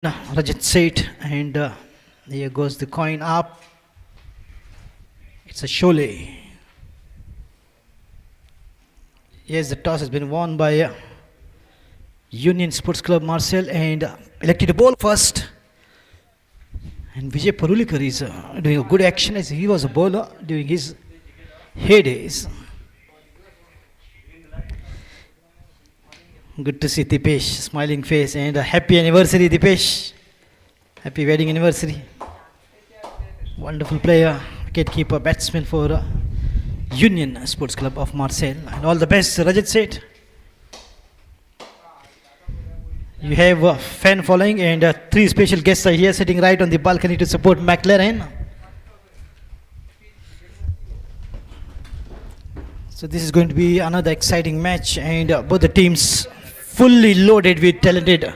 Rajat said, and here goes the coin up. It's a Cholet. Yes, the toss has been won by Union Sports Club Marcel and elected to bowl first. And Vijay Parulikar is doing a good action as he was a bowler during his heydays. Good to see Dipesh, smiling face, and a happy anniversary, Dipesh. Happy wedding anniversary. Wonderful player, wicketkeeper, batsman for Union Sports Club of Marseille. And all the best, Rajat said. You have a fan following, and three special guests are here sitting right on the balcony to support McLaren. So this is going to be another exciting match, and both the teams fully loaded with talented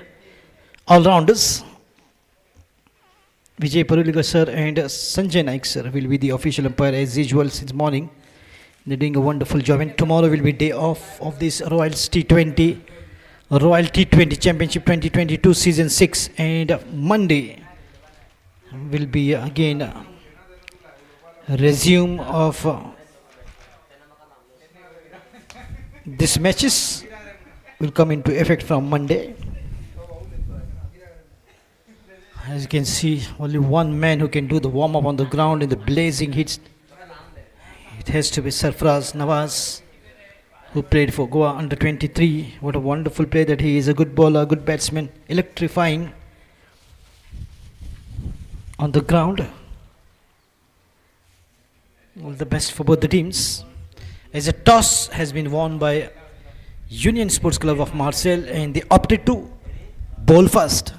all-rounders. Vijay Parulikar sir and Sanjay Naik sir will be the official umpire as usual since morning. They're doing a wonderful job, and tomorrow will be day off of this Royals T20 Royal T20 Championship 2022 Season 6, and Monday will be again resume of these matches will come into effect from Monday. As you can see, only one man who can do the warm-up on the ground in the blazing heat. It has to be Sarfraz Nawaz, who played for Goa under 23. What a wonderful player that he is. A good bowler, good batsman, electrifying on the ground. All the best for both the teams. As a toss has been won by Union Sports Club of Marseille, and they opted to bowl first.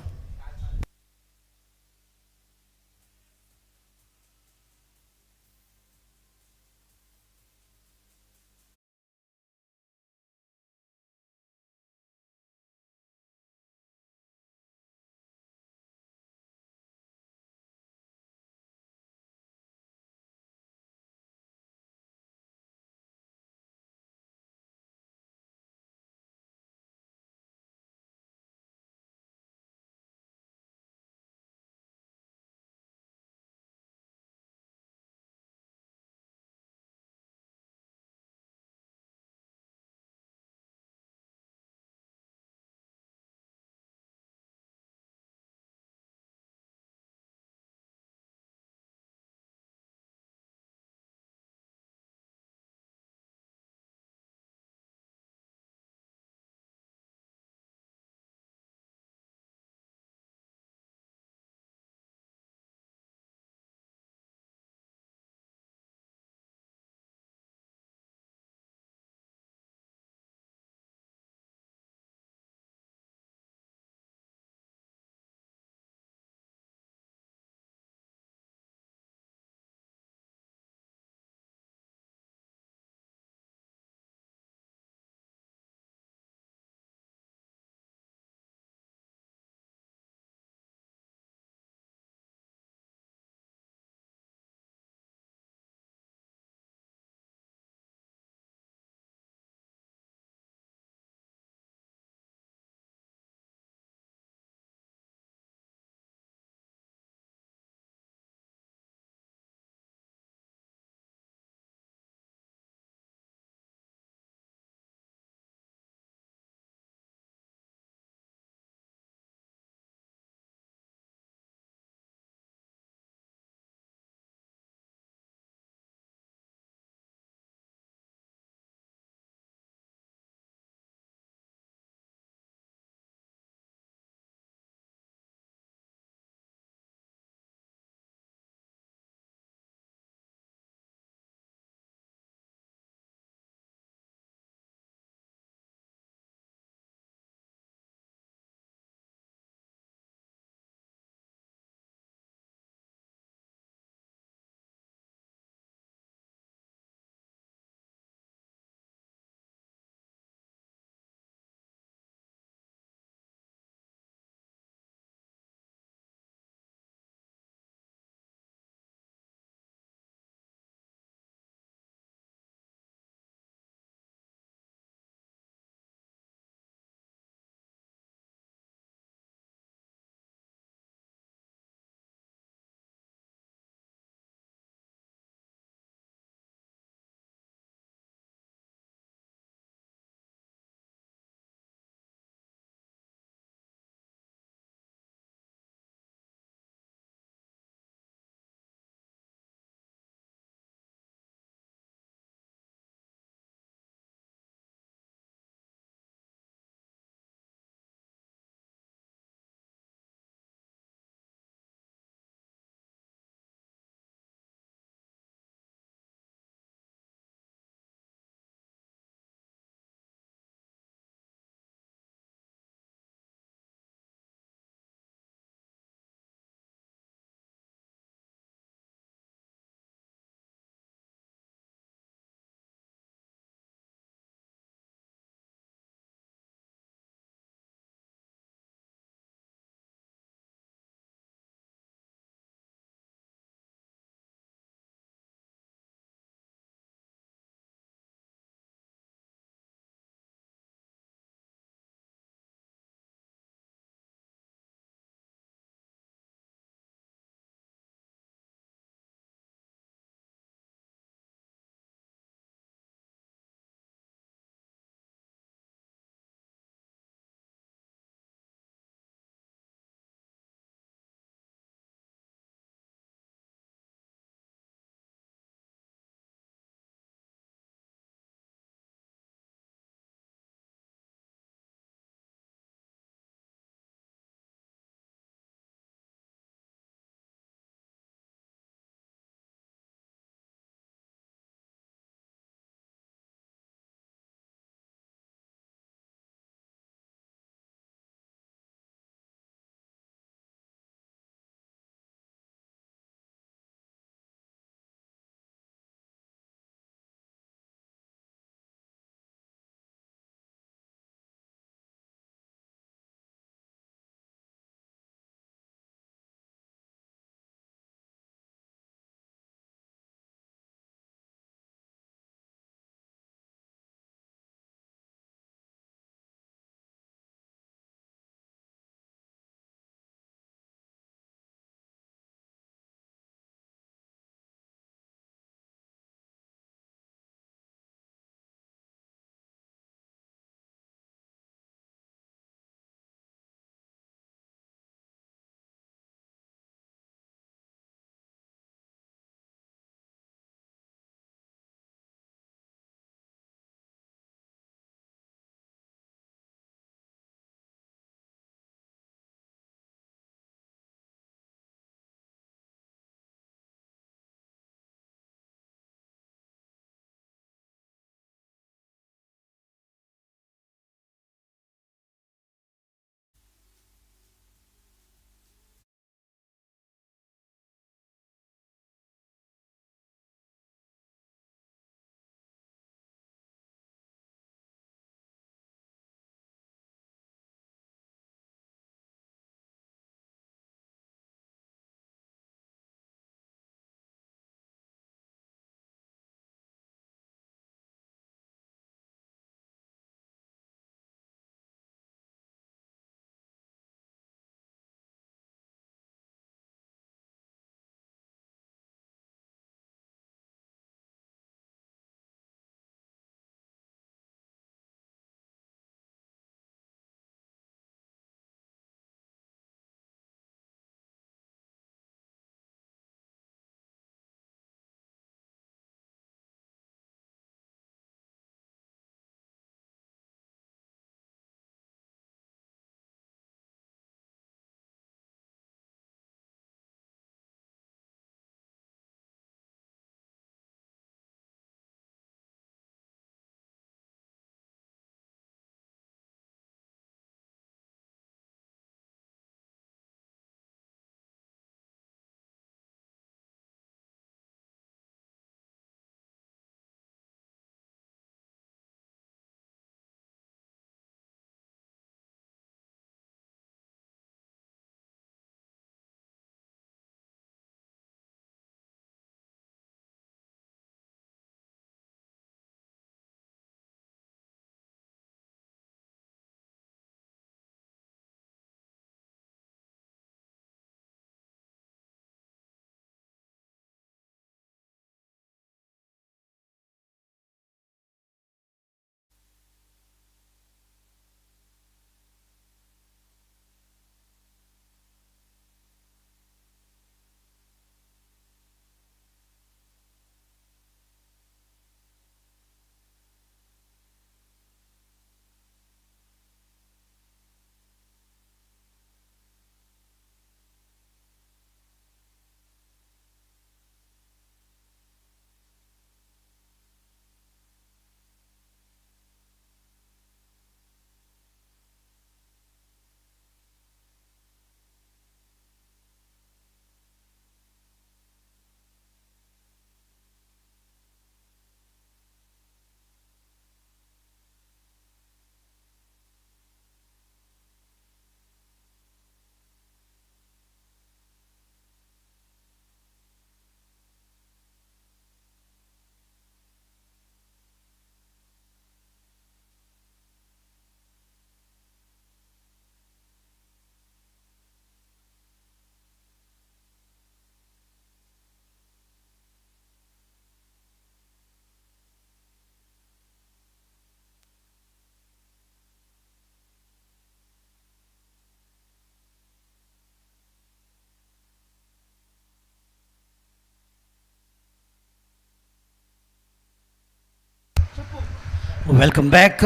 Welcome back.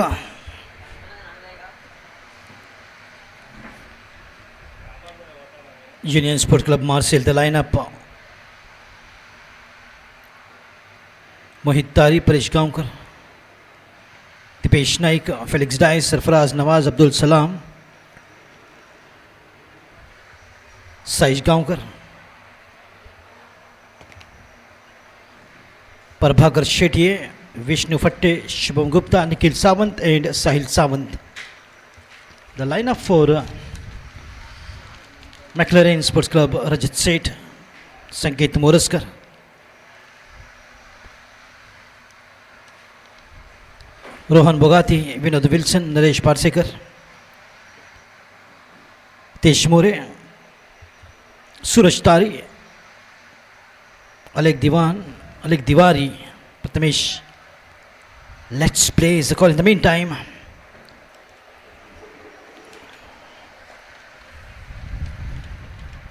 Union Sport Club Marseille, the lineup. Mohit Tari, Paresh Gaonkar, Dipesh Naik, Felix Dice, Sarfaraz Nawaz, Abdul Salam, Saish Gaonkar, Prabhakar Shetye, Vishnu Fatte, Shubham Gupta, Nikhil Sawant and Sahil Sawant. The lineup for McLaren Sports Club, Rajat Seth, Sanket Moraskar, Rohan Bogati, Vinod Wilson, Naresh Parsekar, Tesh More, Suraj Tari, Alek Diwari, Prathamesh. Let's play is the call in the meantime.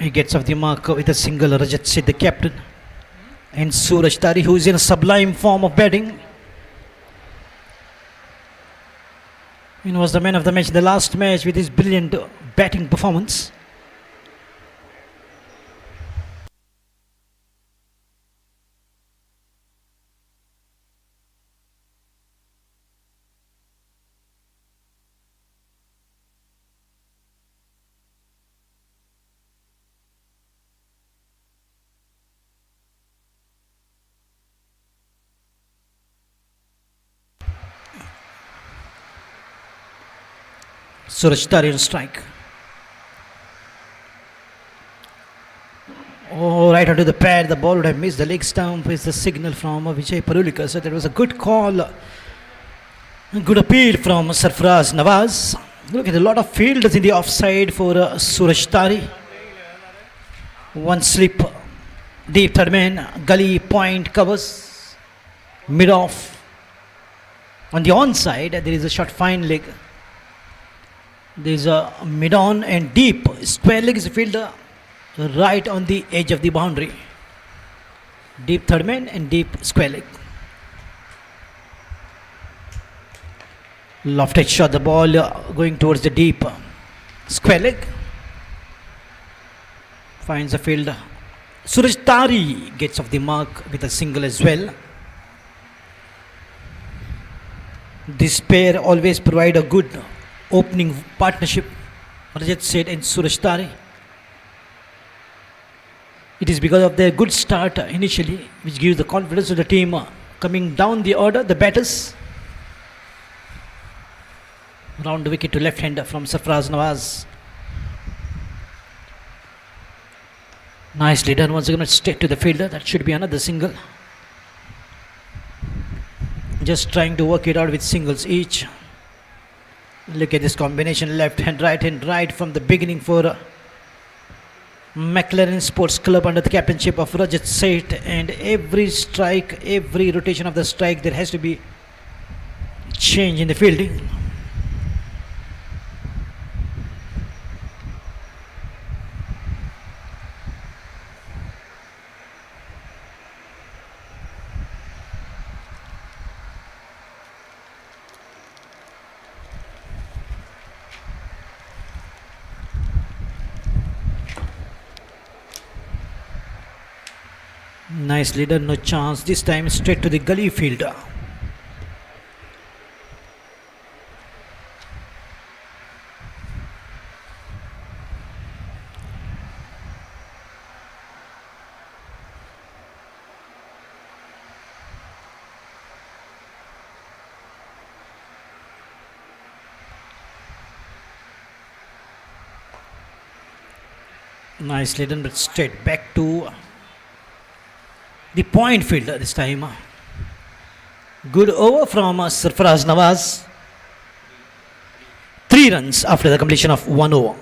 He gets off the mark with a single. Rajat Seth, the captain, and Suraj Tari, who is in a sublime form of batting. He was the man of the match in the last match with his brilliant batting performance. Suraj Tari on strike. Oh, right onto the pad. The ball would have missed the leg stump. Is the signal from Vijay Parulika. So that was a good call. Good appeal from Sarfaraz Nawaz. Look at a lot of fielders in the offside for Suraj Tari. One slip. Deep third man. Gully point covers. Mid off. On the onside, there is a short fine leg. There is a mid on and deep. Square leg is a fielder right on the edge of the boundary. Deep third man and deep square leg. Lofted shot, the ball going towards the deep square leg. Finds a fielder. Suraj Tari gets off the mark with a single as well. This pair always provide a good opening partnership, Rajat Seth and Suraj Tari. It is because of their good start initially which gives the confidence to the team coming down the order, the batters. Round the wicket to left hander from Sarfaraz Nawaz. Nicely done once again, straight to the fielder. That should be another single. Just trying to work it out with singles each. Look at this combination, left hand, right from the beginning for McLaren Sports Club under the captainship of Rajat Seth. And every strike, every rotation of the strike, there has to be change in the fielding. Nicely done, no chance. This time straight to the gully fielder. Nicely done, but straight back to the point fielder this time. Good over from Sarfaraz Nawaz. 3 runs after the completion of 1 over.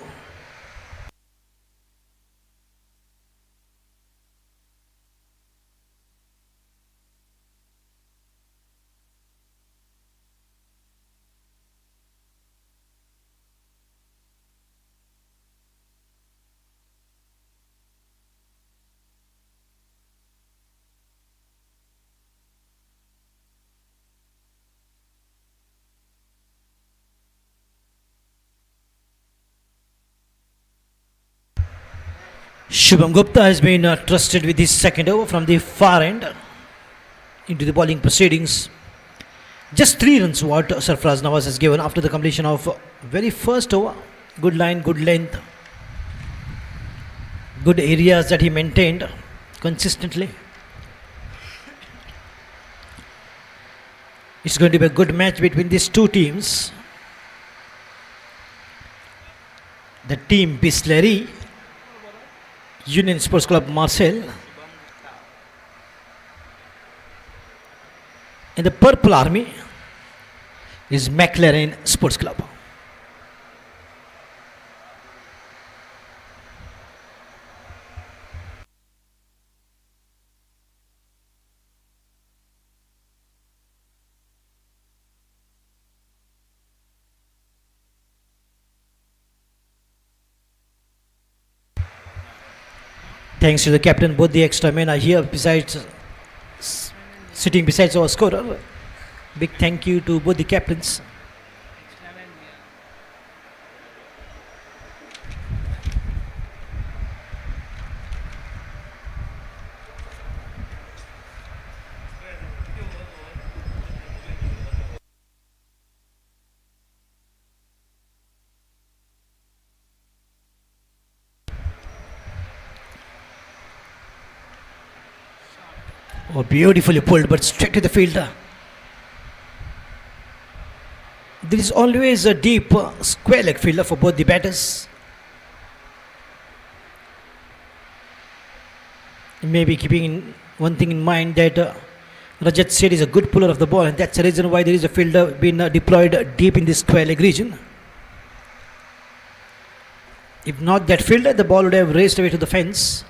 Shubham Gupta has been trusted with his second over from the far end into the bowling proceedings. Just 3 runs what Sarfraz Nawaz has given after the completion of very first over. Good line, good length, good areas that he maintained consistently. It's going to be a good match between these two teams. The team Bisleri, Union Sports Club Marseille, and the Purple Army is McLaren Sports Club. Thanks to the captain, both the extra men are here besides sitting besides our scorer. Big thank you to both the captains. Oh, beautifully pulled, but straight to the fielder. There is always a deep square leg fielder for both the batters. Maybe keeping one thing in mind that Rajat Seth is a good puller of the ball, and that's the reason why there is a fielder being deployed deep in the square leg region. If not that fielder, the ball would have raced away to the fence,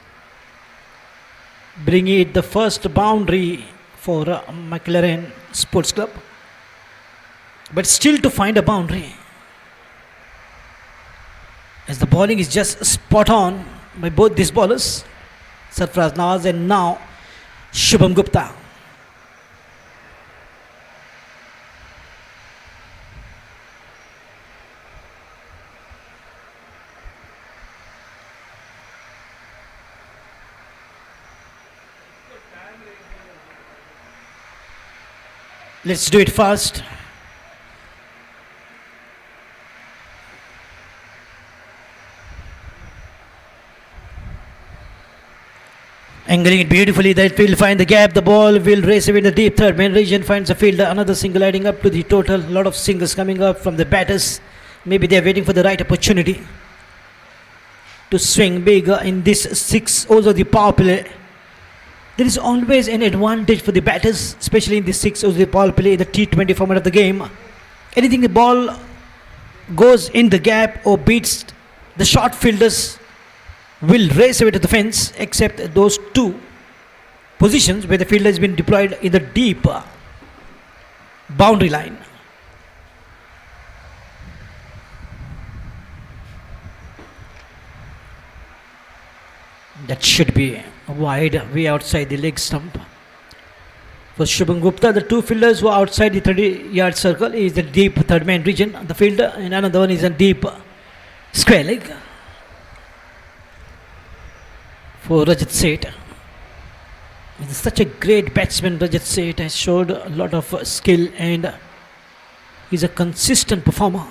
bringing it the first boundary for McLaren Sports Club. But still to find a boundary, as the bowling is just spot on by both these bowlers, Sarfraz Nawaz and now Shubham Gupta. Let's do it fast. Angling it beautifully, that will find the gap. The ball will race away in the deep third man region, finds a fielder. Another single adding up to the total. A lot of singles coming up from the batters. Maybe they are waiting for the right opportunity to swing big in this 6 overs of the power play. There is always an advantage for the batters, especially in the 6 overs of the power play, the T20 format of the game. Anything the ball goes in the gap or beats the short fielders will race away to the fence, except those two positions where the fielder has been deployed in the deep boundary line. That should be wide, way outside the leg stump. For Shubham Gupta, the two fielders who are outside the 30-yard circle is the deep third man region, the fielder, and another one is a deep square leg. For Rajat Seth, he's such a great batsman. Rajat Seth has showed a lot of skill and he's a consistent performer.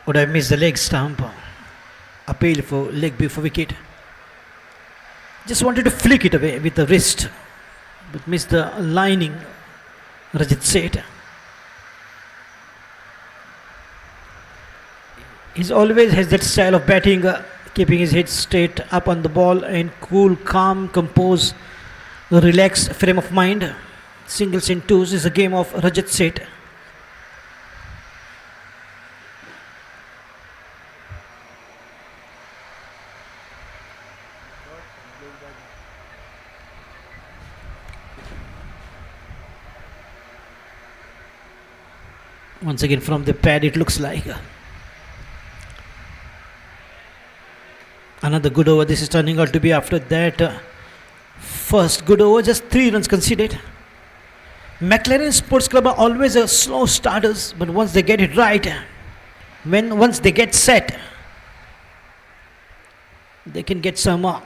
Would have missed the leg stump. Appeal for leg before wicket. Just wanted to flick it away with the wrist, but missed the lining. Rajat Seth. He always has that style of batting, keeping his head straight up on the ball and cool, calm, composed, relaxed frame of mind. Singles and twos is a game of Rajat Seth. Once again from the pad it looks like. Another good over. This is turning out to be after that first good over. Just 3 runs conceded. McLaren Sports Club are always a slow starters, but once they get it right, once they get set, they can get some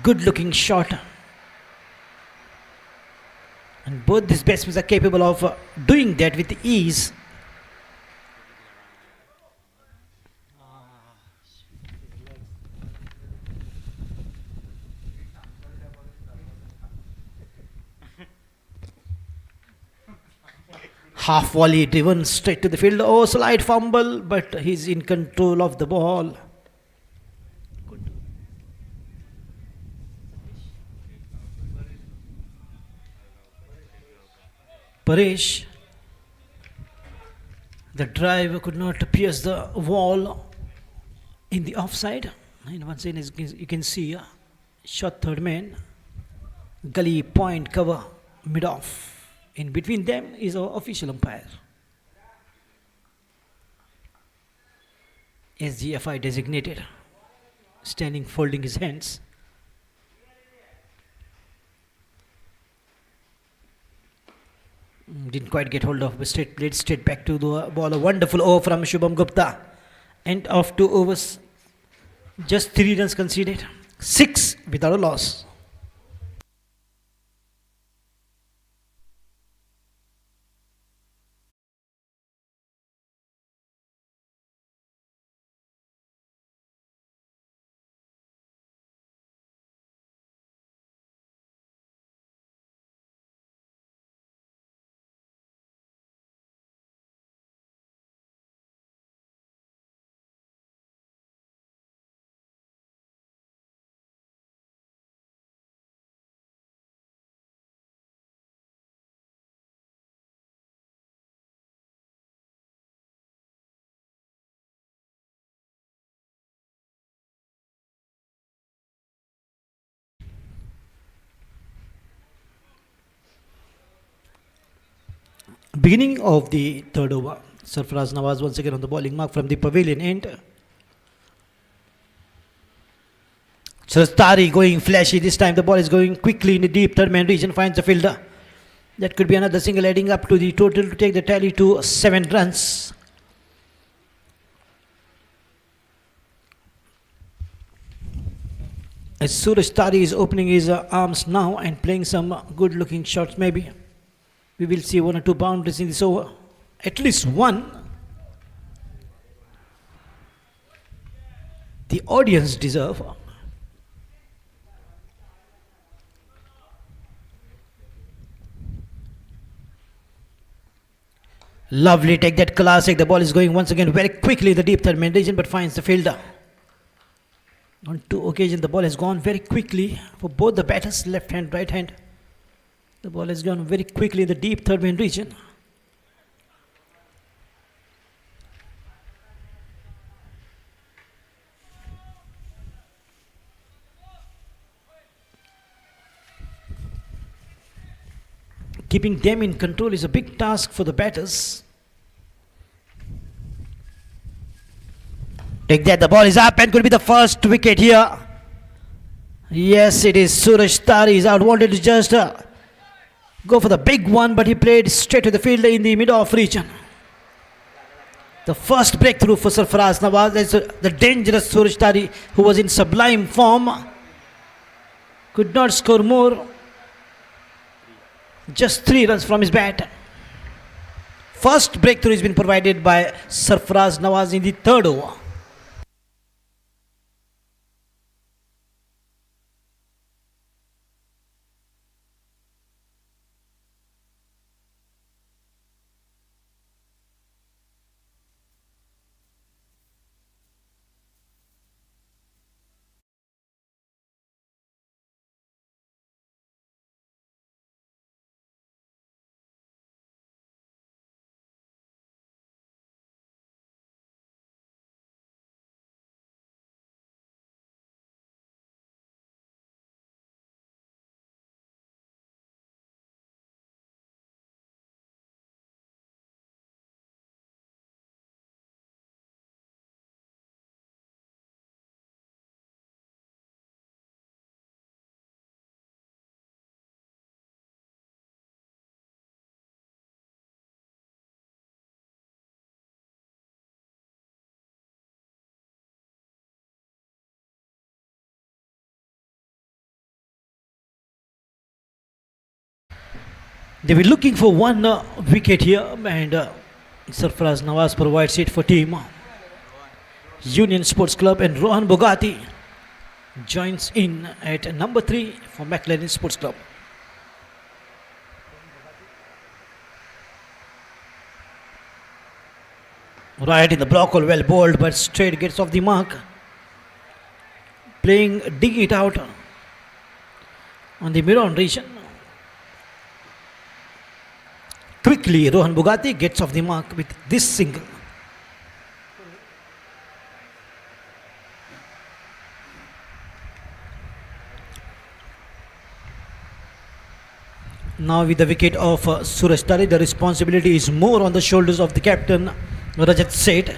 good-looking shot. And both these batsmen are capable of doing that with ease. Half volley driven straight to the field. Oh, slight fumble, but he's in control of the ball. Paresh, the driver could not pierce the wall in the offside. And once again, you can see shot third man, gully point cover mid off. In between them is our official umpire, SGFI designated, standing folding his hands. Didn't quite get hold of, but played straight back to the ball. A wonderful over from Shubham Gupta. End of 2 overs. Just 3 runs conceded. 6 without a loss. Beginning of the third over, Sarfaraz Nawaz once again on the bowling mark from the pavilion end. Sarastari going flashy. This time the ball is going quickly in the deep third man region, finds the fielder. That could be another single, adding up to the total to take the tally to 7 runs. As Suraj Tari is opening his arms now and playing some good looking shots, maybe we will see 1 or 2 boundaries in this over. At least one. The audience deserve. Lovely take, that classic. The ball is going once again very quickly in the deep third man region, but finds the fielder. On 2 occasions, the ball has gone very quickly for both the batters, left hand, right hand. The ball has gone very quickly in the deep third man region. Keeping them in control is a big task for the batters. Take that, the ball is up and could be the first wicket here. Yes, it is. Suraj Tari is out, wanted to just go for the big one, but he played straight to the fielder in the mid-off region. The first breakthrough for Sarfaraz Nawaz. That's the dangerous Suraj Tari, who was in sublime form. Could not score more. Just 3 runs from his bat. First breakthrough has been provided by Sarfaraz Nawaz in the third over. They were looking for one wicket here, and Sarfaraz Nawaz provides it for team Union Sports Club, and Rohan Bogati joins in at number 3 for McLaren Sports Club. Right in the block, all well bowled, but straight gets off the mark. Digging it out on the mid-on region. Quickly, Rohan Bogati gets off the mark with this single. Now with the wicket of Suraj Tari, the responsibility is more on the shoulders of the captain Rajat Seth.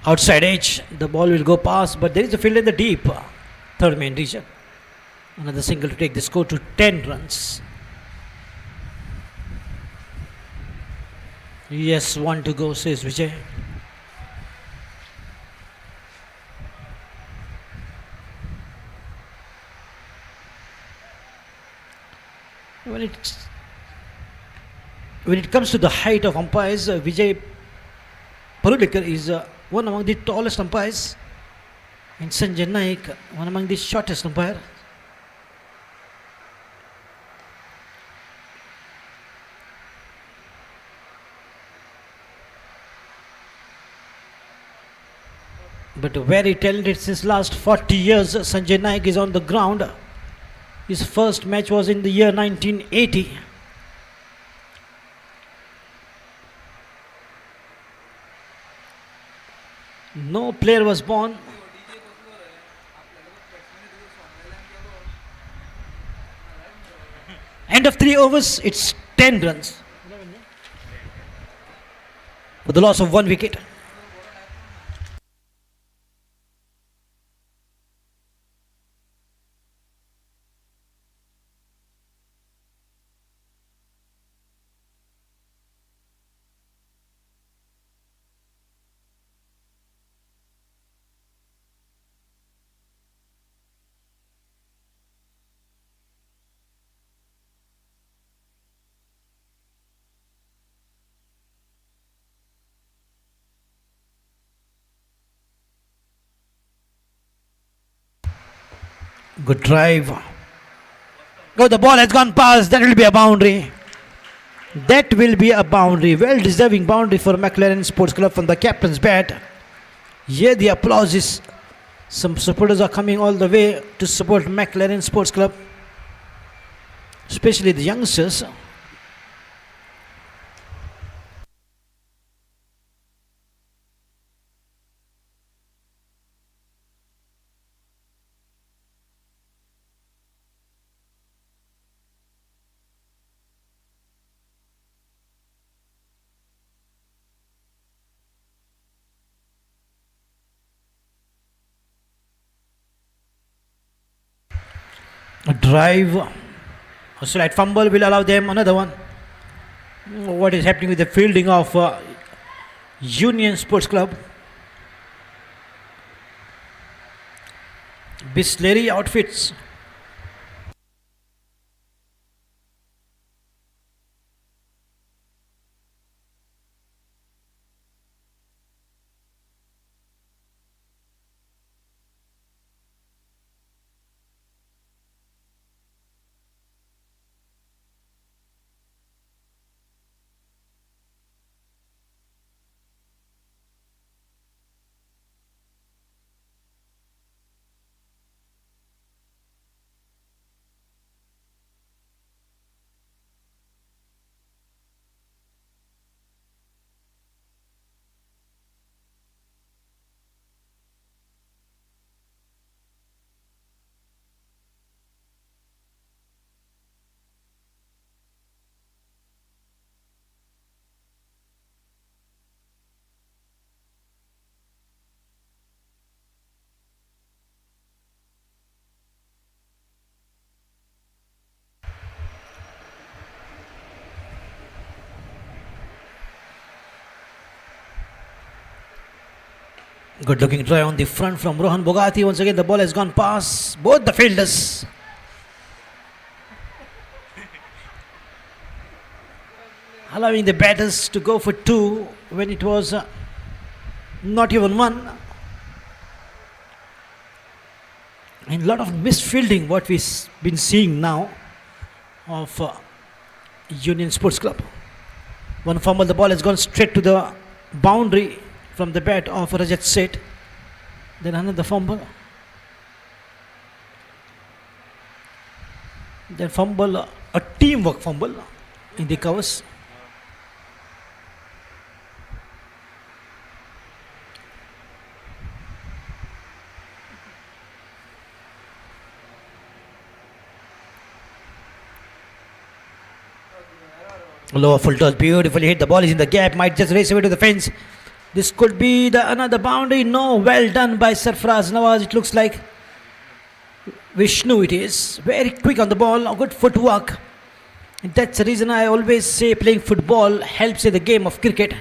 Outside edge, the ball will go past, but there is a field in the deep third main region. Another single to take the score to 10 runs. Yes, one to go, says Vijay. When it comes to the height of umpires, Vijay Parulekar is one among the tallest umpires, and Sanjay Naik one among the shortest umpire. But very talented since last 40 years. Sanjay Naik is on the ground. His first match was in the year 1980. No player was born. End of 3 overs, it's 10 runs. With the loss of 1 wicket. Good drive. Oh, the ball has gone past. That will be a boundary. That will be a boundary. Well deserving boundary for McLaren Sports Club from the captain's bat. Here the applause is. Some supporters are coming all the way to support McLaren Sports Club, especially the youngsters. A drive, a slight fumble will allow them another one. What is happening with the fielding of Union Sports Club? Bisleri outfits. Good looking try on the front from Rohan Bogati. Once again, the ball has gone past both the fielders. Allowing the batters to go for two when it was not even one. And a lot of misfielding what we've been seeing now of Union Sports Club. One fumble, the ball has gone straight to the boundary from the bat of Rajat Seth. Then another fumble. Then fumble, a teamwork fumble in the covers. Lower full toss, beautifully hit. The ball is in the gap, might just race away to the fence. This could be another boundary. No, well done by Sarfaraz Nawaz. It looks like Vishnu it is. Very quick on the ball, good footwork. And that's the reason I always say playing football helps in the game of cricket.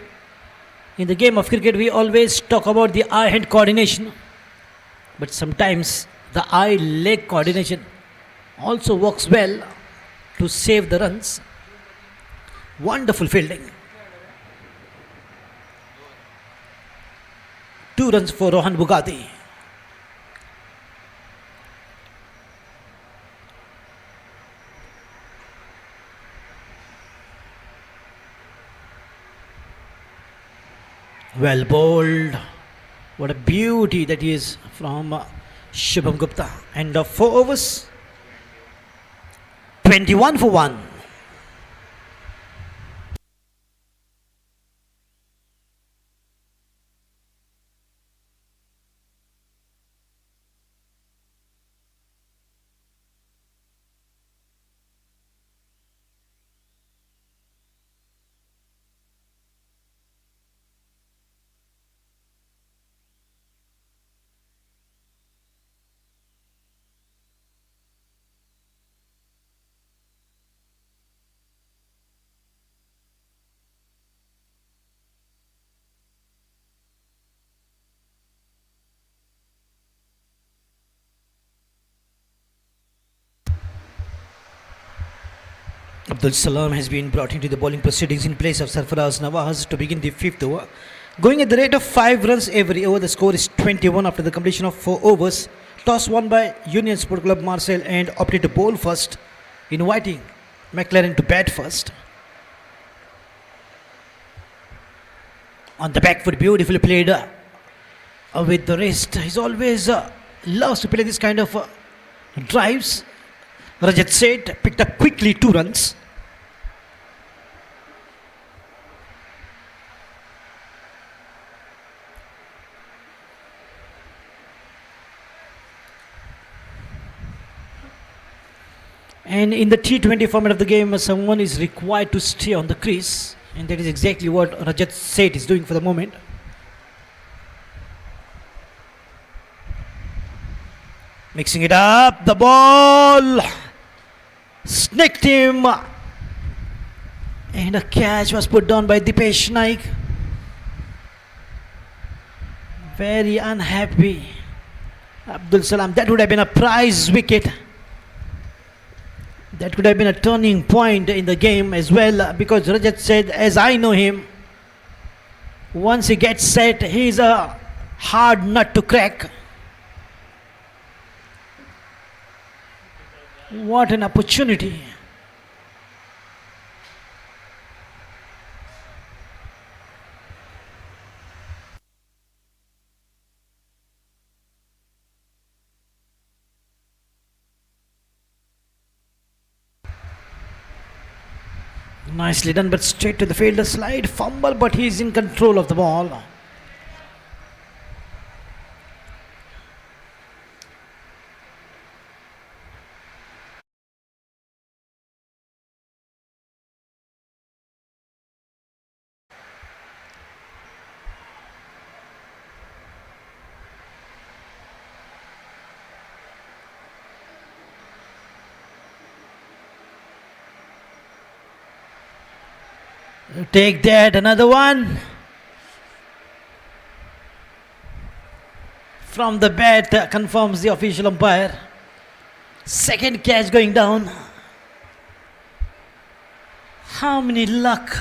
In the game of cricket, we always talk about the eye-hand coordination. But sometimes the eye-leg coordination also works well to save the runs. Wonderful fielding. 2 runs for Rohan Bugati. Well bowled. What a beauty that is from Shubham Gupta. End of 4 overs. 21 for 1. Abdul Salam has been brought into the bowling proceedings in place of Sarfaraz Nawaz to begin the 5th over. Going at the rate of 5 runs every over, the score is 21 after the completion of 4 overs. Toss won by Union Sport Club Marseille and opted to bowl first, inviting McLaren to bat first. On the back foot, beautifully played with the wrist. He's always loves to play this kind of drives. Rajat Seth picked up quickly 2 runs. And in the T20 format of the game, someone is required to stay on the crease. And that is exactly what Rajat Seth is doing for the moment. Mixing it up, the ball snicked him. And a catch was put down by Dipesh Naik. Very unhappy. Abdul Salam, that would have been a prize wicket. That could have been a turning point in the game as well, because Rajat said, as I know him, once he gets set, he's a hard nut to crack. What an opportunity. Nicely done, but straight to the fielder. Slide fumble, but he's in control of the ball. Take that, another one. from the bat confirms the official umpire. Second catch going down. How many luck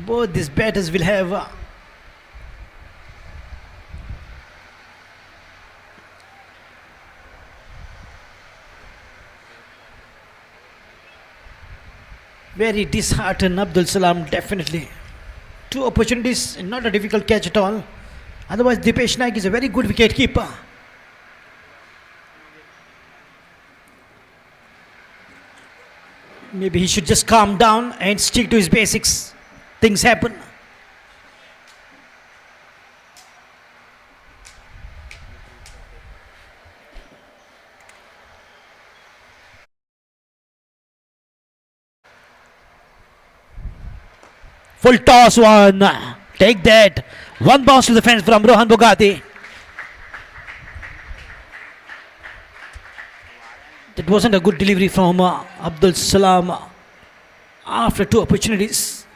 both these batters will have. Very disheartened Abdul Salam, definitely. Two opportunities, not a difficult catch at all. Otherwise, Dipesh Naik is a very good wicket keeper. Maybe he should just calm down and stick to his basics. Things happen. Full toss one. Take that. One bounce to the fence from Rohan Bogati. That wasn't a good delivery from Abdul Salam after two opportunities.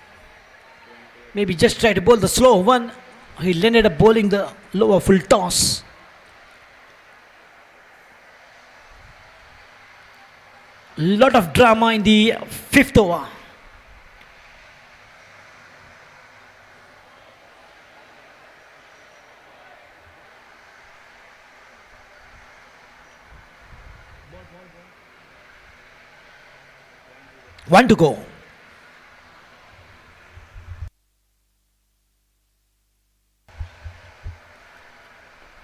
Maybe just try to bowl the slow one. He ended up bowling the lower full toss. Lot of drama in the fifth over. One to go.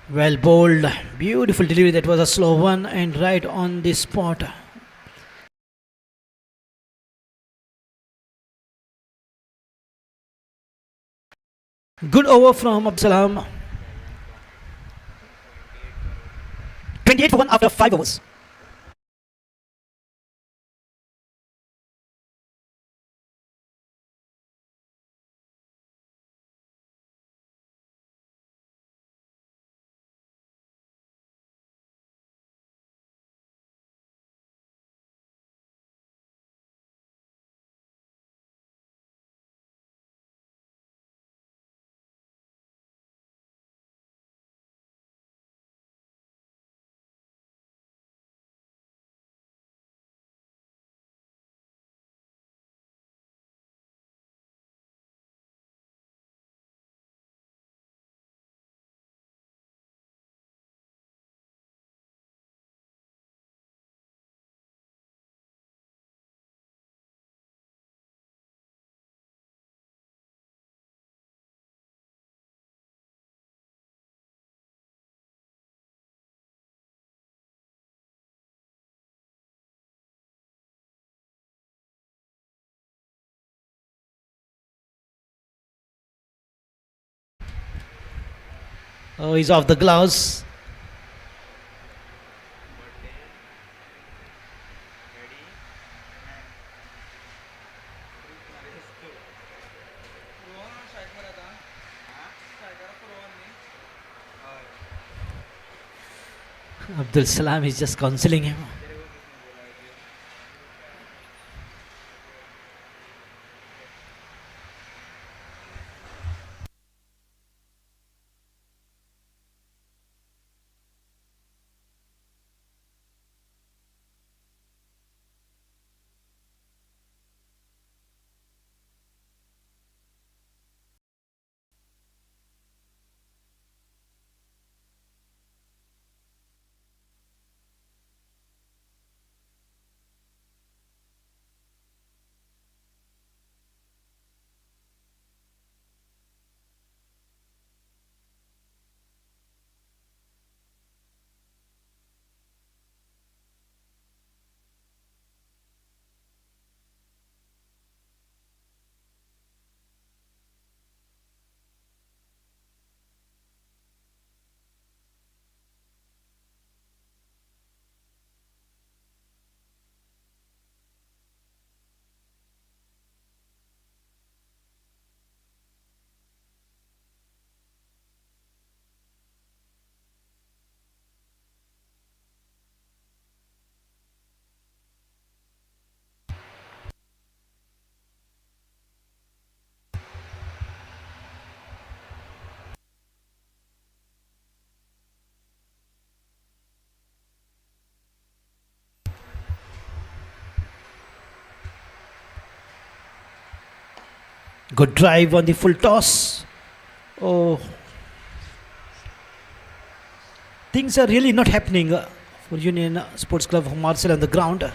Well bowled. Beautiful delivery. That was a slow one and right on the spot. Good over from Absalam. 28 for 1 after 5 overs. Oh, he's off the gloves. Abdul Salam is just counseling him. Good drive on the full toss. Oh, things are really not happening for Union Sports Club of Marseille on the ground.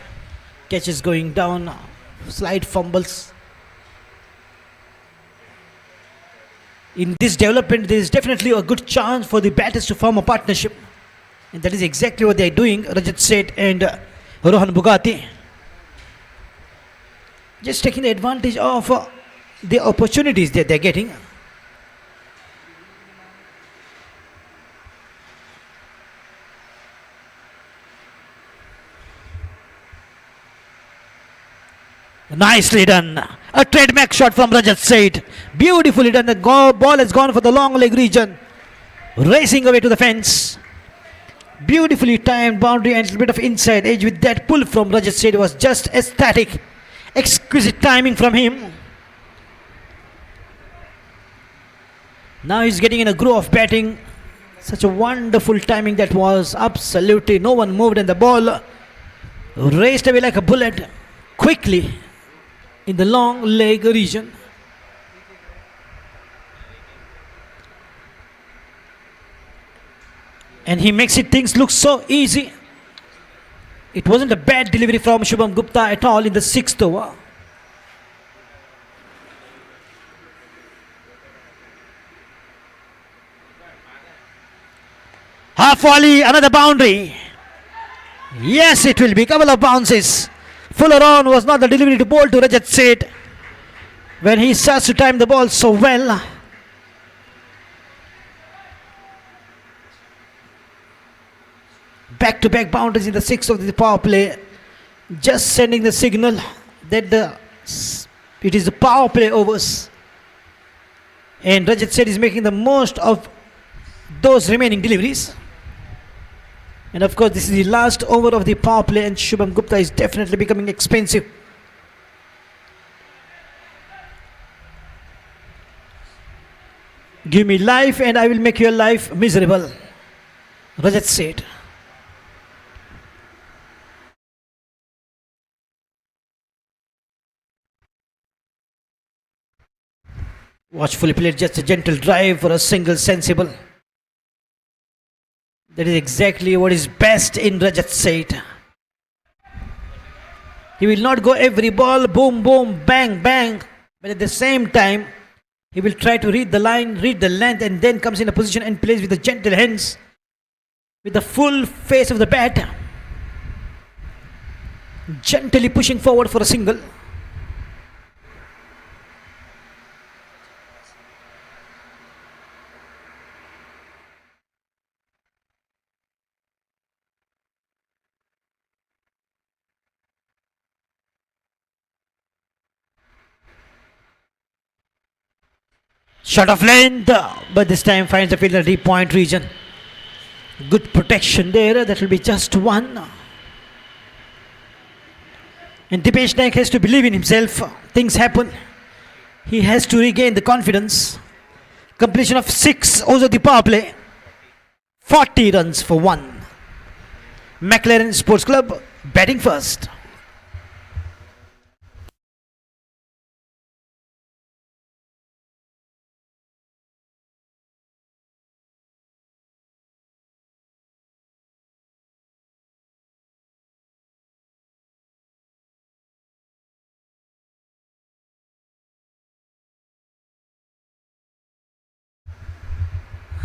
Catches going down, slight fumbles. In this development, there is definitely a good chance for the batters to form a partnership. And that is exactly what they are doing, Rajat Seth and Rohan Bugati. Just taking the advantage of the opportunities that they are getting. Nicely done. A trademark shot from Rajat Seth. Beautifully done. The ball has gone for the long leg region. Racing away to the fence. Beautifully timed boundary and a little bit of inside edge with that pull from Rajat Seth was just ecstatic. Exquisite timing from him. Now he's getting in a groove of batting. Such a wonderful timing that was. Absolutely no one moved and the ball raced away like a bullet quickly in the long leg region. And he makes it things look so easy. It wasn't a bad delivery from Shubham Gupta at all in the 6th over. Half volley, another boundary. Yes, it will be a couple of bounces. Fuller on was not the delivery to bowl to Rajat Seth when he starts to time the ball so well. Back-to-back boundaries in the 6th of the power play, just sending the signal that it is the power play overs, and Rajat Seth is making the most of those remaining deliveries. And of course, this is the last over of the power play, and Shubham Gupta is definitely becoming expensive. Give me life and I will make your life miserable. Rajat Seth. Watchfully played, just a gentle drive for a single, sensible. That is exactly what is best in Rajat Seth. He will not go every ball, boom, boom, bang, bang. But at the same time, he will try to read the line, read the length, and then comes in a position and plays with the gentle hands, with the full face of the bat. Gently pushing forward for a single. Shot of length, but this time finds the fielder deep point region. Good protection there, that will be just one. And Dipesh Naik has to believe in himself. Things happen. He has to regain the confidence. Completion of 6 overs of the power play. 40 runs for 1. McLaren Sports Club batting first.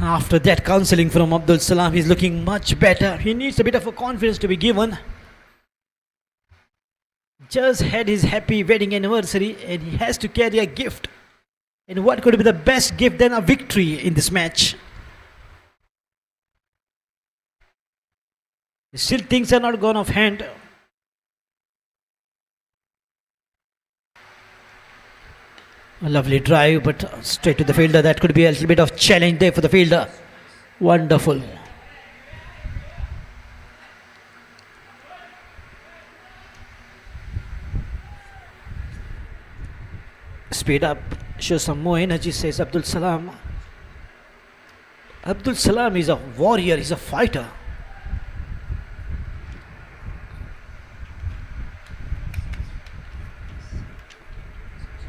After that counselling from Abdul Salam, he's looking much better. He needs a bit of a confidence to be given. Just had his happy wedding anniversary and he has to carry a gift. And what could be the best gift than a victory in this match? Still things are not gone off hand. A lovely drive, but straight to the fielder. That could be a little bit of challenge there for the fielder. Wonderful. Speed up, show some more energy, says Abdul Salam. Abdul Salam is a warrior, he's a fighter.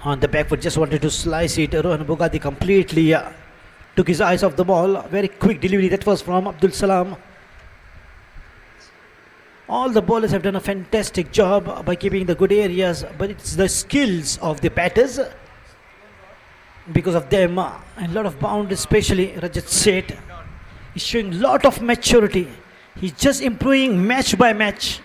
On the back foot, just wanted to slice it. Rohan Bugatti completely took his eyes off the ball. Very quick delivery. That was from Abdul Salam. All the bowlers have done a fantastic job by keeping the good areas, but it's the skills of the batters. Because of them, and a lot of boundaries, especially Rajat Seth. He's showing a lot of maturity. He's just improving match by match.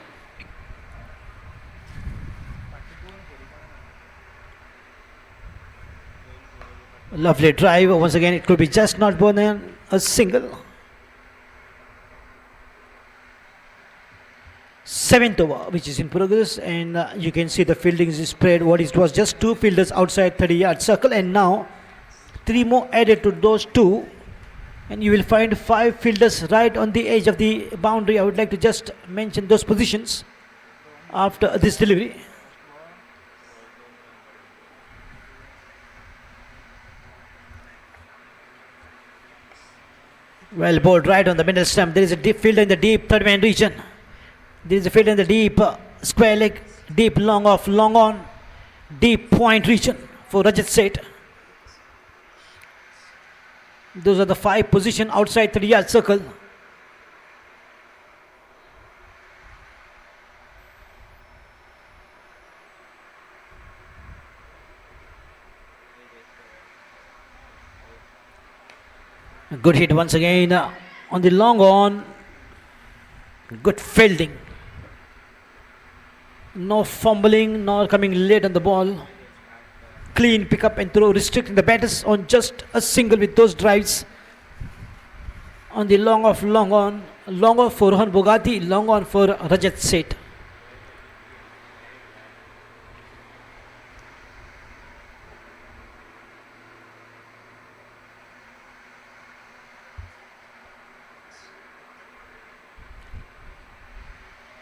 Lovely drive. Once again, it could be just not more than a single. 7th over, which is in progress, and you can see the fielding is spread. What it was just 2 fielders outside 30-yard circle, and now 3 more added to those 2, and you will find 5 fielders right on the edge of the boundary. I would like to just mention those positions after this delivery. Well bowled right on the middle stump. There is a deep fielder in the deep third man region. There is a fielder in the deep square leg, deep long off, long on, deep point region for Rajat Seth. Those are the 5 positions outside 30-yard circle. A good hit once again on the long on. Good fielding. No fumbling, nor coming late on the ball. Clean pick up and throw, restricting the batters on just a single with those drives. On the long off, long on. Long off for Rohan Bugatti, long on for Rajat Seth.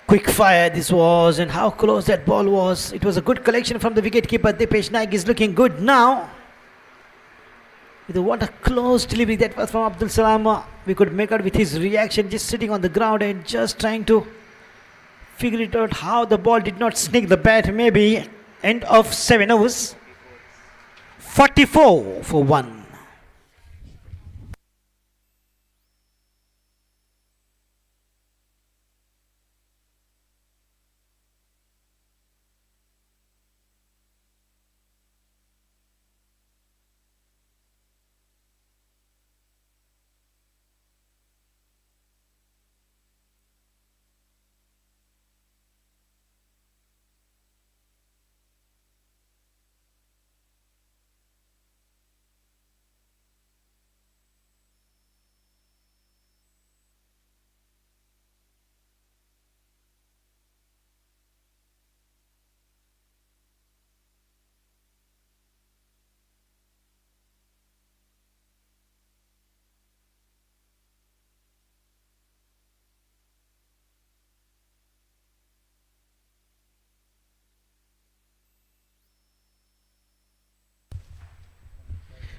Quick fire this was, and how close that ball was. It was a good collection from the wicketkeeper. Dipesh Naik is looking good now. What a close delivery that was from Abdul Salam. We could make out with his reaction, just sitting on the ground and just trying to figure it out how the ball did not sneak the bat. Maybe end of 7 overs. 44 for 1.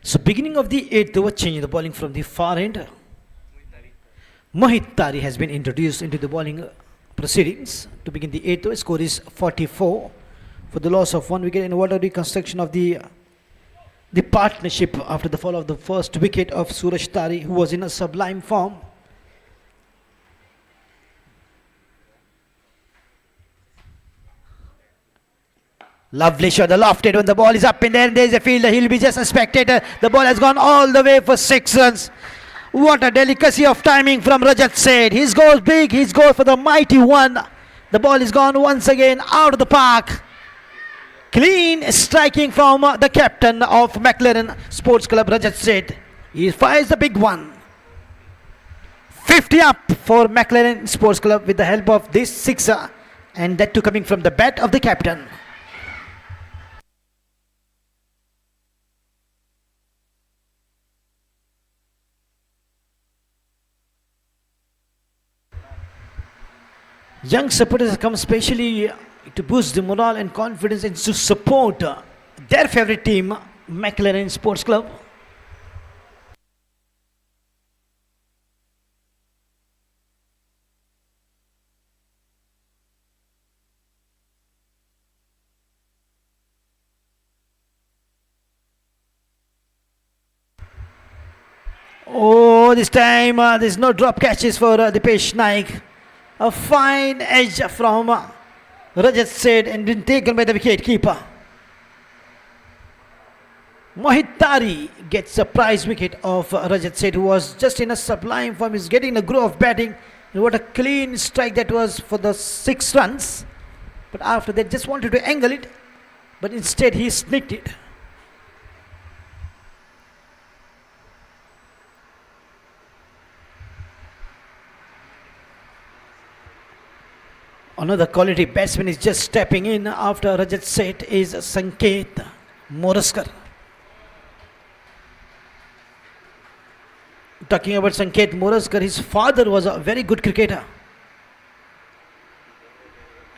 So beginning of the 8th over, changing the bowling from the far end. Mohit Tari has been introduced into the bowling proceedings to begin the 8th over. Score is 44 for the loss of 1 wicket, and what a reconstruction of the partnership after the fall of the first wicket of Suraj Tari, who was in a sublime form. Lovely shot, the lofted when the ball is up in there, and there is a fielder, he'll be just a spectator. The ball has gone all the way for 6 runs. What a delicacy of timing from Rajat Seth. He goes big, he goes for the mighty one. The ball is gone once again out of the park. Clean striking from the captain of McLaren Sports Club, Rajat Seth. He fires the big one. 50 up for McLaren Sports Club with the help of this sixer, and that too coming from the bat of the captain. Young supporters have come specially to boost the morale and confidence and to support their favorite team, McLaren Sports Club. Oh, this time there's no drop catches for Dipesh Naik. A fine edge from Rajat Seth and been taken by the wicket keeper. Mohit Tari gets a prize wicket of Rajat Seth, who was just in a sublime form. He's getting a groove of batting. And what a clean strike that was for the 6 runs. But after that, just wanted to angle it, but instead he snicked it. Another quality batsman is just stepping in after Rajat Seth is Sanket Moraskar. Talking about Sanket Moraskar, his father was a very good cricketer.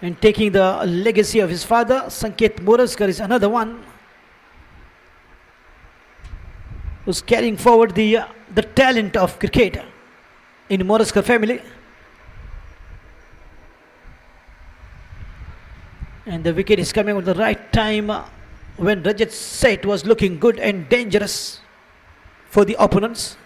And taking the legacy of his father, Sanket Moraskar is another one who's carrying forward the talent of cricket in Moraskar family. And the wicket is coming at the right time when Rajat Seth was looking good and dangerous for the opponents.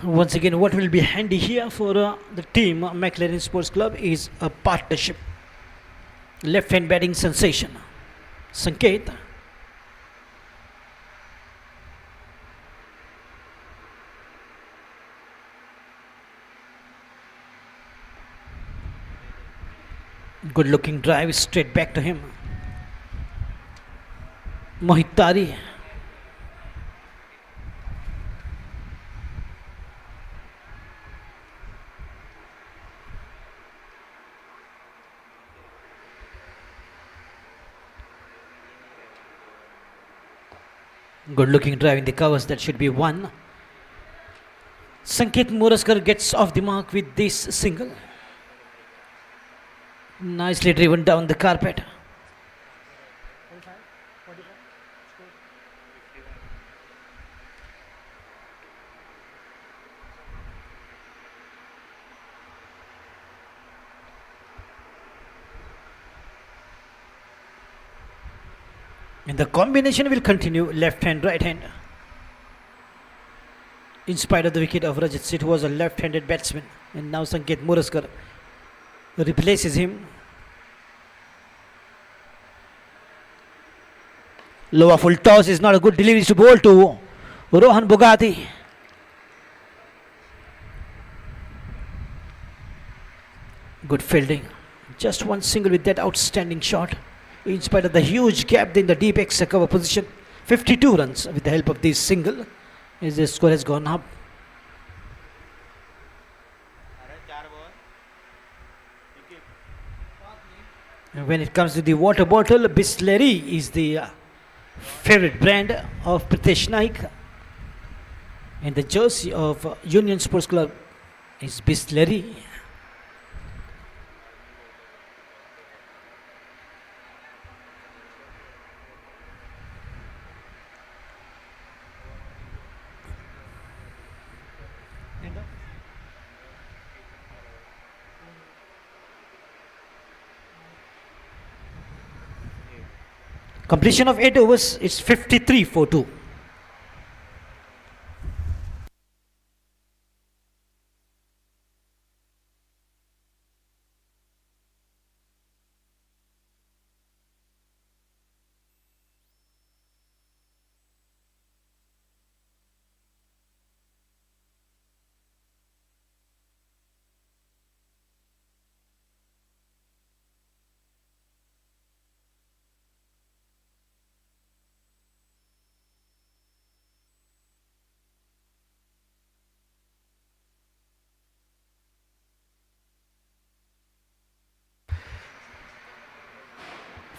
Once again, what will be handy here for the team McLaren Sports Club is a partnership. Left hand batting sensation Sanket. Good looking drive straight back to him. Mohit Tari. Good looking drive in the covers, that should be one. Sanket Moraskar gets off the mark with this single. Nicely driven down the carpet. And the combination will continue, left hand, right hand. In spite of the wicket of Rajat Seth, who was a left-handed batsman. And now Sanket Moraskar replaces him. Lower full toss is not a good delivery to bowl to Rohan Bogati. Good fielding. Just one single with that outstanding shot. In spite of the huge gap in the deep extra cover position. 52 runs with the help of this single. As the score has gone up. And when it comes to the water bottle, Bisleri is the favorite brand of Pritesh Naik. And the jersey of Union Sports Club is Bisleri. Completion of 8 overs, it's 53 for 2.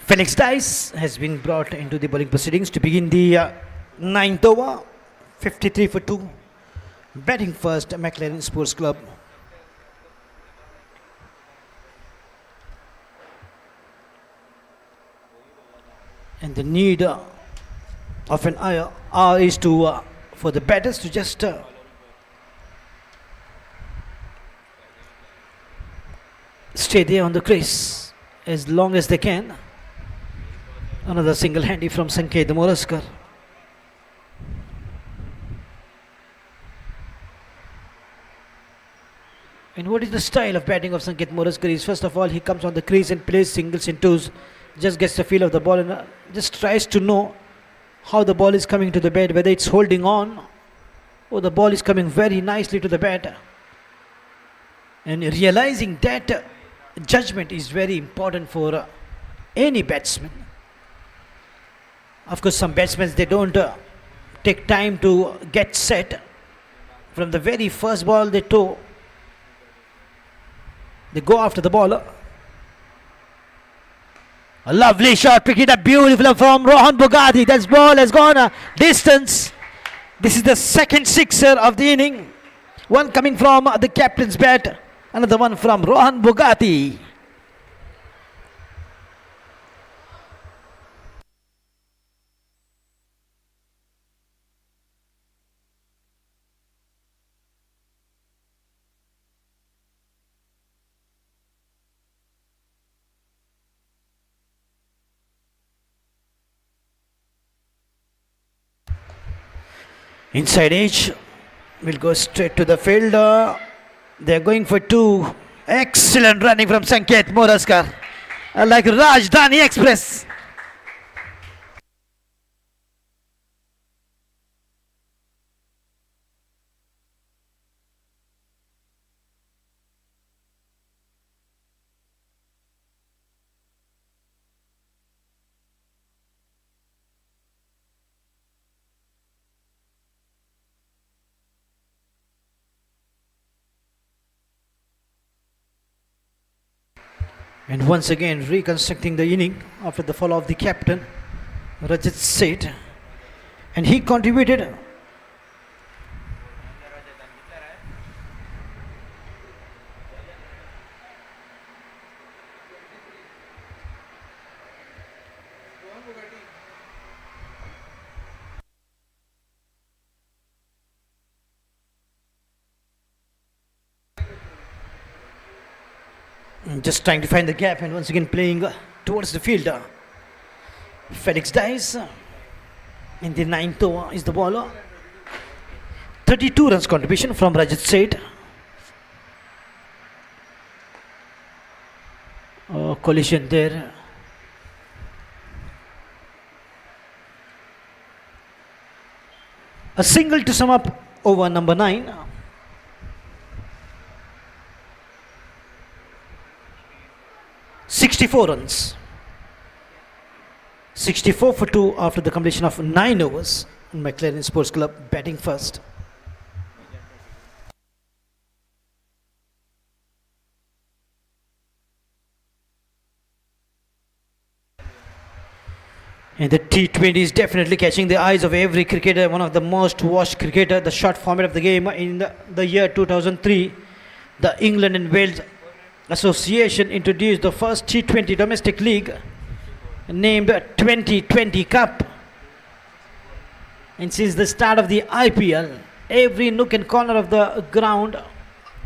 Felix Dice has been brought into the bowling proceedings to begin the 9th over. 53 for 2. Batting first, McLaren Sports Club. And the need of an hour is to for the batters to just stay there on the crease as long as they can. Another single handy from Sanket Moraskar. And what is the style of batting of Sanket Moraskar is, first of all, he comes on the crease and plays singles and twos, just gets the feel of the ball and just tries to know how the ball is coming to the bat, whether it's holding on or the ball is coming very nicely to the bat. And realizing that judgment is very important for any batsman. Of course, some batsmen, they don't take time to get set. From the very first ball they throw, they go after the ball. A lovely shot, picked it up beautifully from Rohan Bugatti. That ball has gone a distance. This is the second sixer of the inning. One coming from the captain's bat, another one from Rohan Bugatti. Inside edge, will go straight to the fielder. They're going for two. Excellent running from Sanket Moraskar, like Rajdhani Express. And once again reconstructing the inning after the fall of the captain, Rajat Seth. And he contributed. Just trying to find the gap and once again playing towards the fielder. Felix dies. In the ninth over is the bowler. 32 runs contribution from Rajat Seth. Collision there. A single to sum up over number 9. .64 runs. 64 for 2 after the completion of 9 overs. McLaren Sports Club batting first. And the T20 is definitely catching the eyes of every cricketer, one of the most watched cricketer, the short format of the game. In the year 2003, the England and Wales Association introduced the first T20 domestic league named 2020 Cup. And since the start of the IPL, every nook and corner of the ground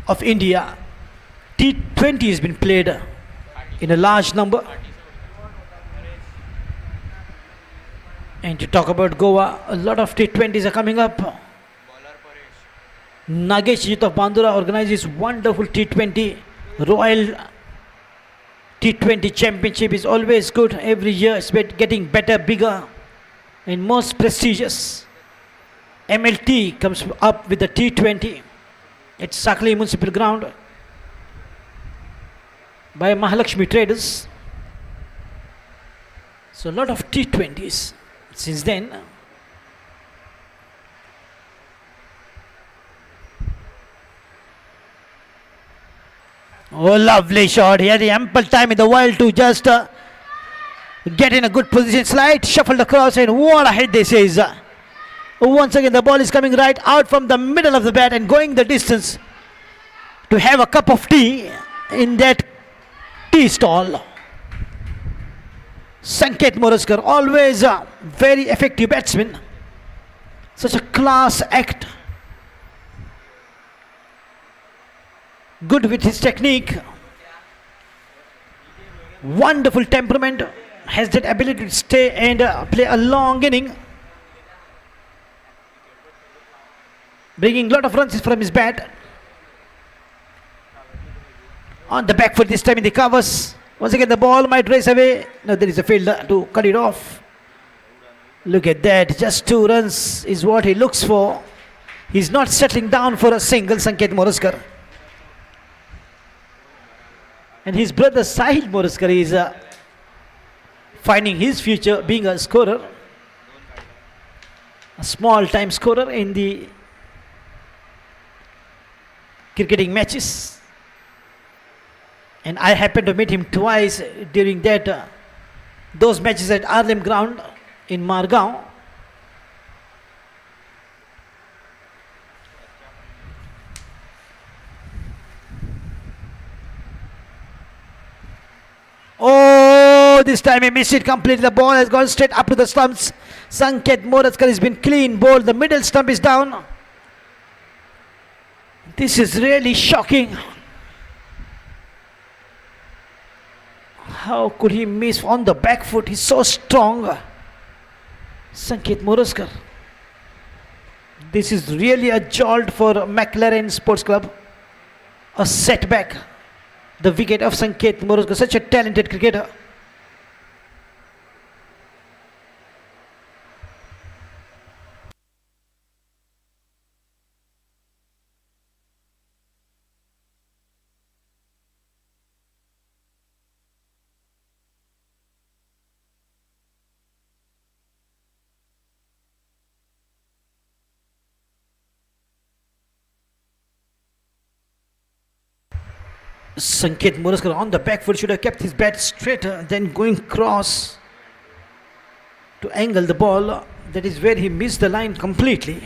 of India, T20 has been played in a large number. And to talk about Goa, a lot of T20s are coming up. Nagesh of Bandura organizes wonderful T20. Royal T20 Championship is always good. Every year it's getting better, bigger and most prestigious. MLT comes up with the T20 at Sakli Municipal Ground by Mahalakshmi Traders. So a lot of T20s since then. Oh, lovely shot. He had the ample time in the world to just get in a good position. Slide, shuffled across, and what a hit this is. Once again, the ball is coming right out from the middle of the bat and going the distance to have a cup of tea in that tea stall. Sanket Moraskar, always a very effective batsman. Such a class act. Good with his technique. Wonderful temperament. Has that ability to stay and play a long inning. Bringing a lot of runs from his bat. On the back foot this time in the covers. Once again the ball might race away. No, there is a fielder to cut it off. Look at that. Just 2 runs is what he looks for. He's not settling down for a single, Sanket Moraskar. And his brother Sahil Moraskar is finding his future being a scorer. A small time scorer in the cricketing matches. And I happened to meet him twice during that those matches at Arlem Ground in Margao. Oh, this time he missed it completely. The ball has gone straight up to the stumps. Sanket Moraskar has been clean bowled. The middle stump is down. This is really shocking. How could he miss on the back foot? He's so strong. Sanket Moraskar. This is really a jolt for McLaren Sports Club. A setback. The wicket of Sanket Moraskar, such a talented cricketer. Sanket Moraskar on the back foot should have kept his bat straighter than going cross to angle the ball. That is where he missed the line completely.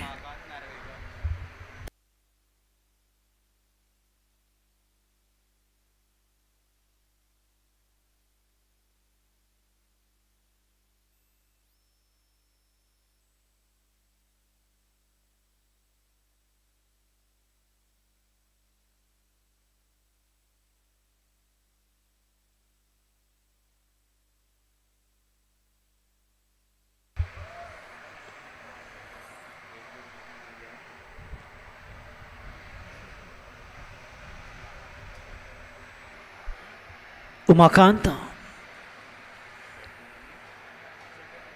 Umakant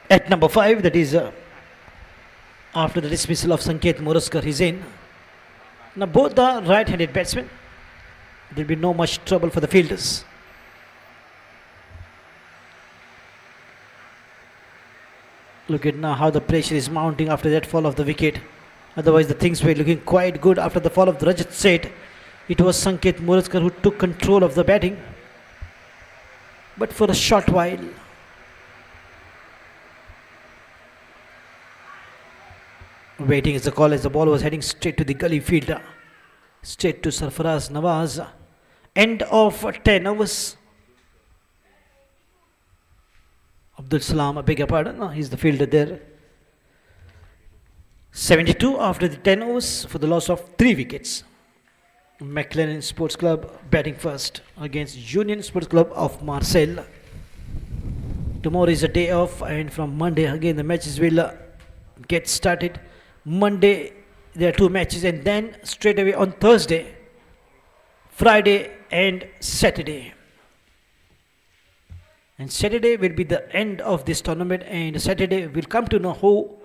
at number 5, that is after the dismissal of Sanket Moraskar, he's in. Now both the right-handed batsmen, there will be no much trouble for the fielders. Look at now how the pressure is mounting after that fall of the wicket. Otherwise the things were looking quite good after the fall of the Rajat Seth. It was Sanket Moraskar who took control of the batting. But for a short while. Waiting is the call as the ball was heading straight to the gully fielder. Straight to Sarfaraz Nawaz. End of 10 overs. Abdul Salam, I beg your pardon. No, he's the fielder there. 72 after the 10 overs for the loss of 3 wickets. McLaren Sports Club batting first against Union Sports Club of Marseille. Tomorrow is a day off, and from Monday again the matches will get started. Monday there are 2 matches, and then straight away on Thursday, Friday and Saturday. And Saturday will be the end of this tournament, and Saturday we'll come to know who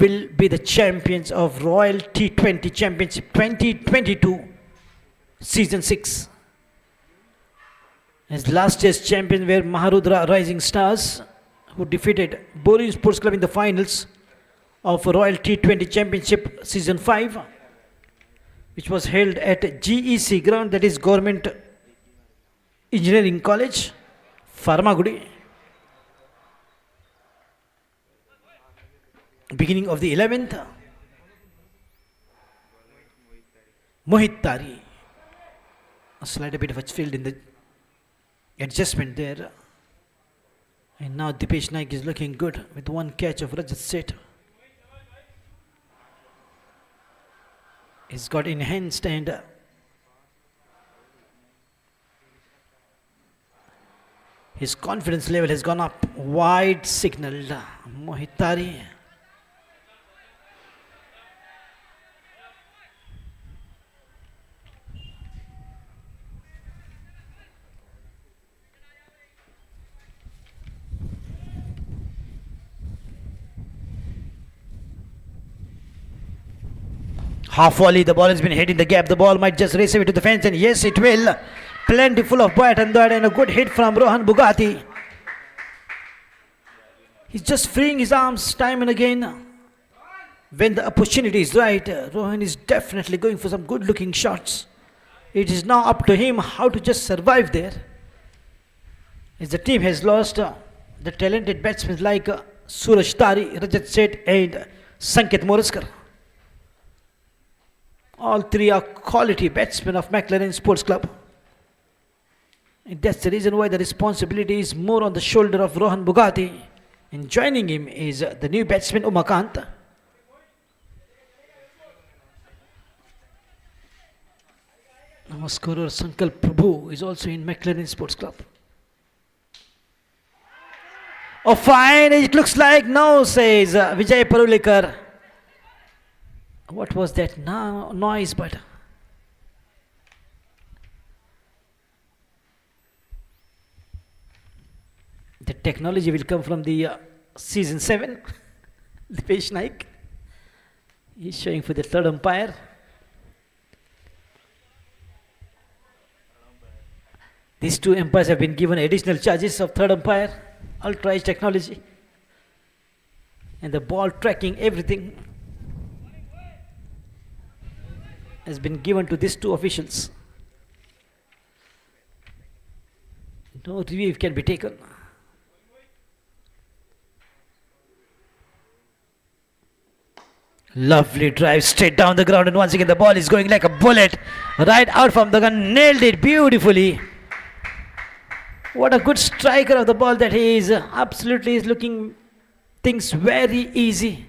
will be the champions of Royal T20 Championship 2022 Season 6. As last year's champions were Maharudra Rising Stars, who defeated Boring Sports Club in the finals of Royal T20 Championship Season 5, which was held at GEC ground, that is Government Engineering College, Farmagudi. Beginning of the 11th, Mohit Tari. A slight bit of a field in the adjustment there. And now Dipesh Naik is looking good with one catch of Rajat Seth. He's got enhanced and his confidence level has gone up. Wide signal. Mohitari. Half volley, the ball has been hitting the gap. The ball might just race away to the fence, and yes, it will. Plenty full of bite and that, and a good hit from Rohan Bugatti. He's just freeing his arms time and again. When the opportunity is right, Rohan is definitely going for some good looking shots. It is now up to him how to just survive there. As the team has lost the talented batsmen like Suraj Tari, Rajat Seth and Sanket Moraskar. All three are quality batsmen of McLaren Sports Club. And that's the reason why the responsibility is more on the shoulder of Rohan Bugatti. And joining him is the new batsman Umakant. Our scorer Sankalp Prabhu is also in McLaren Sports Club. Oh fine, it looks like no, says Vijay Parulekar. What was that noise? But the technology will come from the season 7. Dipesh Naik is showing for the third umpire. These two umpires have been given additional charges of third umpire, ultra edge technology, and the ball tracking, everything has been given to these two officials. No review can be taken. Lovely drive straight down the ground, and once again the ball is going like a bullet right out from the gun. Nailed it beautifully. What a good striker of the ball that he is. Absolutely is looking things very easy.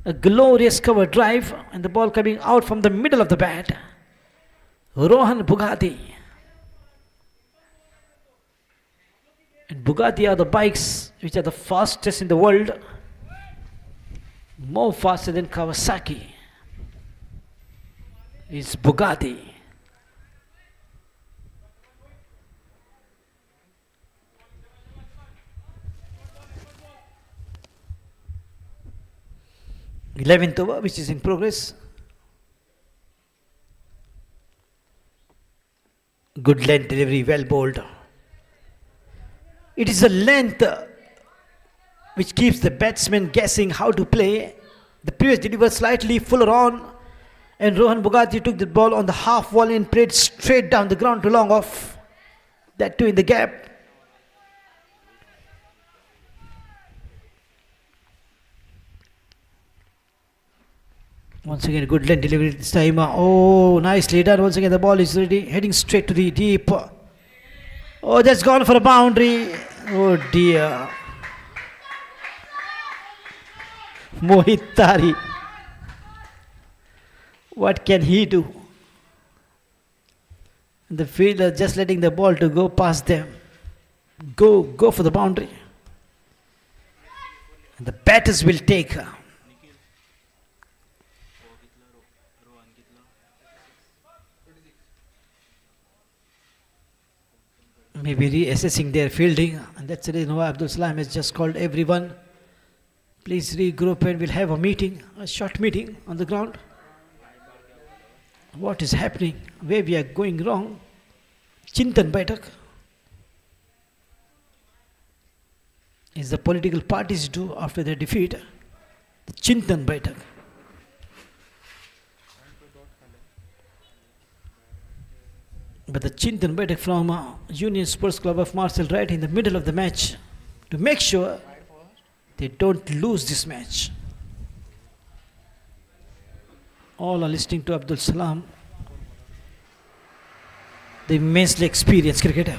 A glorious cover drive, and the ball coming out from the middle of the bat. Rohan Bugatti. And Bugatti are the bikes which are the fastest in the world. More faster than Kawasaki is Bugatti. Eleventh over, which is in progress. Good length delivery, well bowled. It is a length which keeps the batsman guessing how to play. The previous delivery slightly fuller on, and Rohan Bugatti took the ball on the half volley and played straight down the ground to long off. That too in the gap. Once again, good length delivery this time. Oh, nicely done. Once again, the ball is ready, heading straight to the deep. Oh, that's gone for a boundary. Oh dear. Mohit Tari. What can he do? The fielder just letting the ball to go past them. Go for the boundary. And the batters will take. Maybe reassessing their fielding, and that's the reason why Abdul Salam has just called everyone. Please regroup and we'll have a meeting, a short meeting on the ground. What is happening? Where we are going wrong? Chintan Baitak. As the political parties do after their defeat. The Chintan Baitak. But the Chintan Baitak from Union Sports Club of Marcel right in the middle of the match to make sure they don't lose this match. All are listening to Abdul Salam, the immensely experienced cricketer.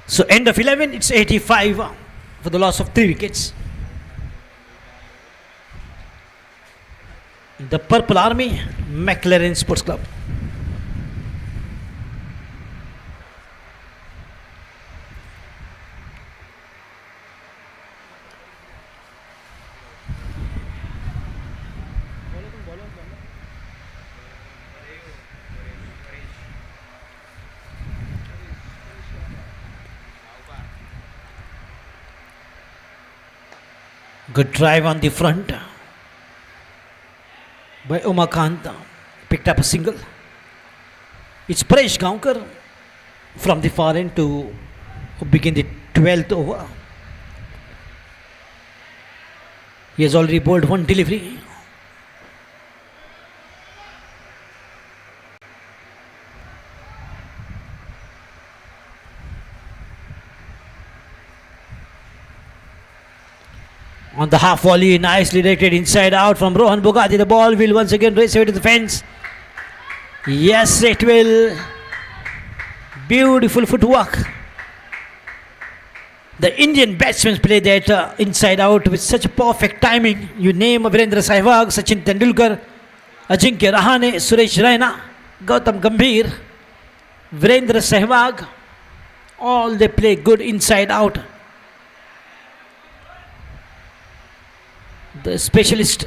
So end of 11, it's 85 for the loss of 3 wickets. The Purple Army, McLaren Sports Club. Good drive on the front by Umakant. Picked up a single. It's Paresh Gaonkar from the far end to begin the 12th over. He has already bowled one delivery. On the half volley, nicely directed inside out from Rohan Bugati. The ball will once again race away to the fence. Yes, it will. Beautiful footwork. The Indian batsmen play that inside out with such perfect timing. You name Virendra Sehwag, Sachin Tendulkar, Ajinkya Rahane, Suresh Raina, Gautam Gambhir, Virendra Sehwag. All they play good inside out. The specialist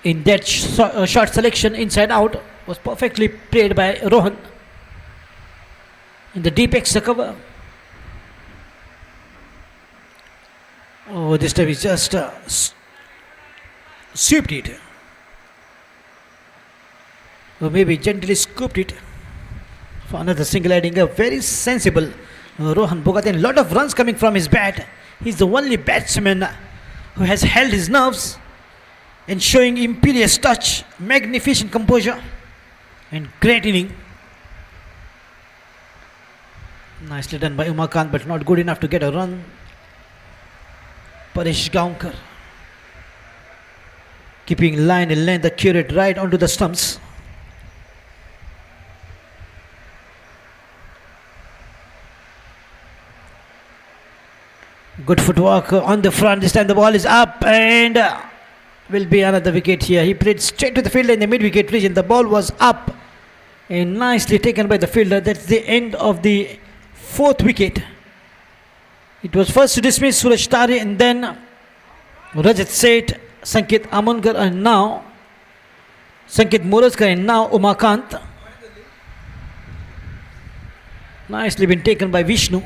in that shot selection inside out was perfectly played by Rohan in the deep extra cover. Oh, this time he just swept it, or maybe gently scooped it for another single, adding a very sensible Rohan Bugati. A lot of runs coming from his bat. He's the only batsman who has held his nerves and showing imperious touch, magnificent composure and great inning. Nicely done by Umakant, but not good enough to get a run. Paresh Gaonkar keeping line and length accurate right onto the stumps. Good footwork on the front. This time the ball is up and will be another wicket here. He played straight to the fielder in the mid-wicket region. The ball was up and nicely taken by the fielder. That's the end of the 4th wicket. It was first to dismiss Suraj Tare and then Rajat Seth, Sankit Amonkar and now Sankit Muraskar and now Umakant. Nicely been taken by Vishnu.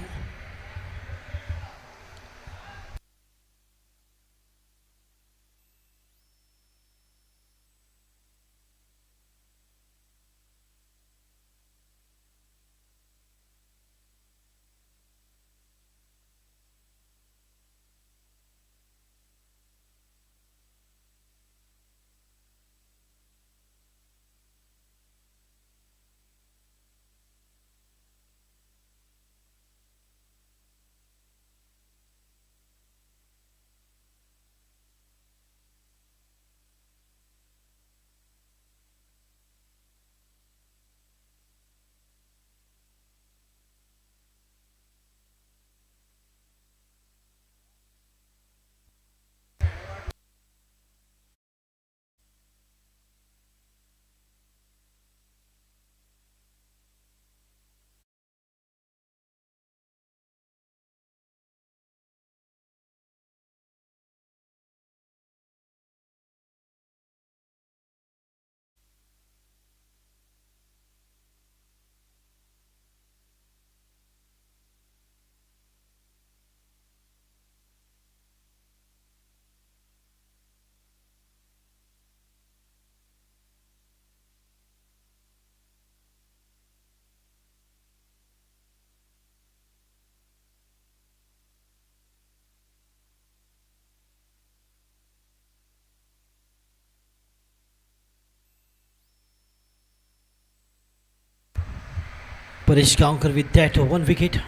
Paresh Gaonkar with that 1 wicket.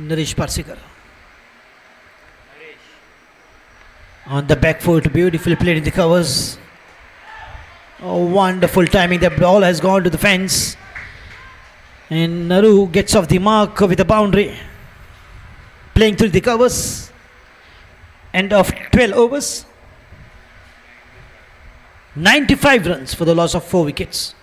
Naresh Parsikar on the back foot, beautifully played in the covers. Oh, wonderful timing. The ball has gone to the fence. And Naru gets off the mark with a boundary. Playing through the covers. End of 12 overs. 95 runs for the loss of 4 wickets.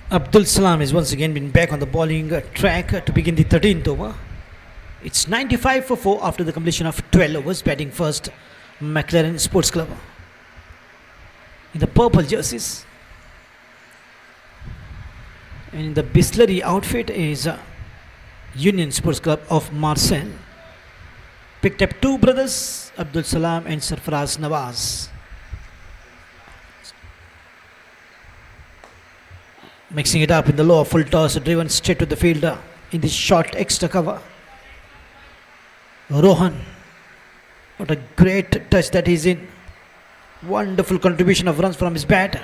Abdul Salam has once again been back on the bowling track to begin the 13th over. It's 95 for 4 after the completion of 12 overs. Batting first, McLaren Sports Club. In the purple jerseys. And in the Bisleri outfit is Union Sports Club of Marseille. Picked up 2 brothers, Abdul Salam and Sarfaraz Nawaz. Mixing it up in the lower full toss, driven straight to the fielder in the short extra cover. Rohan, what a great touch that he's in. Wonderful contribution of runs from his bat.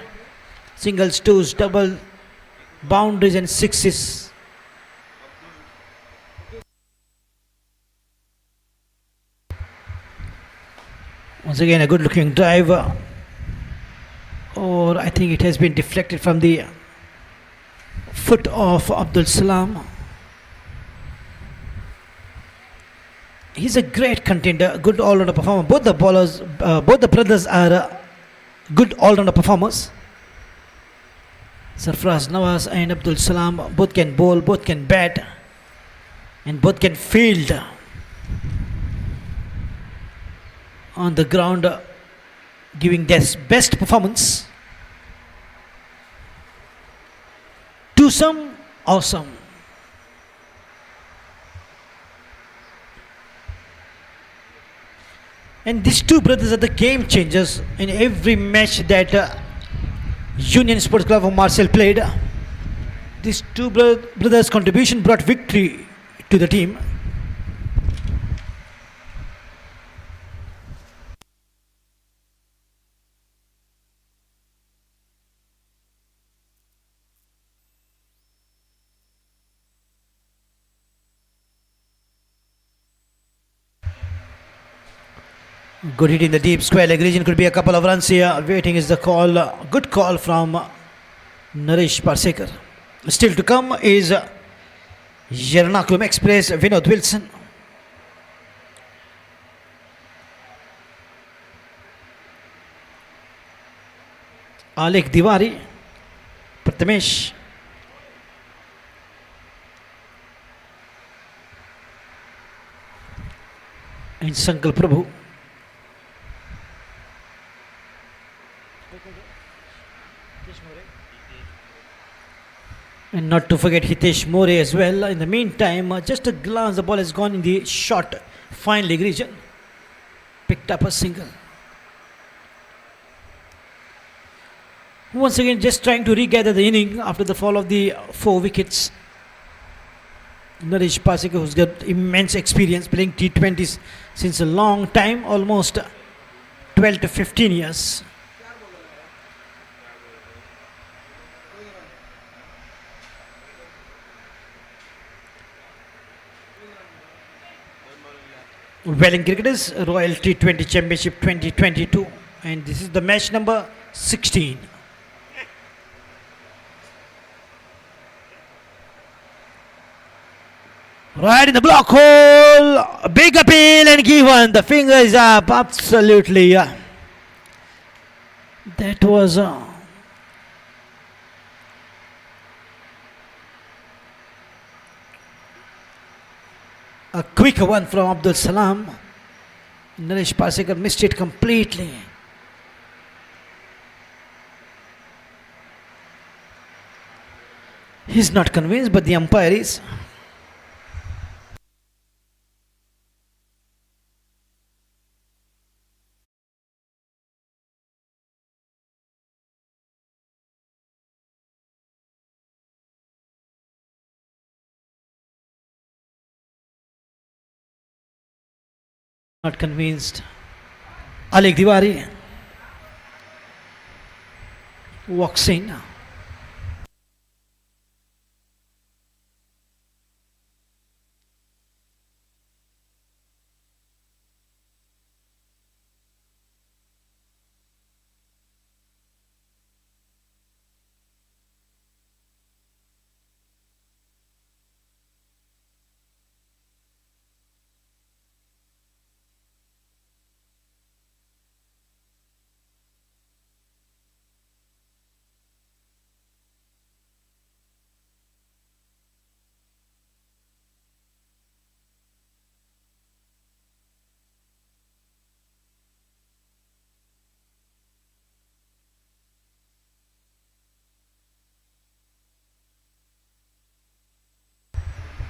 Singles, twos, double, boundaries and sixes. Once again a good looking drive. Or I think it has been deflected from the foot of Abdul Salam. He's a great contender, good all-rounder performer. Both the brothers are good all-rounder performers. Sarfaraz Nawaz and Abdul Salam both can bowl, both can bat, and both can field on the ground, giving their best performance. Twosome, awesome. And these 2 brothers are the game changers in every match that Union Sports Club of Marseille played. These 2 brothers' contribution brought victory to the team. Good hit in the deep square leg region, could be a couple of runs here. Waiting is the call. Good call from Naresh Parsekar. Still to come is Yernakulam Express, Vinod Wilson. Alek Diwari, Prathamesh. And Sankal Prabhu. And not to forget Hitesh More as well. In the meantime, just a glance, the ball has gone in the short, fine leg region. Picked up a single. Once again, just trying to regather the inning after the fall of the 4 wickets. Naresh Parsekar, who's got immense experience playing T20s since a long time, almost 12 to 15 years. Veling Cricketers, Royal T20 Championship 2022, and this is the match number 16. Right in the block hole, big appeal and given. The finger is up, absolutely. That was a quick one from Abdul Salam. Naresh Parsekar missed it completely. He's not convinced, but the umpire is. Not convinced. Alec Diwari walks in.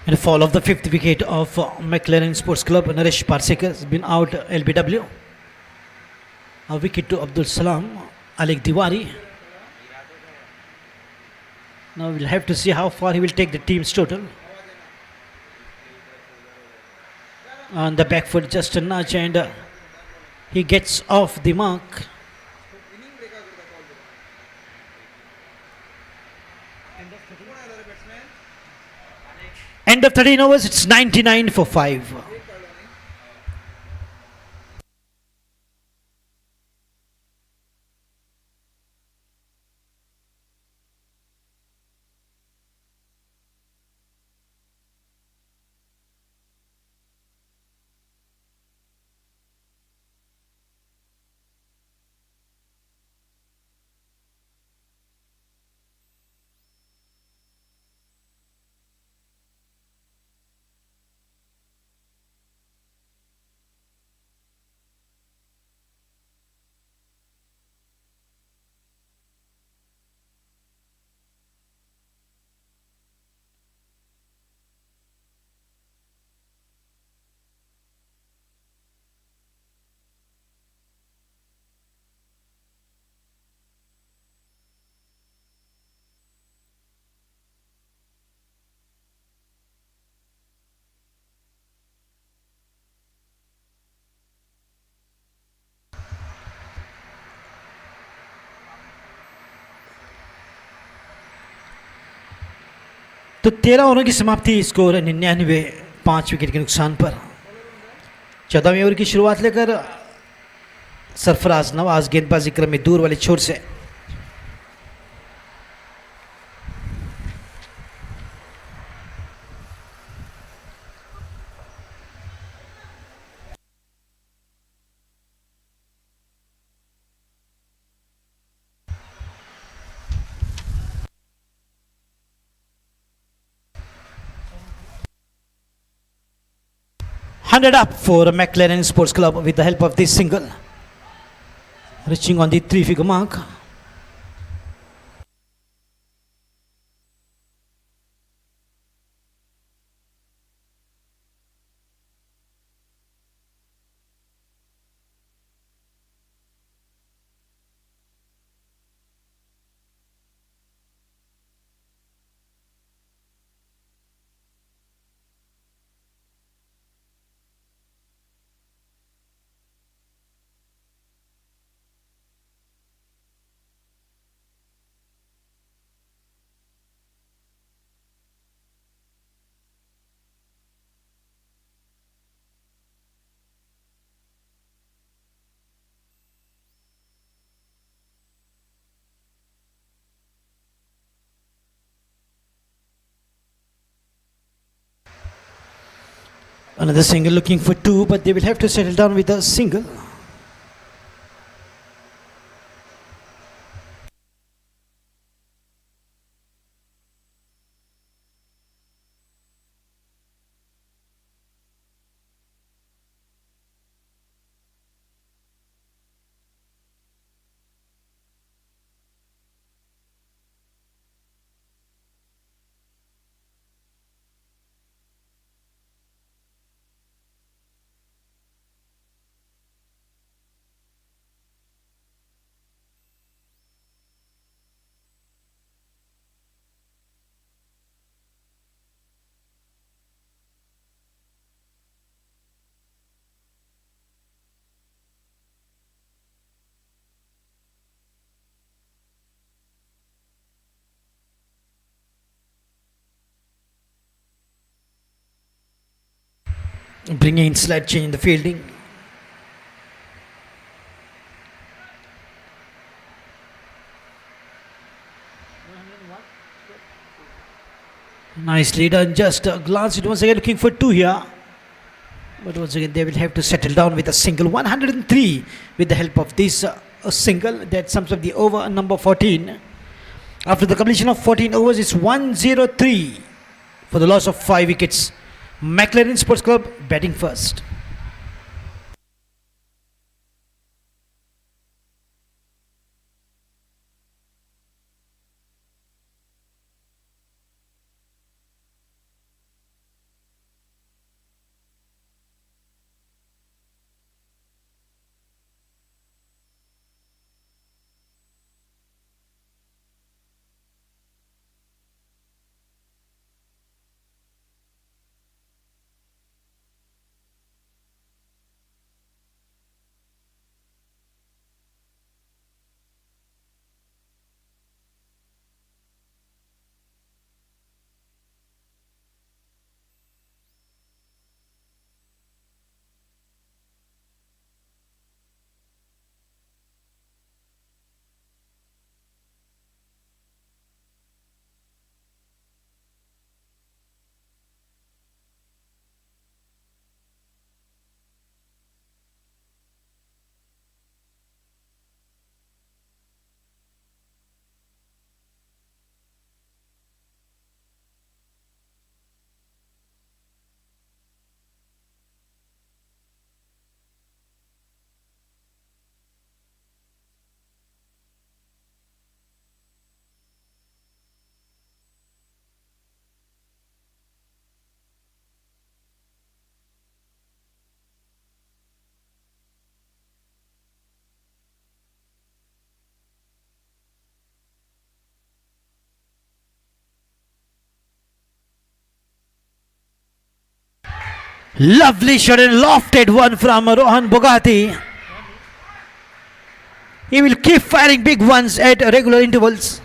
In the fall of the fifth wicket of McLaren Sports Club, Naresh Parsekar has been out LBW. A wicket to Abdul Salam, Alec Diwari. Now we'll have to see how far he will take the team's total. On the back foot, just a nudge, and he gets off the mark. End of 13 overs, it's 99 for 5. तो 13 ओवरों की समाप्ति, score 99, 5 wicket के नुकसान पर। 14वें over की शुरुआत लेकर सरफराज नवाज गेंदबाजी क्रम में दूर वाले छोर से। Hundred up for McLaren Sports Club with the help of this single, reaching on the 3-figure mark. Another single looking for 2, but they will have to settle down with a single. bringing in slight change in the fielding. Nicely done, just glanced it once again, looking for 2 here. But once again, they will have to settle down with a single. 103 with the help of this single that sums up the over number 14. After the completion of 14 overs, it's 103 for the loss of 5 wickets. McLaren Sports Club batting first. Lovely shot and lofted one from Rohan Bogati. He will keep firing big ones at regular intervals.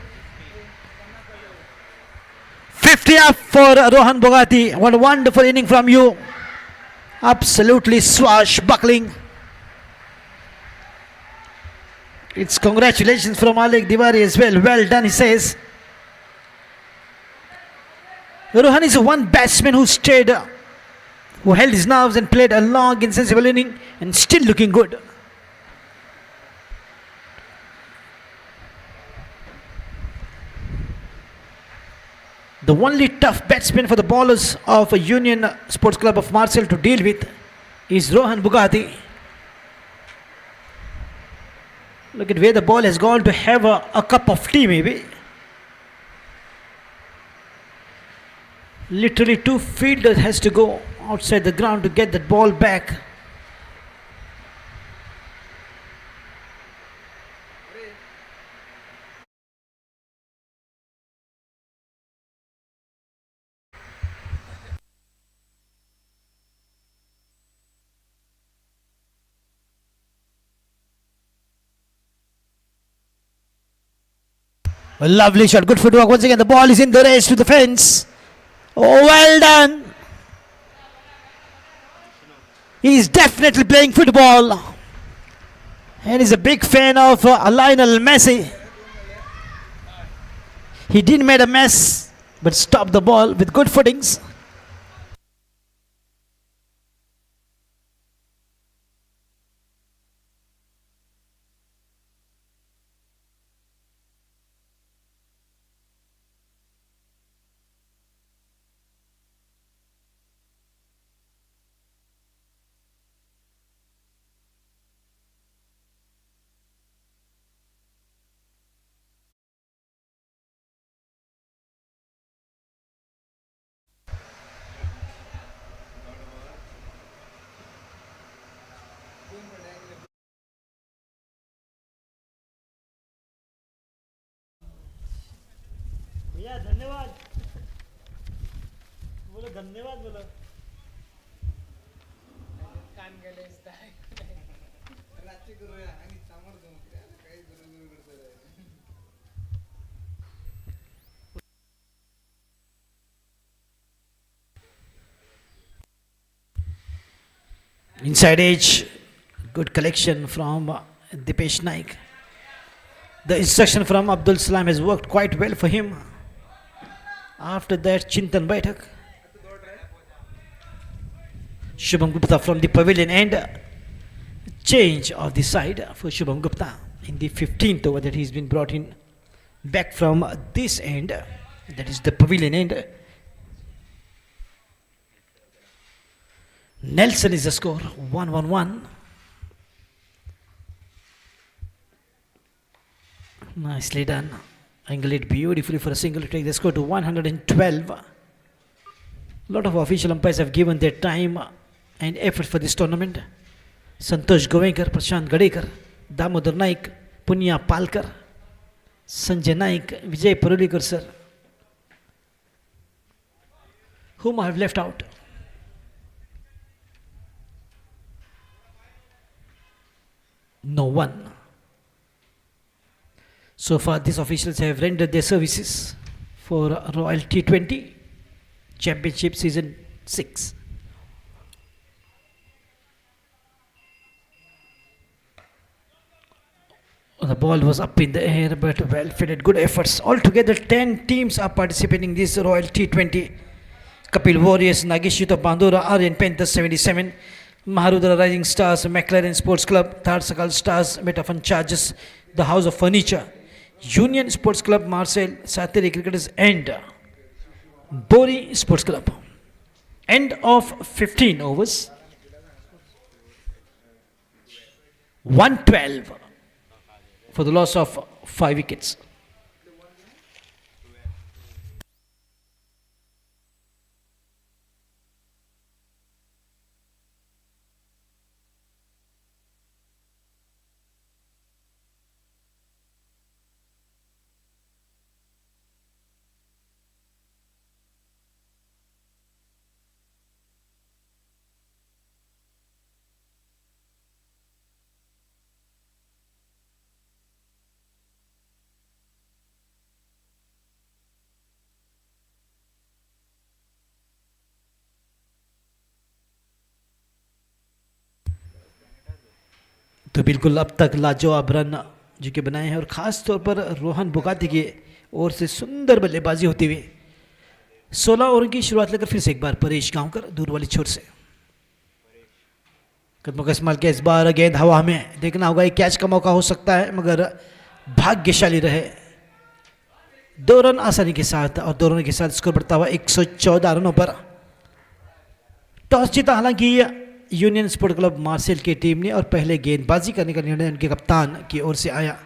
50 up for Rohan Bogati. What a wonderful inning from you. Absolutely swashbuckling. It's congratulations from Alec Diwari as well. Well done, he says. Rohan is one batsman who stayed, who held his nerves and played a long, insensible inning and still looking good. The only tough batsman for the bowlers of Union Sports Club of Marseille to deal with is Rohan Bugatti. Look at where the ball has gone to have a cup of tea maybe. Literally 2 fielders has to go outside the ground to get that ball back. A lovely shot, good footwork. Once again, the ball is in the race to the fence. Oh, well done. He is definitely playing football. And he's a big fan of Lionel Messi. He didn't make a mess, but stopped the ball with good footings. धन्यवाद बोलो धन्यवाद बोलो कान गेले रात्री करूया आणि समोर जाऊन काही गुरु करतोय Inside edge, good collection from Dipesh Naik. The instruction from Abdul Salam has worked quite well for him. After that, Chintan Baitak. Shubham Gupta from the pavilion end. Change of the side for Shubham Gupta in the 15th over that he's been brought in back from this end. That is the pavilion end. Nelson is the score, 1-1-1. Nicely done. Angle it beautifully for a single to take the score to 112. A lot of official umpires have given their time and effort for this tournament. Santosh Govenkar, Prashant Gadekar, Damodar Naik, Punya Palkar, Sanjay Naik, Vijay Parulikar sir. Whom I have left out? No one. So far, these officials have rendered their services for Royal T20 Championship Season 6. The ball was up in the air, but well fitted. Good efforts. Altogether, 10 teams are participating in this Royal T20. Kapil Warriors, Nagishito Bandura, Aryan Panthers 77, Maharudra Rising Stars, McLaren Sports Club, Thar Sakal Stars, Metafun Charges, the House of Furniture, Union Sports Club, Marseille, Satiri Cricketers, and Bori Sports Club. End of 15 overs. 112 for the loss of 5 wickets. तो बिल्कुल अब तक लाजवाब run जो कि बनाए हैं और ख़ास तौर पर रोहन बुगाती की ओर से सुंदर बल्लेबाजी होती हुई 16 ओवर की शुरुआत लेकर फिर से एक बार परेश गांवकर दूर वाली छोर से कदमों का इस्तेमाल किया। इस बार गेंद हवा में, देखना होगा ये कैच का मौका हो सकता है मगर भाग्यशाली रहे। 2 रन आसानी के साथ और 2 रनों के साथ स्कोर बढ़ता हुआ 114 रनों पर। टॉस जीता हालांकि यूनियन स्पोर्ट क्लब मार्सेल की टीम ने और पहले गेंदबाजी करने का निर्णय उनके कप्तान की ओर से आया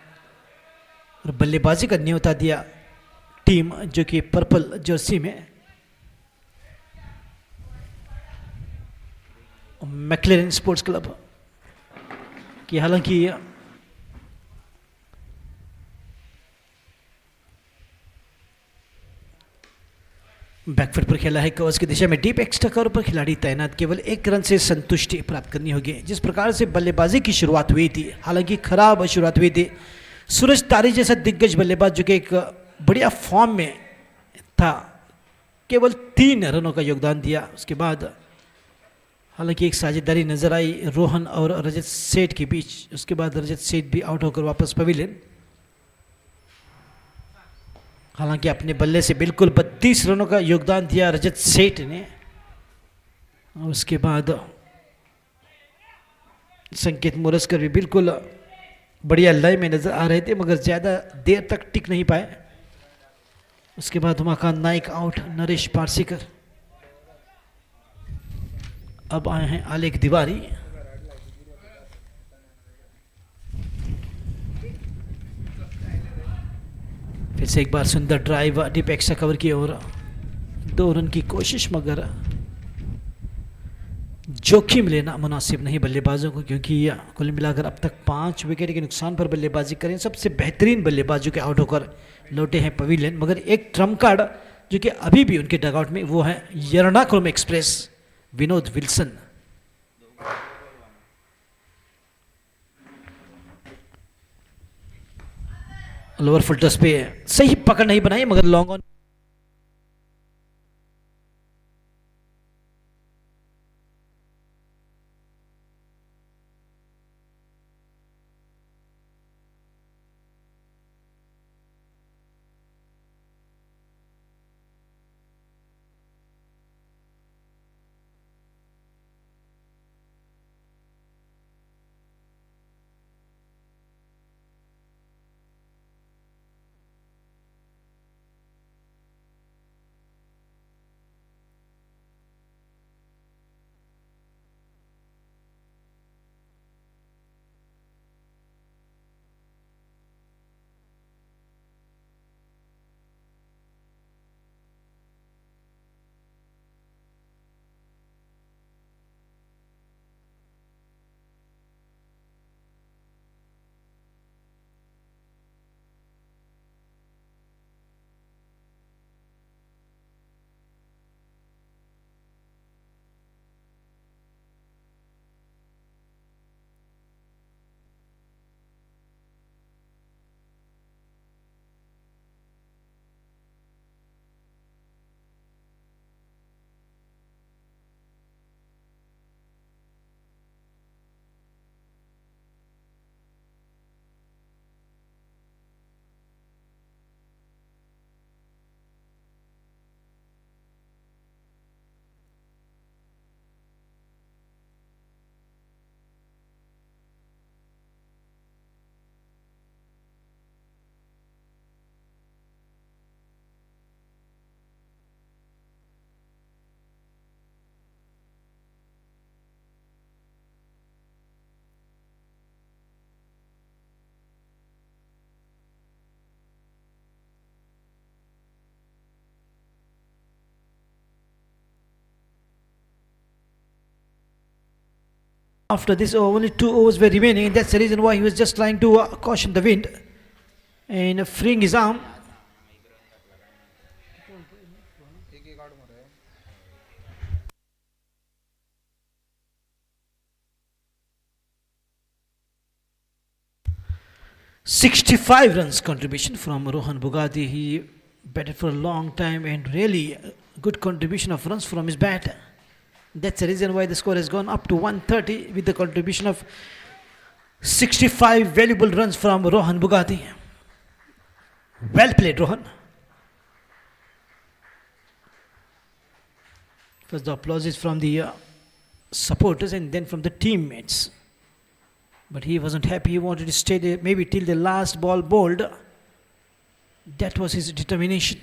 और बल्लेबाजी का न्योता दिया टीम जो कि पर्पल जर्सी में मैक्लेरन स्पोर्ट्स क्लब की। हालांकि बैकफुट पर खेला है कवर्स की दिशा में, डीप एक्स्ट्रा कवर पर खिलाड़ी तैनात, केवल 1 रन से संतुष्टि प्राप्त करनी होगी। जिस प्रकार से बल्लेबाजी की शुरुआत हुई थी, हालांकि खराब शुरुआत हुई थी, सूरज तारी जैसा दिग्गज बल्लेबाज जो कि एक बढ़िया फॉर्म में था, केवल 3 रनों का योगदान दिया। उसके बाद हालांकि एक साझेदारी नजर आई रोहन और रजत सेठ के बीच, उसके बाद रजत सेठ भी आउट होकर वापस पवेलियन। हालांकि अपने बल्ले से बिल्कुल 32 रनों का योगदान दिया रजत सेठ ने। उसके बाद संकेत मोरस्कर भी बिल्कुल बढ़िया लय में नजर आ रहे थे मगर ज़्यादा देर तक टिक नहीं पाए। उसके बाद उमाकांत नाइक आउट, नरेश पारसीकर अब आए हैं आलेख तिवारी। फिर से एक बार सुंदर ड्राइव डीप एक्स्ट्रा कवर की ओर, 2 रन की कोशिश मगर जोखिम लेना मुनासिब नहीं बल्लेबाजों को, क्योंकि कुल मिलाकर अब तक 5 विकेट के नुकसान पर बल्लेबाजी करें। सबसे बेहतरीन बल्लेबाजों के आउट होकर लौटे हैं पवेलियन, मगर एक ट्रम्प कार्ड जो कि अभी भी उनके डगआउट में वो है Ernakulam express Vinod Wilson. Lower full टस पे सही पकड़ नहीं बनाई मगर long on After this, only 2 overs were remaining, and that's the reason why he was just trying to caution the wind and freeing his arm. एक एक आउट मारा है 65 runs contribution from Rohan Bugati. He batted for a long time and really good contribution of runs from his bat. That's the reason why the score has gone up to 130 with the contribution of 65 valuable runs from Rohan Bugati. Well played, Rohan. First, the applause is from the supporters and then from the teammates. But he wasn't happy. He wanted to stay there maybe till the last ball bowled. That was his determination.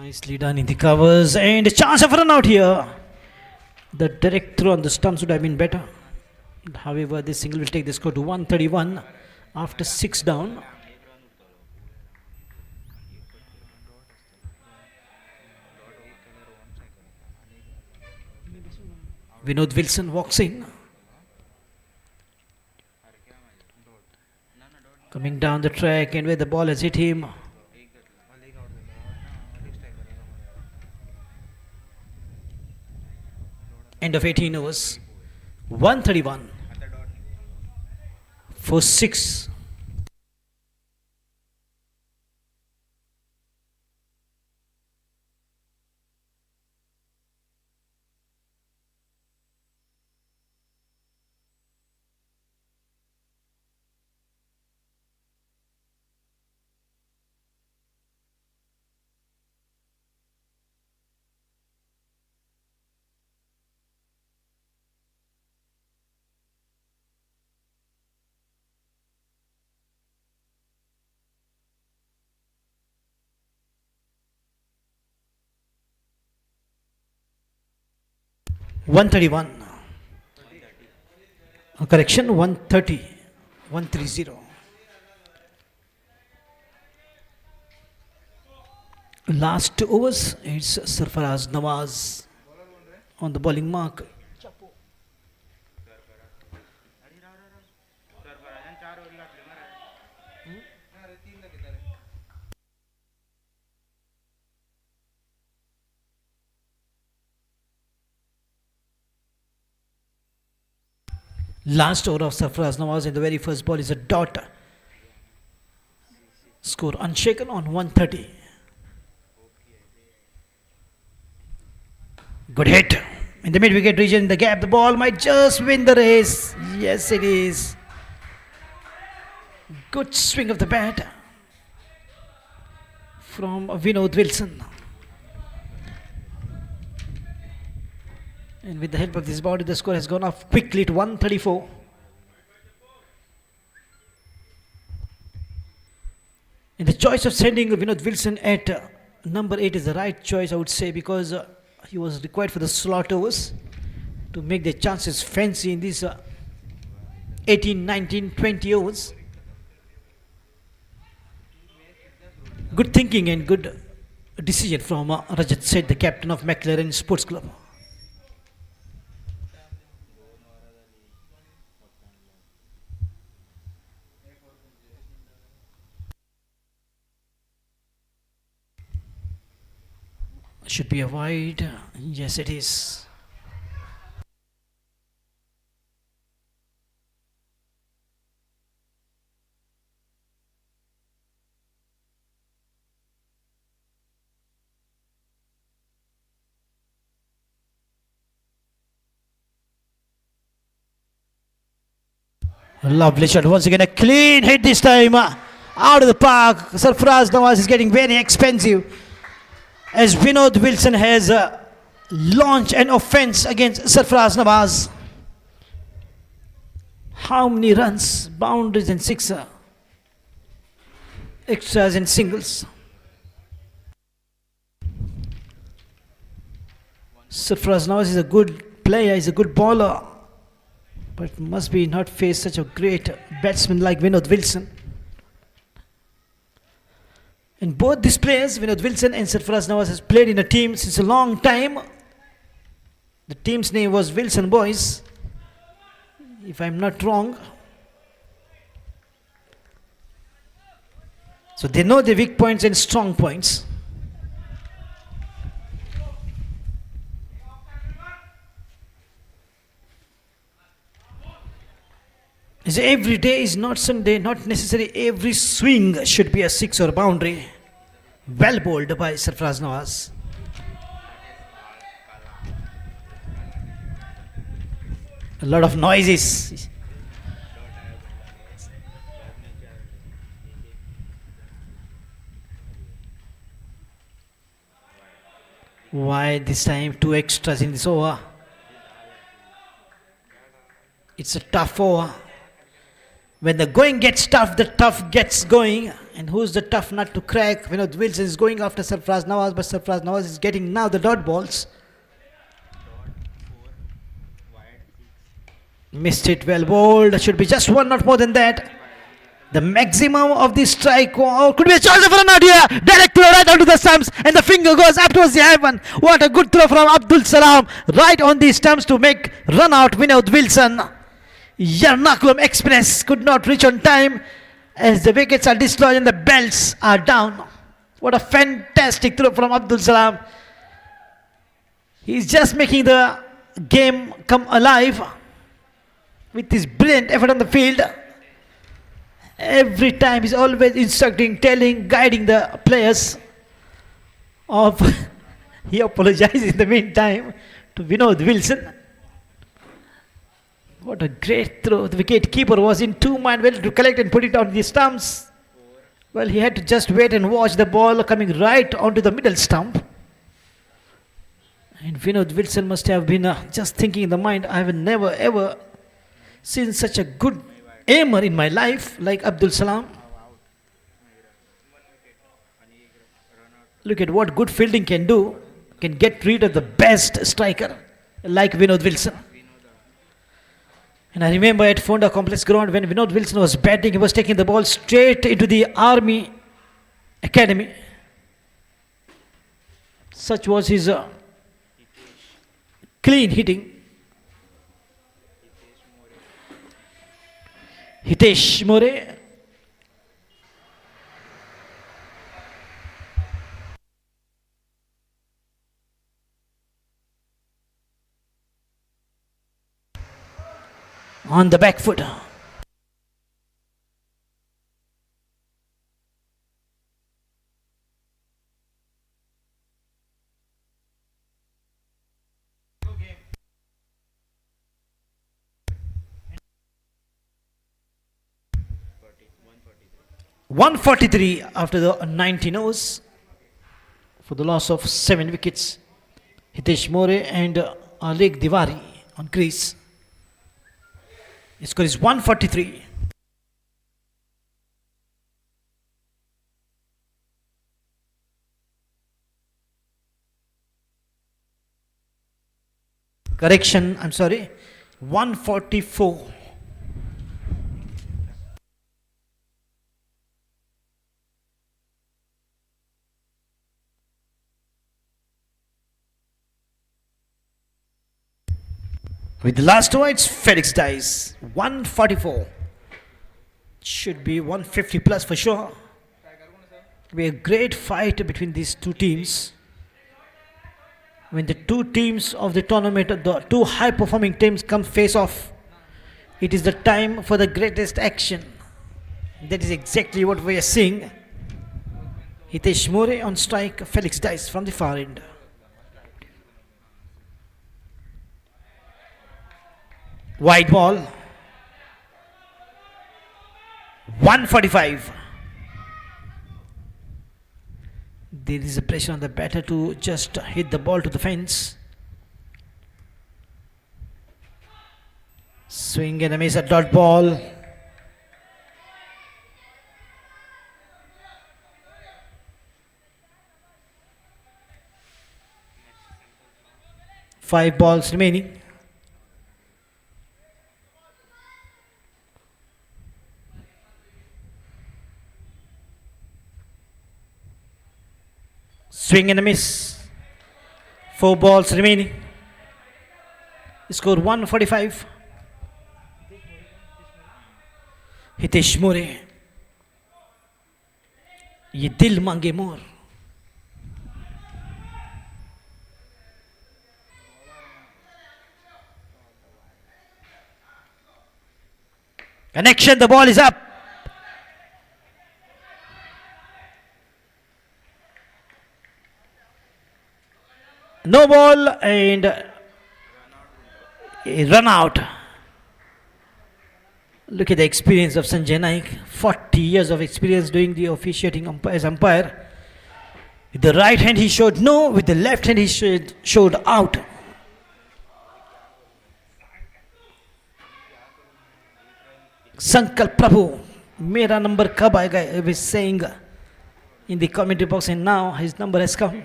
Nicely done in the covers and a chance of run out here. The direct throw on the stumps would have been better. However, this single will take the score to 131 after 6 down. Vinod Wilson walks in. Coming down the track and where the ball has hit him. End of 18 overs. 131 for 6. Correction, 130. 130. Last 2 overs, it's Sarfaraz Nawaz on the bowling mark. Last over of Sarfaraz Nawaz in the very first ball is a dot. Score unshaken on 130. Good hit. In the mid-wicket region, the gap, the ball might just win the race. Yes, it is. Good swing of the bat from Vinod Wilson. And with the help of this body, the score has gone up quickly to 134. And the choice of sending Vinod Wilson at number 8 is the right choice, I would say, because he was required for the slot overs to make the chances fancy in these 18, 19, 20 overs. Good thinking and good decision from Rajat Seth, the captain of McLaren Sports Club. Should be a wide. Yes, it is. Lovely shot. Once again, a clean hit this time. Out of the park. Sarfaraz Nawaz is getting very expensive. As Vinod Wilson has launched an offense against Sarfaraz Nawaz. How many runs, boundaries and sixer, extras and singles. Sarfaraz Nawaz is a good player, he's a good bowler, but must be not face such a great batsman like Vinod Wilson. And both these players, Vinod Wilson and Sarfaraz Nawaz, has played in a team since a long time. The team's name was Wilson Boys, if I'm not wrong. So they know the weak points and strong points. So every day is not Sunday, not necessarily every swing should be a six or a boundary. Well bowled by Sarfaraz Nawaz. A lot of noises. Why this time 2 extras in this over? It's a tough over. When the going gets tough, the tough gets going. And who's the tough nut to crack? Vinod Wilson is going after Sarfaraz Nawaz, but Sarfaraz Nawaz is getting now the dot balls. Missed it, well bowled. Should be just one, not more than that. The maximum of the strike could be a chance for an out here. Direct throw right onto the stumps, and the finger goes up towards the heaven. What a good throw from Abdul Salam, right on the stumps to make run out Vinod Wilson. Yarnakulam Express could not reach on time as the wickets are dislodged and the belts are down. What a fantastic throw from Abdul Salam. He's just making the game come alive with his brilliant effort on the field. Every time he's always instructing, telling, guiding the players of he apologized in the meantime to Vinod Wilson. What a great throw. The wicket keeper was in two minds whether to collect and put it on the stumps. Well, he had to just wait and watch the ball coming right onto the middle stump. And Vinod Wilson must have been just thinking in the mind, I have never ever seen such a good aimer in my life like Abdul Salam. Look at what good fielding can do. Can get rid of the best striker like Vinod Wilson. And I remember at Fonda Complex Ground when Vinod Wilson was batting, he was taking the ball straight into the Army Academy. Such was his clean hitting. Hitesh More. On the back foot. .143 after the 19 overs for the loss of 7 wickets. Hitesh More and Alek Diwari on crease. His score is 143. Correction, I'm sorry. 144. With the last over, it's Felix dies. 144. Should be 150 plus for sure. It'll be a great fight between these two teams. When the two teams of the tournament, the two high-performing teams come face off, it is the time for the greatest action. That is exactly what we are seeing. Hitesh More on strike, Felix dies from the far end. Wide ball. 145. There is a pressure on the batter to just hit the ball to the fence. Swing and a miss, a dot ball. Five balls remaining. Swing and a miss. 4 balls remaining. Score 145. Hitesh मोरे, ये दिल मांगे मोर. Connection, the ball is up. No ball and a run out. Look at the experience of Sanjay Naik. 40 years of experience doing the officiating as umpire. With the right hand he showed no, with the left hand he showed out. Sankalp Prabhu, mera number kab aayega? He was saying in the commentary box, and now his number has come.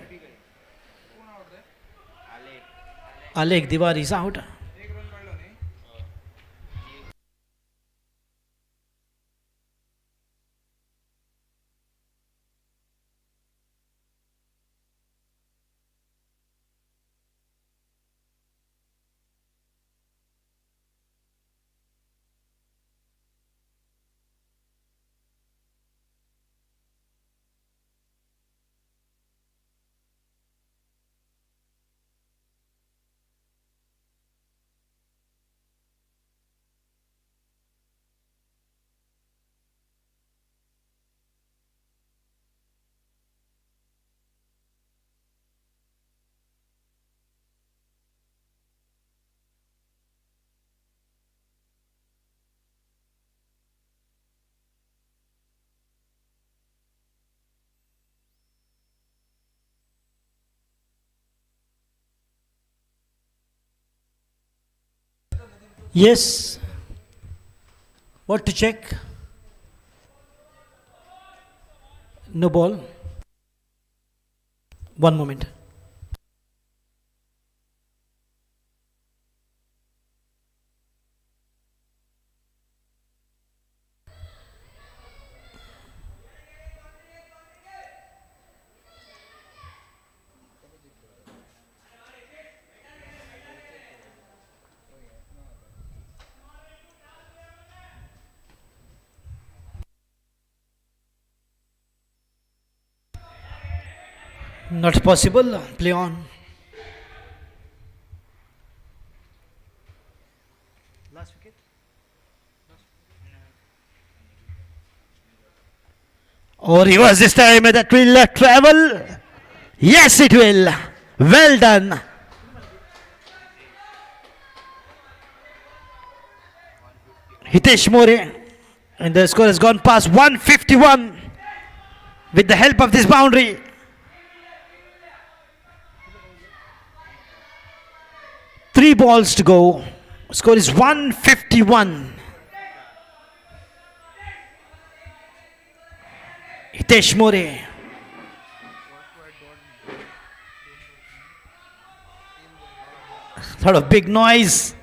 Alek Diwar is out. Yes. What to check? No ball. One moment. Not possible. Play on. Last wicket. Or reverse this time, that will travel. Yes, it will. Well done. Hitesh More. And the score has gone past 151 with the help of this boundary. 3 balls to go. Score is 151. Hitesh More. A lot of big noise.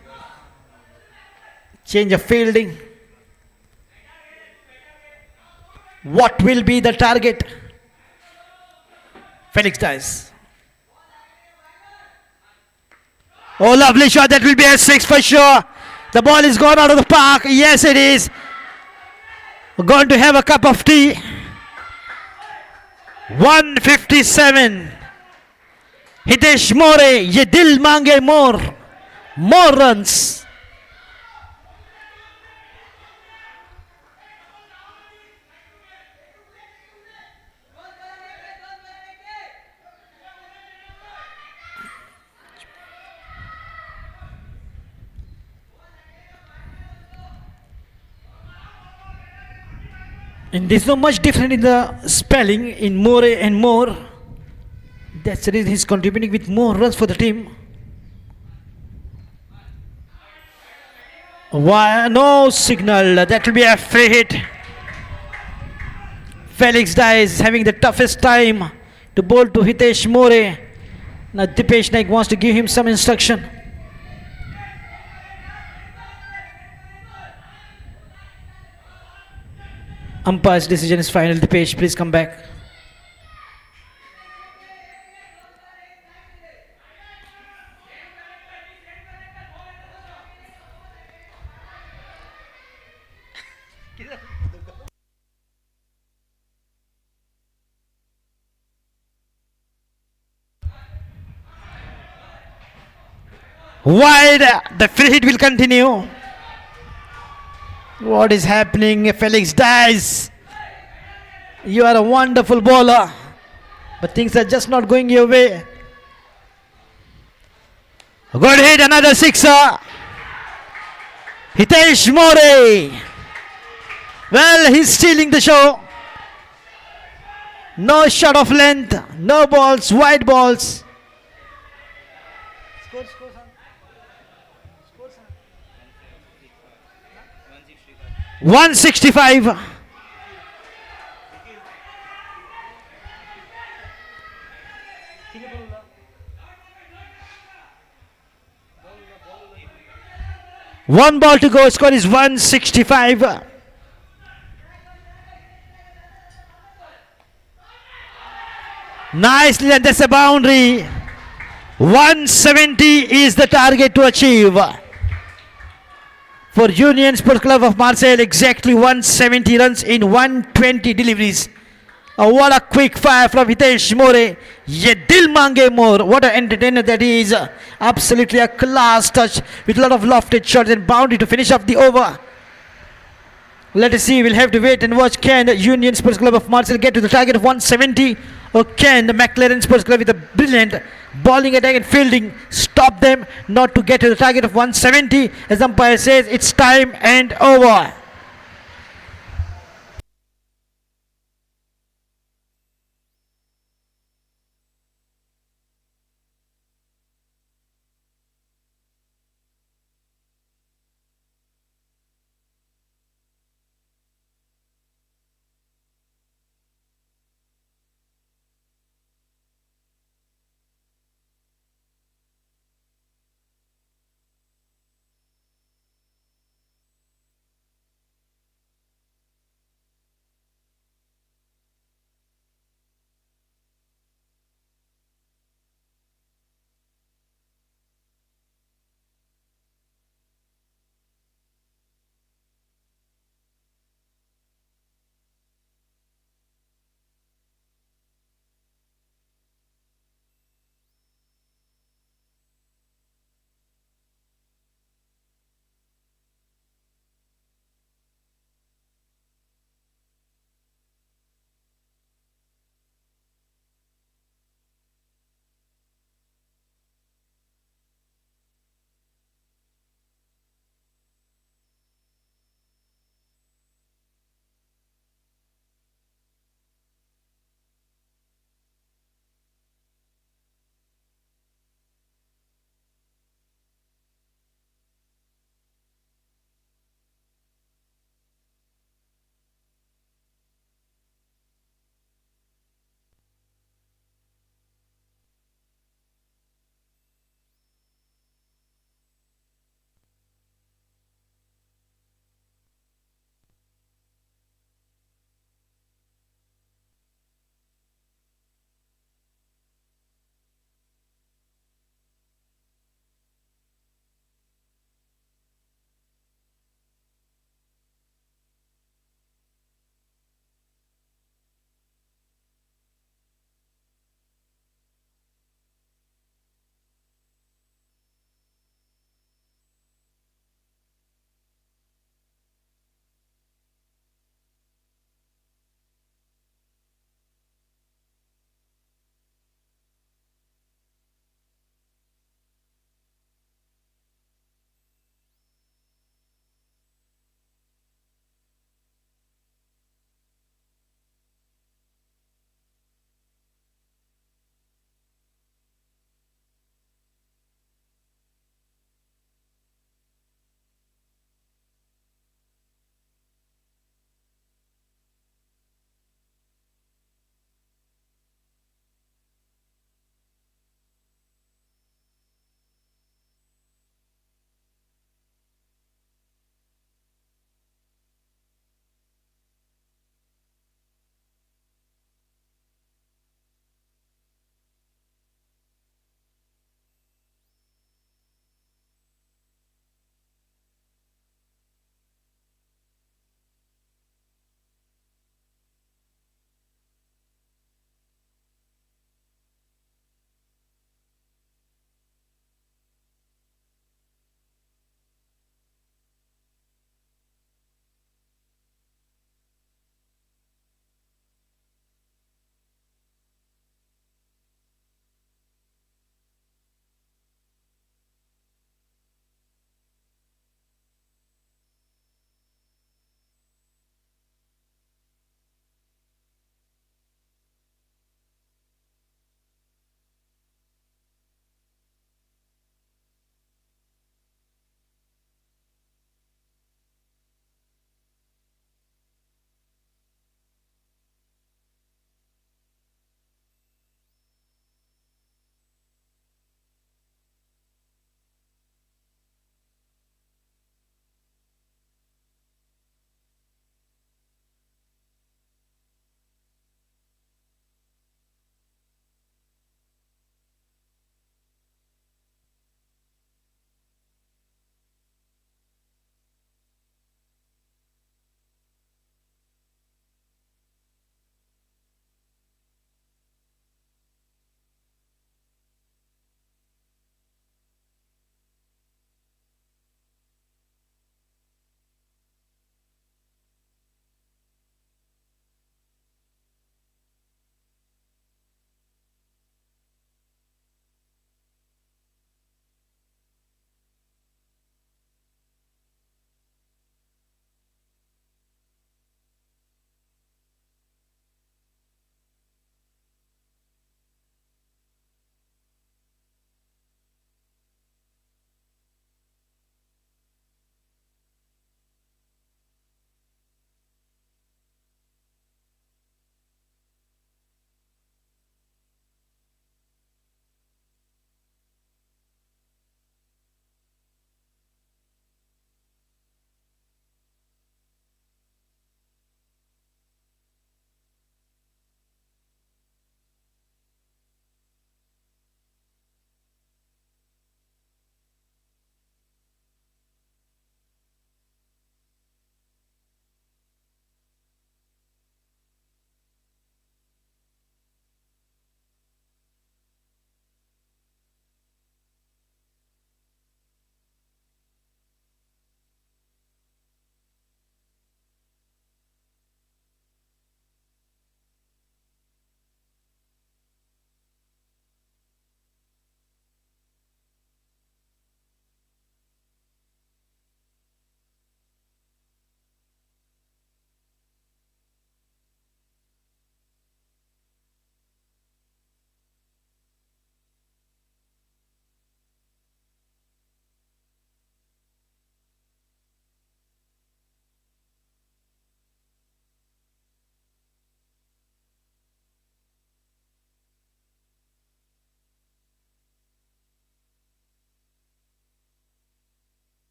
Change of fielding. What will be the target? Felix dies. Oh, lovely shot. That will be a 6 for sure. The ball is gone out of the park. Yes, it is. We're going to have a cup of tea. 157. Hitesh More. Ye dil mange more. More runs. And there's not much different in the spelling in more and more. That's the reason he's contributing with more runs for the team. Why no signal? That will be a free hit. Felix Dice having the toughest time to bowl to Hitesh More. Now Dipesh Naik wants to give him some instruction. Umpire's decision is final. Dipesh, please come back. Wide, the free hit will continue. What is happening? Felix Dice, you are a wonderful bowler, but things are just not going your way. Good hit, another sixer. Hitesh More. Well, he's stealing the show. No shot of length, no balls, wide balls. 165. One ball to go, score is 165. Nicely, and that's a boundary. 170 is the target to achieve. For Union Sports Club of Marseille, exactly 170 runs in 120 deliveries. What a quick fire from Hitesh More. Ye dil mange more. What an entertainer that he is. Absolutely a class touch with a lot of lofted shots and boundary to finish off the over. Let us see. We'll have to wait and watch. Can Union Sports Club of Marseille get to the target of 170? Or can the McLaren Sports Club with a brilliant bowling attack and fielding stop them not to get to the target of 170? As umpire says, it's time and over.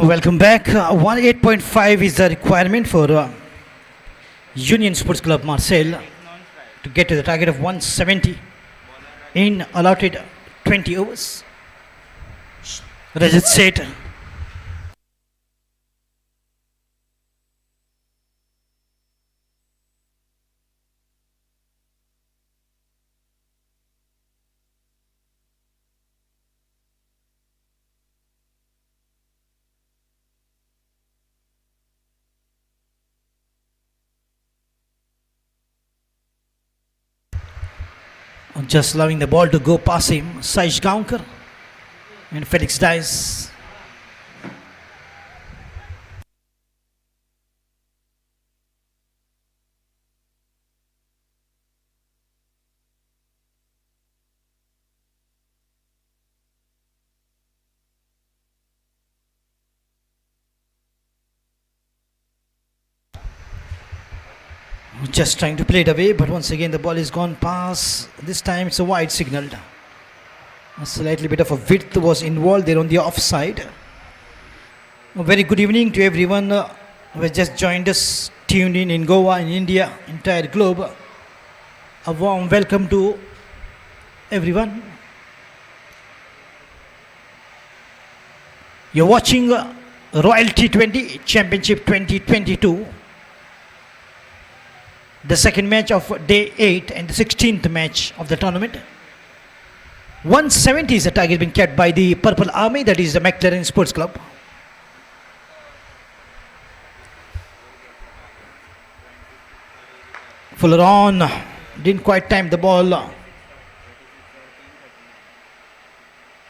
Welcome back. 18.5 is the requirement for Union Sports Club Marseille to get to the target of 170 in allotted 20 overs. Rajat set. Just allowing the ball to go past him. Saish Gaonkar and Felix Dice. Just trying to play it away, but once again the ball is gone past. This time it's a wide signal. A slightly bit of a width was involved there on the offside. A very good evening to everyone who has just joined us, tuned in Goa, in India, entire globe. A warm welcome to everyone. You're watching Royal T20 Championship 2022. The second match of day 8 and the 16th match of the tournament. 170 is the target being kept by the Purple Army, that is the McLaren Sports Club. Fuller on, didn't quite time the ball.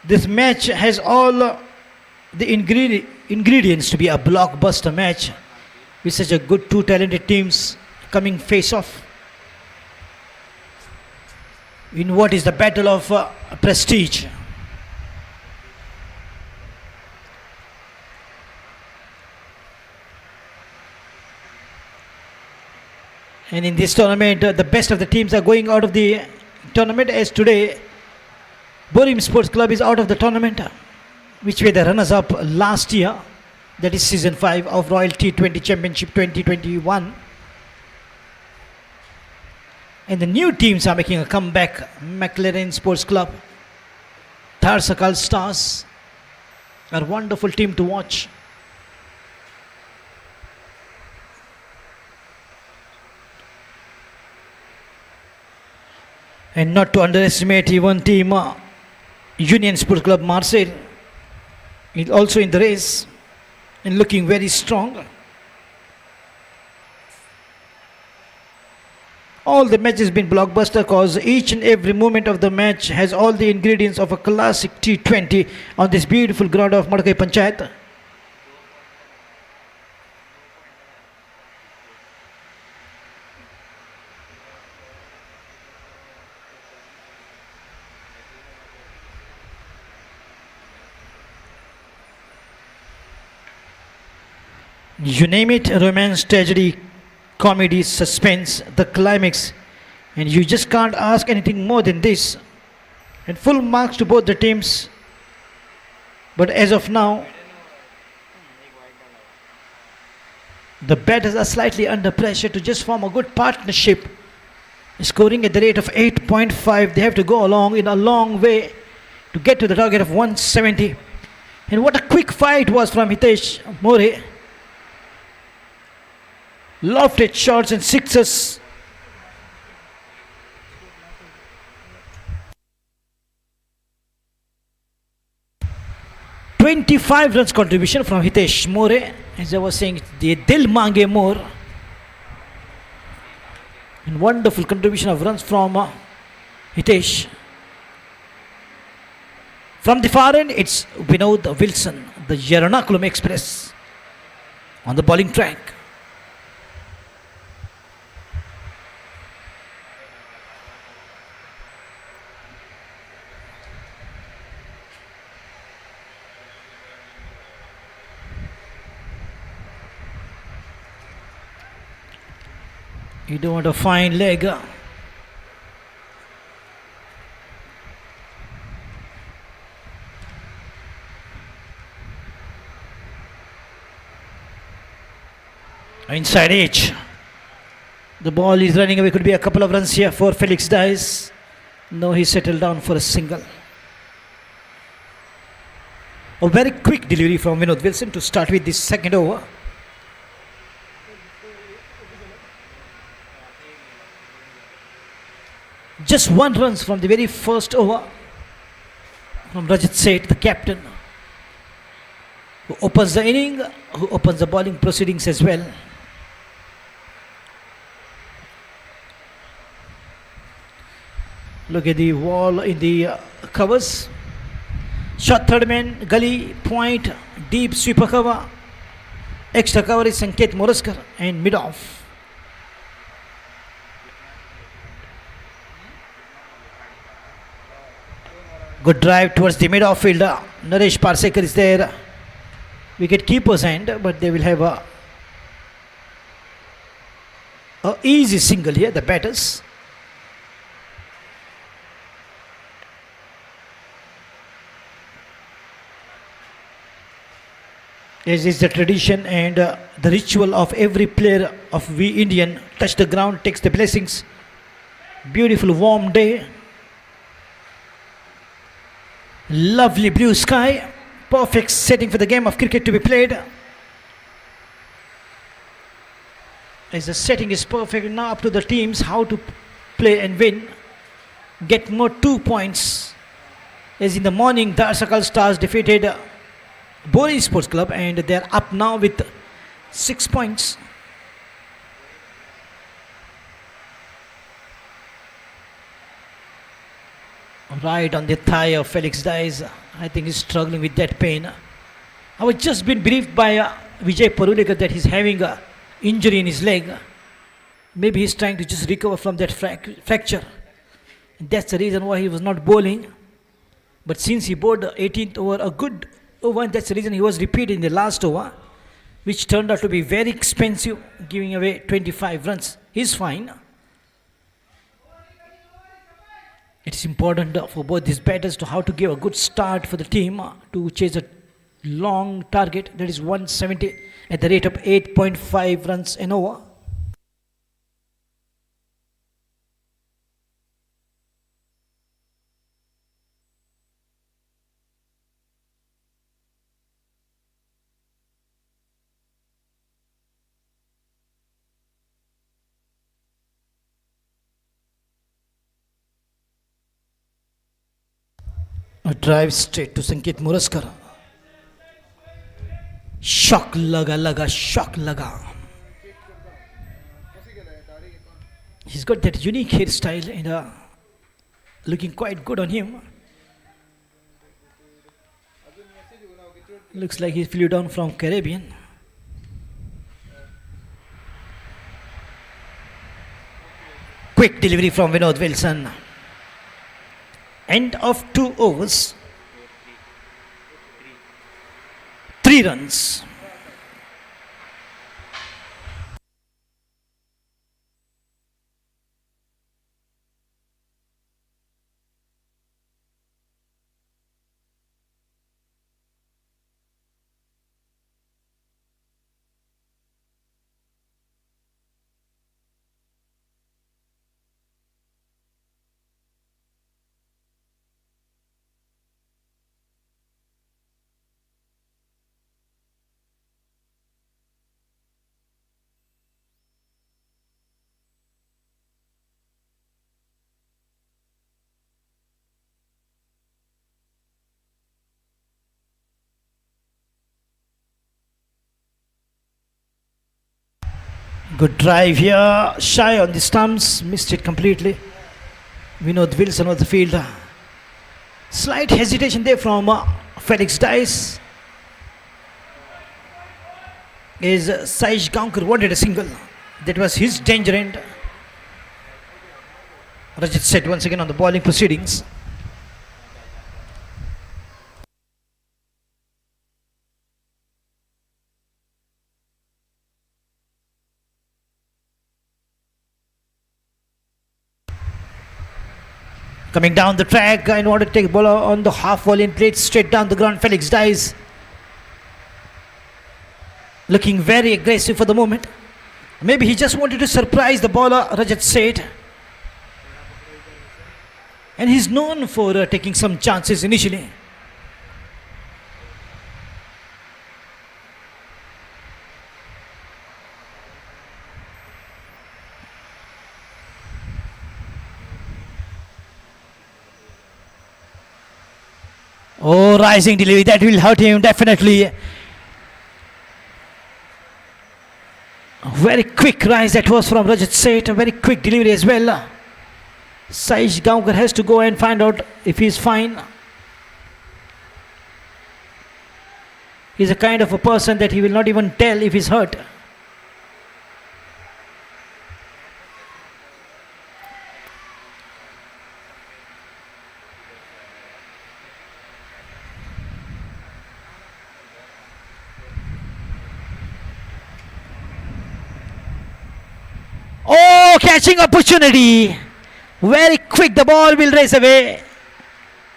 This match has all the ingredients to be a blockbuster match with such a good two talented teams coming face off in what is the battle of prestige. And in this tournament, the best of the teams are going out of the tournament, as today Borim Sports Club is out of the tournament, which were the runners up last year, that is season 5 of Royal T20 Championship 2021. And the new teams are making a comeback. McLaren Sports Club, Tharsakal Stars, a wonderful team to watch. And not to underestimate even team Union Sports Club Marseille is also in the race and looking very strong. All the matches been blockbuster because each and every moment of the match has all the ingredients of a classic T20 on this beautiful ground of Madkai Panchayat. You name it, romance, tragedy, comedy, suspense, the climax, and you just can't ask anything more than this. And full marks to both the teams. But as of now, the batters are slightly under pressure to just form a good partnership. Scoring at the rate of 8.5, they have to go along in a long way to get to the target of 170. And what a quick fight was from Hitesh More. Lofted shots and sixes. "25 runs contribution from Hitesh More. As I was saying, the Dil Mange More. And wonderful contribution of runs from Hitesh. From the far end, it's Vinod Wilson, the Yernakulam Express, on the bowling track. You don't want a fine leg. Inside edge. The ball is running away. Could be a couple of runs here for Felix Dice. No, he settled down for a single. A very quick delivery from Vinod Wilson to start with this second over. Just one run from the very first over from Rajat Seth, the captain, who opens the inning, who opens the bowling proceedings as well. Look at the wall in the covers. Short third man, gully, point, deep sweeper cover. Extra cover is Sanket Moraskar and mid off. Good drive towards the mid off fielder. Naresh Parsekar is there. Wicket keeper's hand, but they will have a easy single here, the batters. As is the tradition and the ritual of every player of We Indian, touch the ground, takes the blessings. Beautiful warm day. Lovely blue sky. Perfect setting for the game of cricket to be played. As the setting is perfect, now up to the teams how to play and win. Get more 2 points. As in the morning, the Arsakal Stars defeated Bori Sports Club and they are up now with 6 points. Right on the thigh of Felix Dice. I think he's struggling with that pain. I was just been briefed by Vijay Parulekar that he's having an injury in his leg. Maybe he's trying to just recover from that fracture. That's the reason why he was not bowling. But since he bowled the 18th over, a good over, and that's the reason he was repeated in the last over, which turned out to be very expensive, giving away 25 runs. He's fine. It is important for both these batters to how to give a good start for the team to chase a long target, that is 170 at the rate of 8.5 runs an over. A drive straight to Sanket Moraskar. Shock laga, shock laga. He's got that unique hairstyle and looking quite good on him. Looks like he flew down from Caribbean. Quick delivery from Vinod Wilson. End of 2 overs. 3 runs. Good drive here, shy on the stumps, missed it completely. Vinod Wilson was the fielder. Slight hesitation there from Felix Dice. As Saish Gaonkar wanted a single. That was his danger end. Rajat Seth once again on the bowling proceedings. Coming down the track in order to take the ball on the half volley and played straight down the ground. Felix Dice looking very aggressive for the moment. Maybe he just wanted to surprise the bowler Rajat Seth. And he's known for taking some chances initially. Oh, rising delivery, that will hurt him definitely. Very quick rise that was from Rajat Seth. A very quick delivery as well. Saish Gaonkar has to go and find out if he's fine. He's a kind of a person that he will not even tell if he's hurt. Oh, catching opportunity. Very quick, the ball will race away.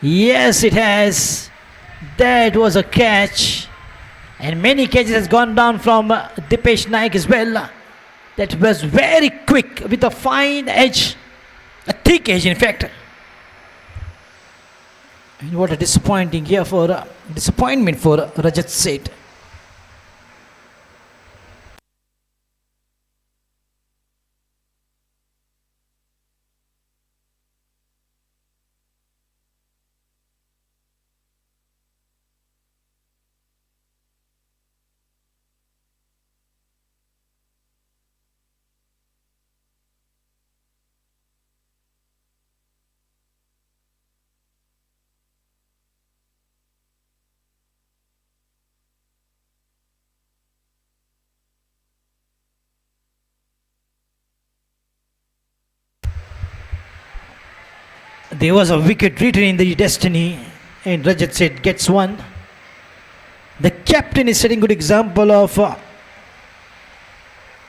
Yes, it has. That was a catch. And many catches has gone down from Dipesh Naik as well. That was very quick with a fine edge. A thick edge, in fact. And what a disappointing here for disappointment for Rajat Seth. There was a wicket written in the destiny, and Rajat Seth gets one. The captain is setting good example of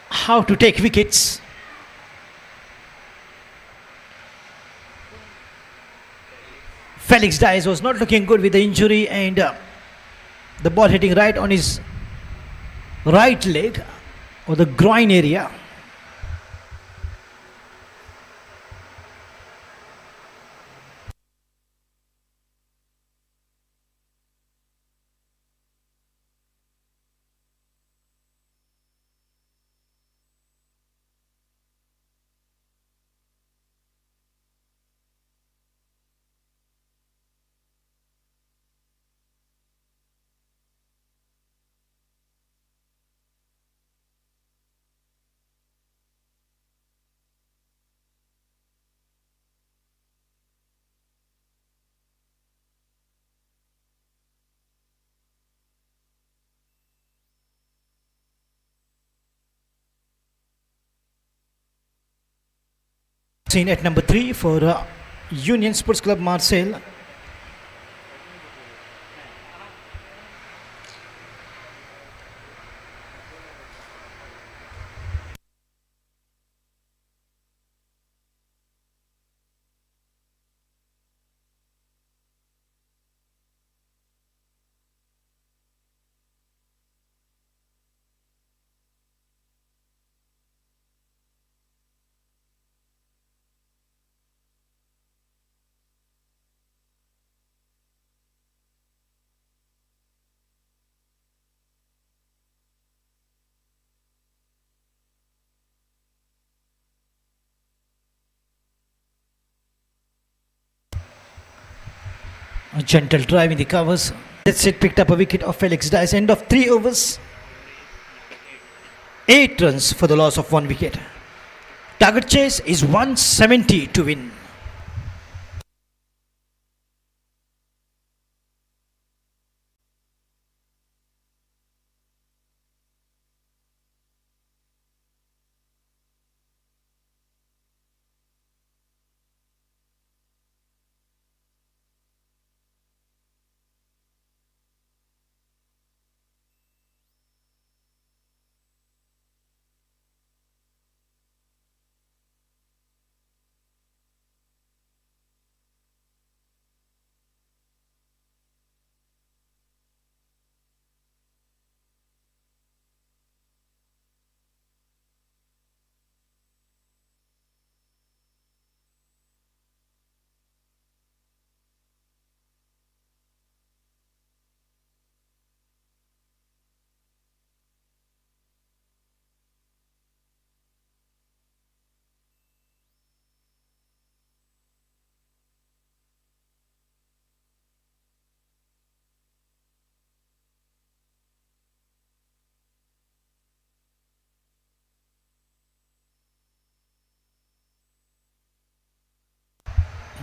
how to take wickets. Felix Dice was not looking good with the injury, and the ball hitting right on his right leg or the groin area. Seen at number 3 for Union Sports Club Marseille. A gentle drive in the covers. That's it, picked up a wicket of Felix Dice. End of 3 overs. 8 runs for the loss of 1 wicket. Target chase is 170 to win.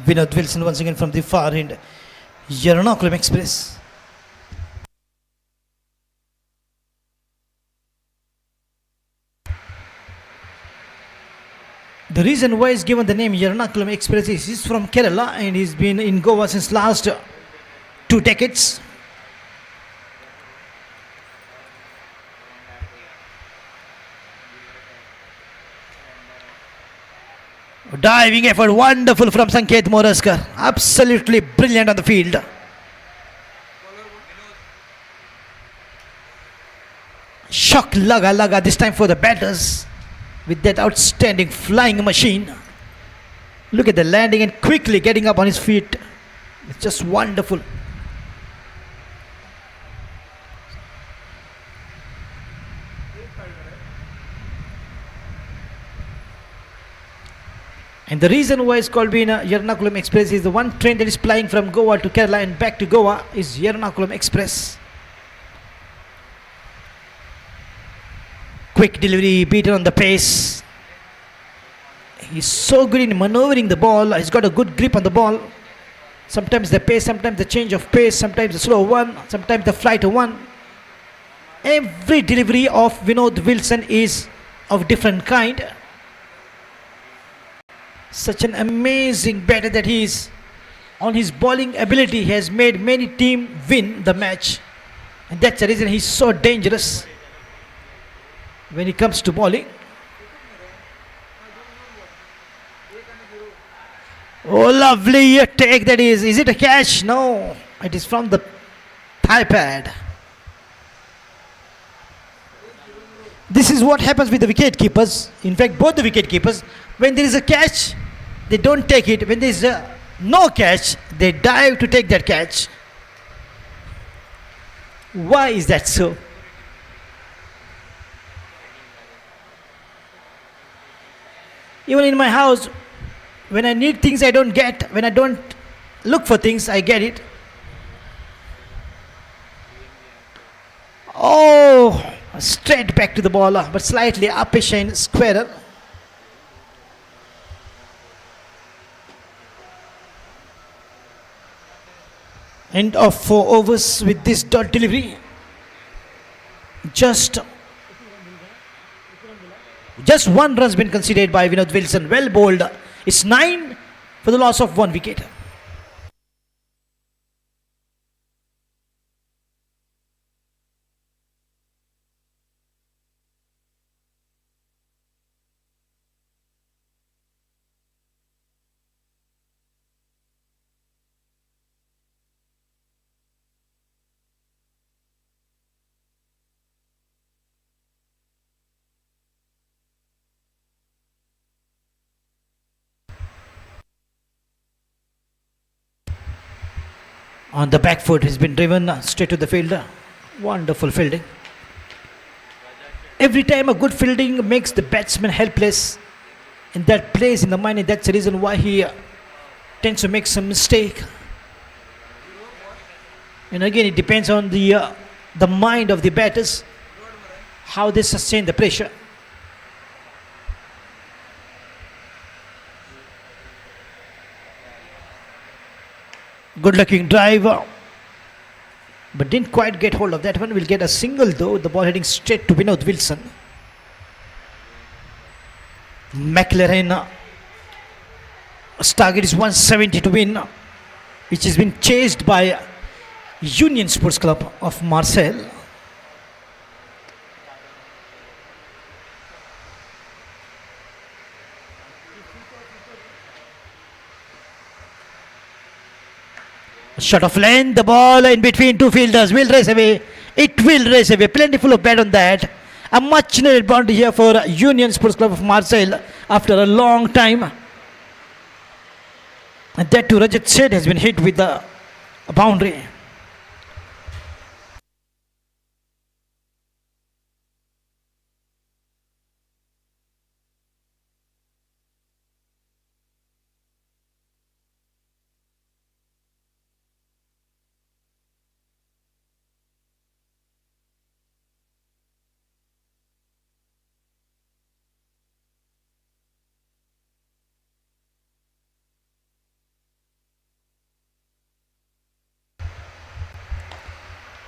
Vinod Wilson once again from the far end. Yernakulam Express. The reason why he's given the name Yernakulam Express is he's from Kerala and he's been in Goa since last 2 decades. Diving effort, wonderful from Sanket Moraskar. Absolutely brilliant on the field. Shock laga this time for the batters with that outstanding flying machine. Look at the landing and quickly getting up on his feet. It's just wonderful. And the reason why it's called being a Yernakulam Express is the one train that is plying from Goa to Kerala and back to Goa is Yernakulam Express. Quick delivery, beaten on the pace. He's so good in maneuvering the ball. He's got a good grip on the ball. Sometimes the pace, sometimes the change of pace, sometimes the slow one, sometimes the flight one. Every delivery of Vinod Wilson is of different kind. Such an amazing batter that he is. On his bowling ability, he has made many teams win the match. And that's the reason he's so dangerous when it comes to bowling. Oh, lovely take that is. Is it a catch? No, it is from the thigh pad. This is what happens with the wicket keepers. In fact, both the wicket keepers, when there is a catch, they don't take it. When there is no catch, they dive to take that catch. Why is that so? Even in my house, when I need things I don't get, when I don't look for things, I get it. Oh, straight back to the ball, but slightly uppish and squarer. End of 4 overs with this dot delivery. Just one run's been conceded by Vinod Wilson. Well bowled. It's 9 for the loss of 1 wicket. On the back foot, he's been driven straight to the fielder. Wonderful fielding. Every time a good fielding makes the batsman helpless, and that plays in the mind, and that's the reason why he tends to make some mistake. And again, it depends on the mind of the batters, how they sustain the pressure. Good looking drive, but didn't quite get hold of that one. Will get a single though. The ball heading straight to Vinod Wilson. McLaren target is 170 to win, which has been chased by Union Sports Club of Marseille. Shot of length, the ball in between two fielders will race away. It will race away. Plentiful of bat on that. A much needed boundary here for Union Sports Club of Marseille after a long time. And that too, Rajat Seth has been hit with the boundary.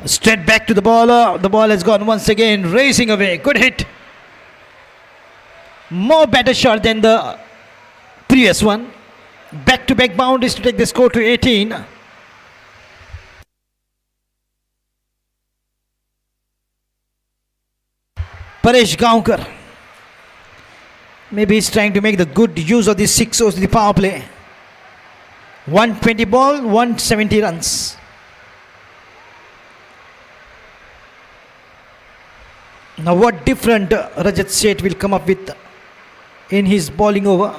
Straight back to the ball. The ball has gone once again, racing away. Good hit. More better shot than the previous one. Back-to-back boundaries to take the score to 18. Paresh Gaonkar. Maybe he's trying to make the good use of these 6 overs of the power play. 120 ball, 170 runs. Now what different Rajat Seth will come up with in his bowling over.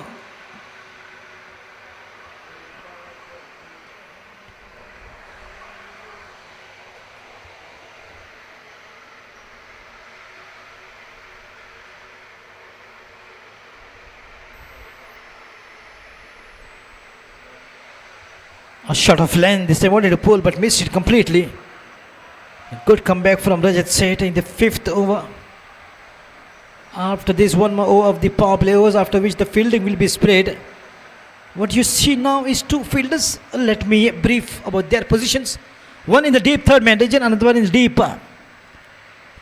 A shot of length. This time wanted to pull but missed it completely. A good comeback from Rajat Seth in the 5th over. After this, one more over of the power play overs, after which the fielding will be spread. What you see now is 2 fielders. Let me brief about their positions. One in the deep third man region, another one in the deep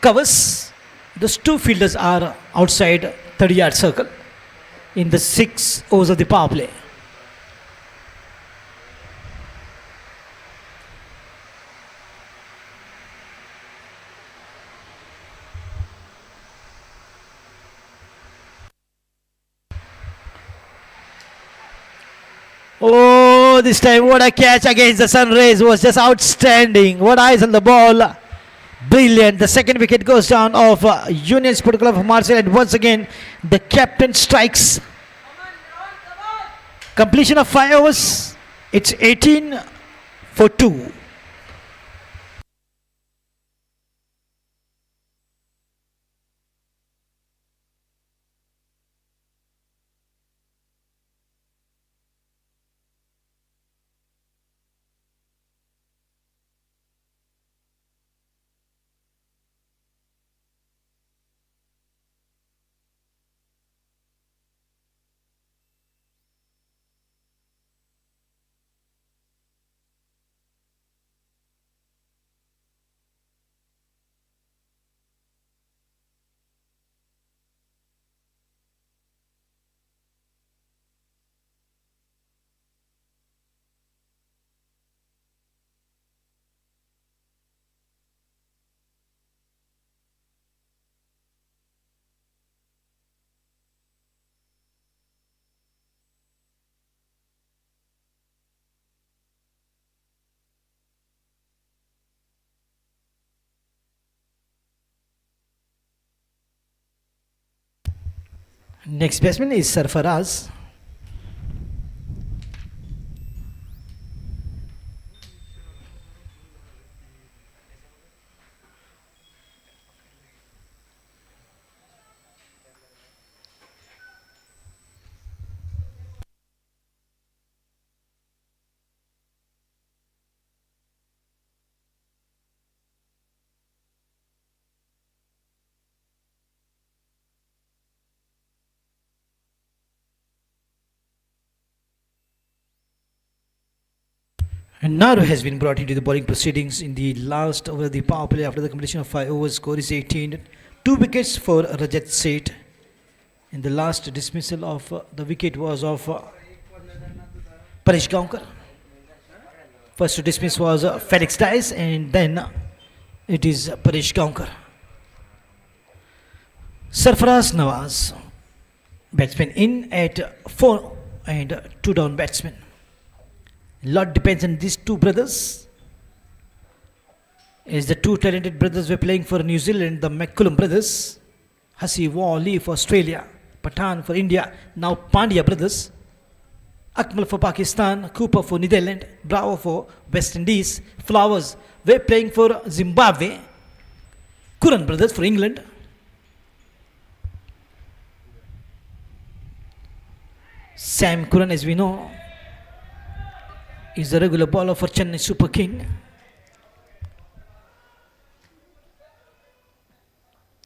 covers. Those 2 fielders are outside 30-yard circle in the 6 overs of the power play. Oh, this time what a catch against the sun rays, was just outstanding. What eyes on the ball. Brilliant. The second wicket goes down of Union Sport Club of Marseille, and once again the captain strikes. Completion of 5 overs. It's 18 for 2. Next batsman is Sarfaraz. And Naru has been brought into the bowling proceedings in the last over of the power play after the completion of 5 overs. Score is 18. 2 wickets for Rajat Seth. In the last dismissal of the wicket was of Paresh Gaonkar. First to dismiss was Felix Dice, and then it is Paresh Gaonkar. Sarfaraz Nawaz, batsman in at 4 and 2 down batsmen. Lot depends on these 2 brothers, as the 2 talented brothers were playing for New Zealand, the McCullum brothers. Hassi Wali for Australia, Pathan for India, now Pandya brothers. Akmal for Pakistan, Cooper for Netherlands, Bravo for West Indies, Flowers were playing for Zimbabwe, Curran brothers for England. Sam Curran, as we know, is the regular bowler for Chennai Super King.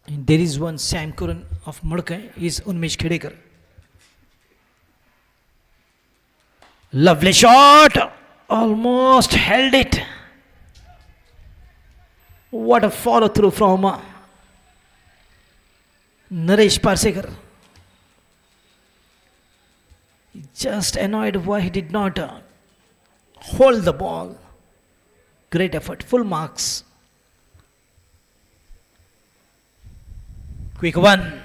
And there is one Sam Curran of Murkai, is Unmesh Khedekar. Lovely shot, almost held it. What a follow through from Naresh Parsekar. Just annoyed why he did not hold the ball. Great effort, full marks. Quick one.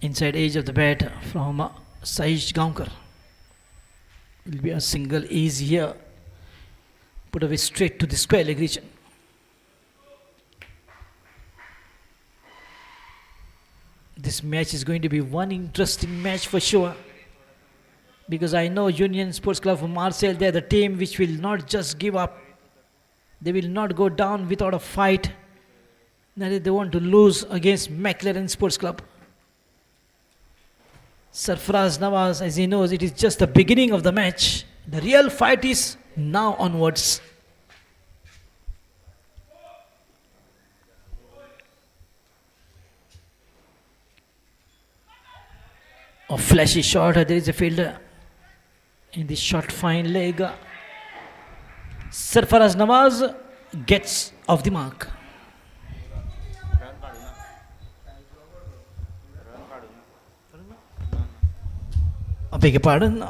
Inside edge of the bat from Saish Gaonkar. Will be a single easy here. Put away straight to the square leg region. This match is going to be one interesting match for sure. Because I know Union Sports Club of Marseille, they are the team which will not just give up. They will not go down without a fight. Neither they want to lose against McLaren Sports Club. Sarfaraz Nawaz, as he knows, it is just the beginning of the match. The real fight is now onwards. A flashy shot, there is a fielder in the short fine leg. Sarfaraz Nawaz gets off the mark. I beg your pardon.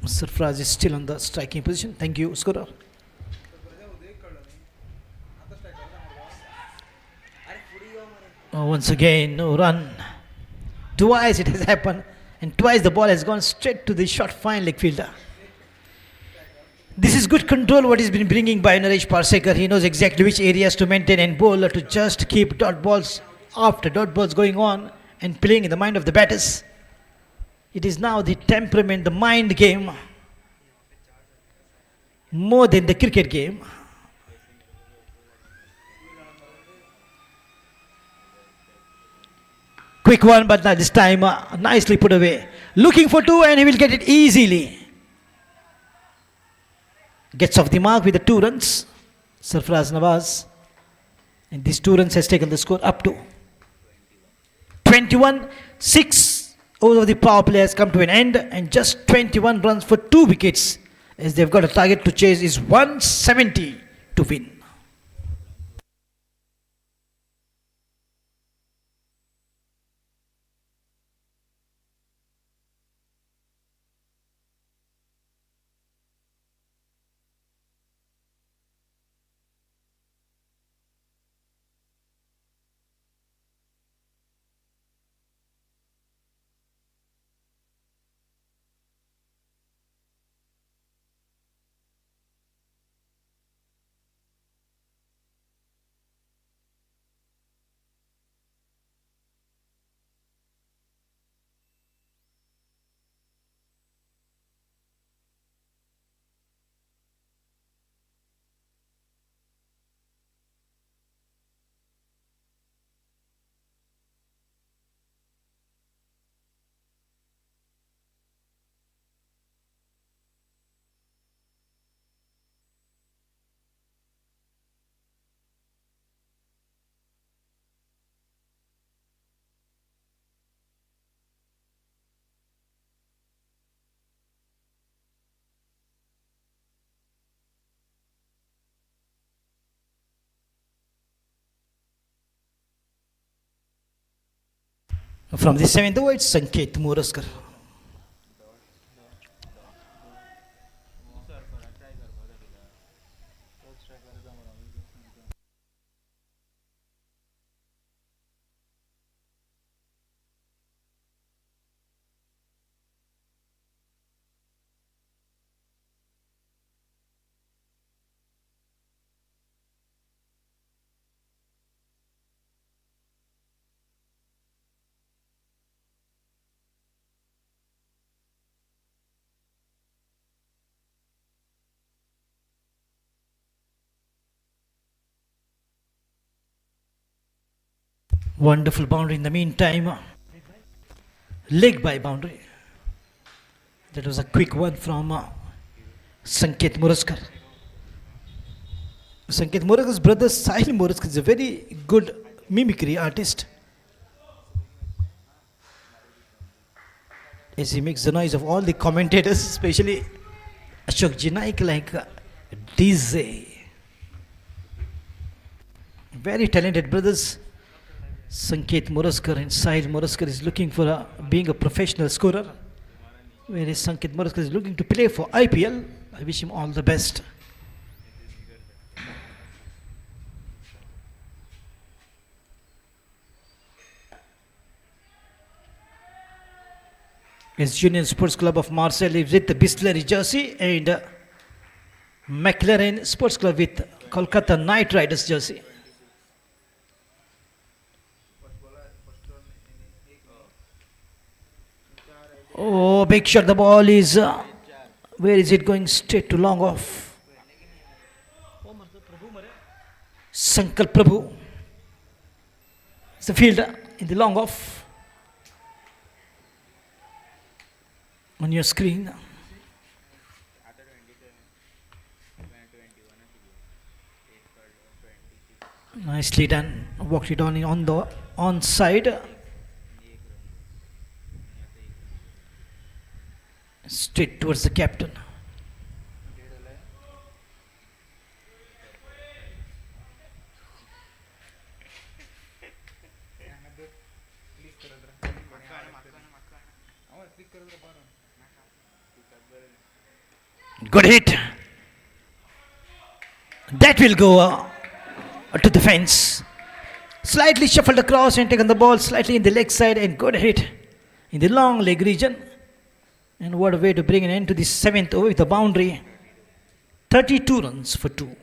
Sarfaraz is still on the striking position. Thank you, scorer. Once again, no run. Twice it has happened, and twice the ball has gone straight to the short fine leg fielder. This is good control what he's been bringing by Naresh Parsekar. He knows exactly which areas to maintain and bowl to just keep dot balls after dot balls going on and playing in the mind of the batters. It is now the temperament, the mind game, more than the cricket game. Quick one, but not this time nicely put away. Looking for two, and he will get it easily. Gets off the mark with the 2 runs. Sarfaraz Nawaz. And these 2 runs has taken the score up to 21. 6 over the power play has come to an end, and just 21 runs for 2 wickets, as they've got a target to chase is 170 to win. From the 7th over, it's Sanket Muraskar. Wonderful boundary in the meantime. Leg by boundary. That was a quick one from Sanket Muraskar. Sanket Muraskar's brother Sahil Muraskar is a very good mimicry artist. As he makes the noise of all the commentators, especially Ashok Jinaik, like DJ. Very talented brothers. Sanket Moraskar and Sahil Moraskar is looking for being a professional scorer, whereas Sanket Moraskar is looking to play for IPL. I wish him all the best. As Union Sports Club of Marseille is with the Bistleri jersey and McLaren Sports Club with Kolkata Knight Riders jersey. Oh, big shot. The ball is. Where is it going? Straight to long off. Sankalp Prabhu. It's the fielder in the long off. On your screen. Nicely done. Walked it on the onside. Straight towards the captain. Good hit. That will go to the fence. Slightly shuffled across and taken the ball slightly in the leg side, and good hit in the long leg region. And what a way to bring an end to the 7th over with a boundary. 32 runs for 2.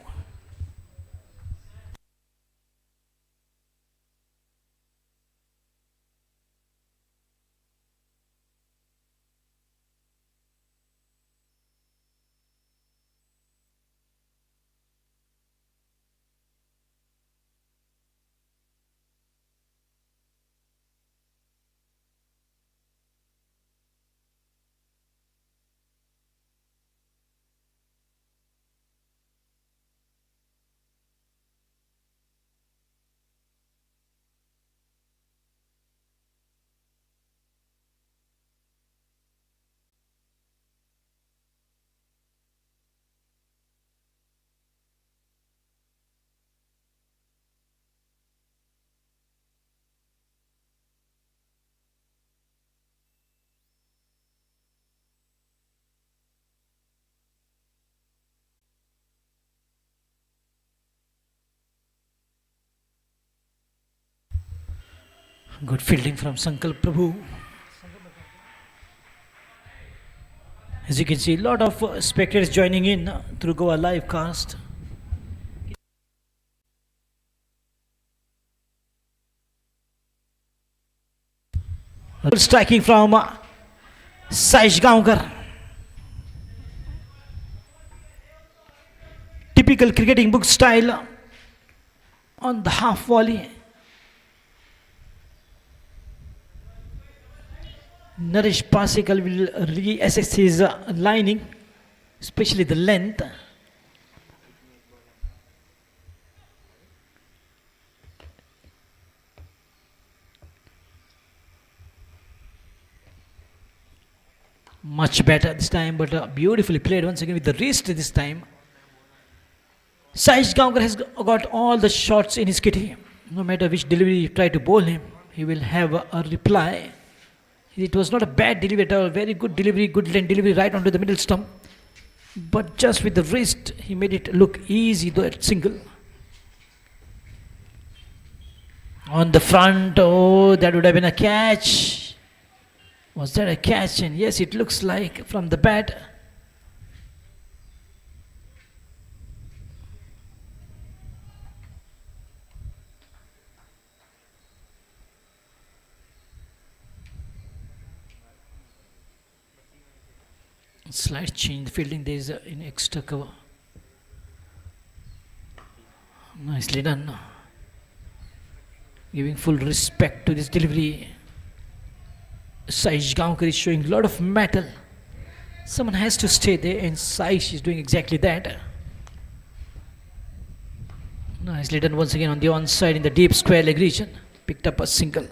Good fielding from Sankalp Prabhu. As you can see, a lot of spectators joining in through Goa live cast. Striking from Saish Gaonkar. Typical cricketing book style on the half volley. Naresh Pasikal will reassess his lining, especially the length. Much better this time, but beautifully played once again with the wrist this time. Saish Gaonkar has got all the shots in his kitty. No matter which delivery you try to bowl him, he will have a reply. It was not a bad delivery at all. Very good delivery, good length delivery right onto the middle stump. But just with the wrist, he made it look easy, though at single. On the front, oh, that would have been a catch. Was that a catch? And yes, it looks like from the bat. Slight change fielding. There is an extra cover. Nicely done. Giving full respect to this delivery. Saish Gaonkar is showing a lot of mettle. Someone has to stay there, and Saish is doing exactly that. Nicely done once again on the onside in the deep square leg region. Picked up a single.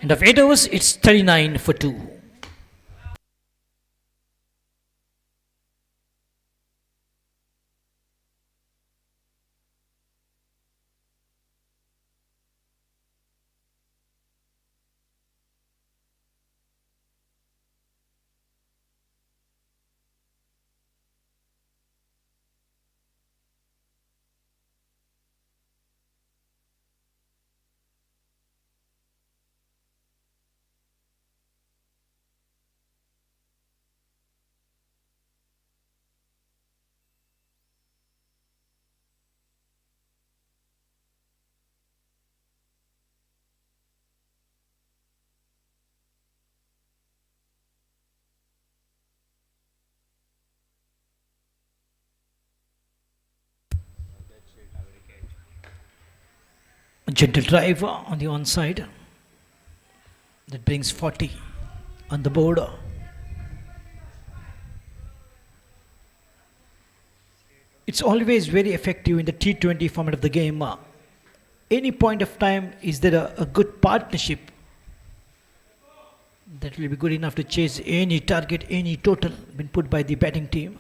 And of 8 overs, it's 39 for 2. Gentle drive on the onside. That brings 40 on the board. It's always very effective in the T20 format of the game. Any point of time, is there a good partnership that will be good enough to chase any target, any total been put by the batting team.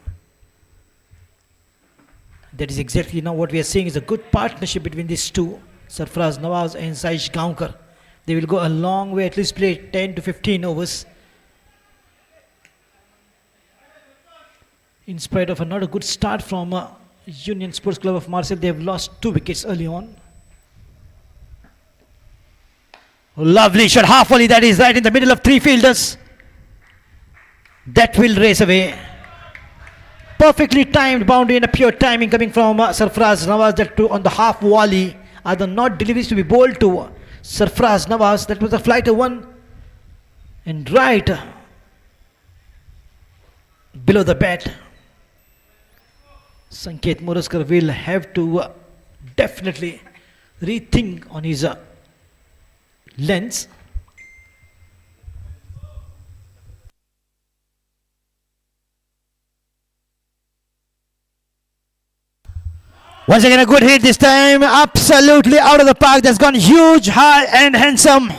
That is exactly now what we are seeing is a good partnership between these two, Sarfaraz Nawaz and Saish Gaonkar. They will go a long way, at least play 10 to 15 overs. In spite of not a good start from Union Sports Club of Marseille, they have lost 2 wickets early on. Lovely shot, half volley, that is right in the middle of 3 fielders. That will race away. Perfectly timed boundary and a pure timing coming from Sarfaraz Nawaz, that too on the half volley. Are the not deliveries to be bowled to Sarfaraz Nawaz. That was a flighter one. And right below the bat, Sanket Muraskar will have to definitely rethink on his lens. Once again a good hit this time, absolutely out of the park. That's gone huge, high and handsome.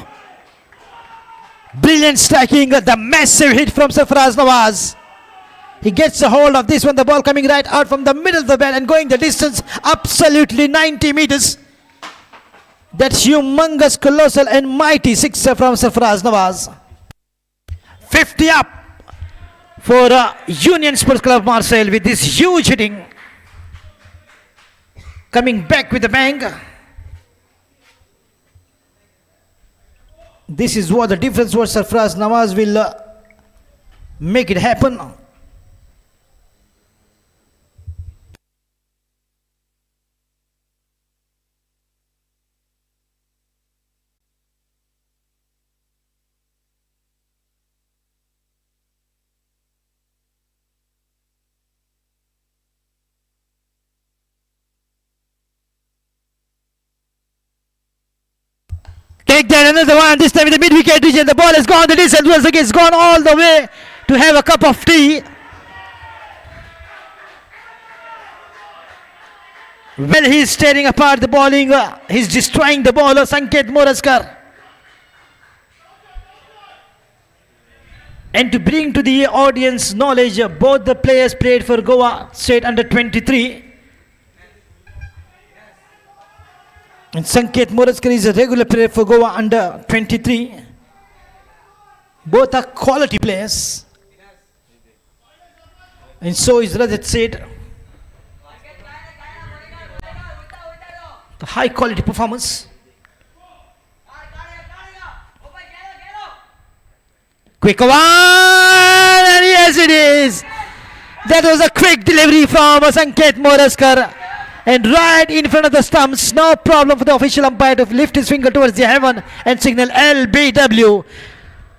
Brilliant striking, the massive hit from Sarfaraz Nawaz. He gets a hold of this one, the ball coming right out from the middle of the bat and going the distance, absolutely 90 meters. That humongous, colossal and mighty sixer from Sarfaraz Nawaz. 50 up for Union Sports Club Marseille with this huge hitting. Coming back with a bang. This is what the difference was. Sarfaraz Nawaz will make it happen. Take that, another one, this time in the mid-wicket region. The ball has gone the distance, once again it's gone all the way to have a cup of tea. Well, he's tearing apart the bowling, he's destroying the bowler, Sanket Muraskar. And to bring to the audience knowledge, both the players played for Goa State under 23. And Sanket Muraskar is a regular player for Goa under 23. Both are quality players. And so is Rajat Seth. The high quality performance. Quick one! And yes it is! That was a quick delivery from Sanket Muraskar. And right in front of the stumps, no problem for the official umpire to lift his finger towards the heaven and signal LBW.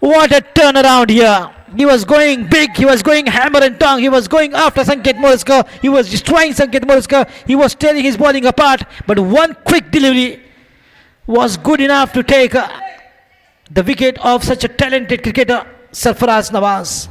What a turnaround here. He was going big, he was going hammer and tongue, he was going after Sanket Muraskar, he was destroying Sanket Muraskar, he was tearing his bowling apart, but one quick delivery was good enough to take the wicket of such a talented cricketer, Sarfaraz Nawaz.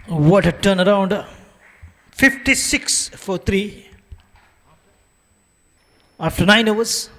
What a turnaround. 56 for 3. after 9 overs.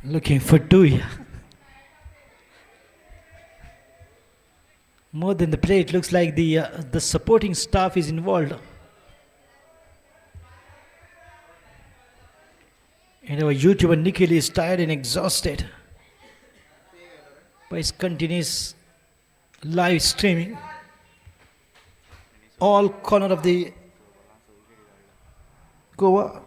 Looking for two. Yeah. More than the play, it looks like the supporting staff is involved. And our YouTuber Nikhil is tired and exhausted by his continuous live streaming. All corner of the Goa.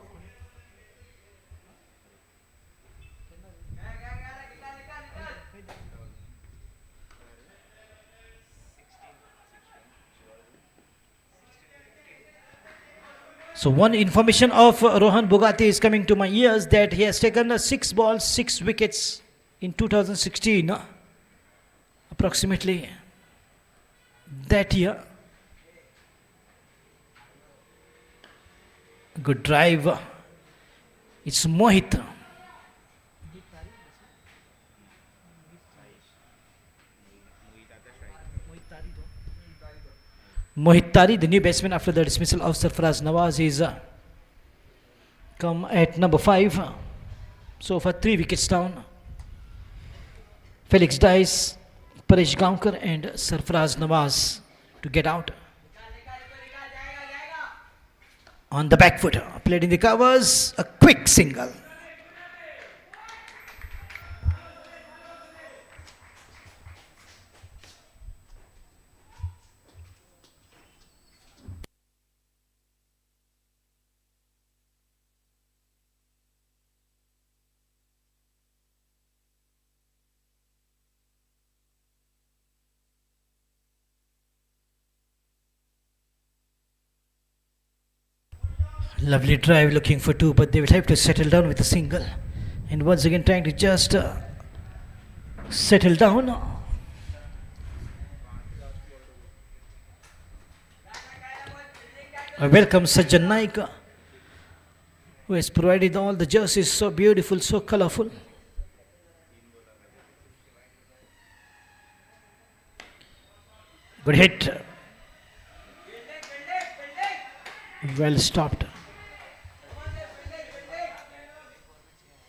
So one information of Rohan Bogati is coming to my ears that he has taken 6 balls, 6 wickets in 2016, approximately that year. Good drive. It's Mohit. Mohit Tari, the new batsman after the dismissal of Sarfaraz Nawaz, is come at number 5. So far 3 wickets down. Felix Dice, Paresh Gaonkar and Sarfaraz Nawaz to get out. On the back foot, played in the covers, a quick single. Lovely drive, looking for 2, but they will have to settle down with a single. And once again trying to just settle down. I welcome Sajjan Naik, who has provided all the jerseys so beautiful, so colorful. Good hit. Well stopped.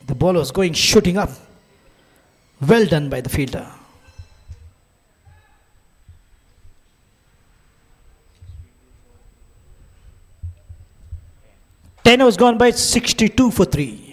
The ball was going shooting up. Well done by the fielder. Ten was gone by 62 for 3.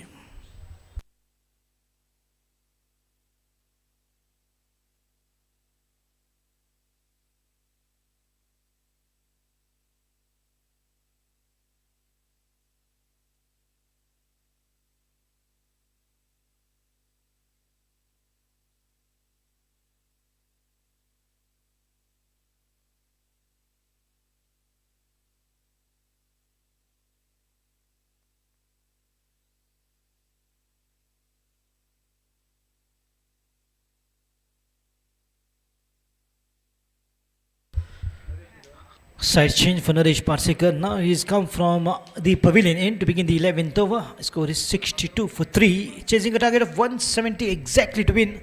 Side change for Naresh Parsekar. Now he's come from the pavilion in to begin the 11th over. Score is 62 for 3. Chasing a target of 170 exactly to win.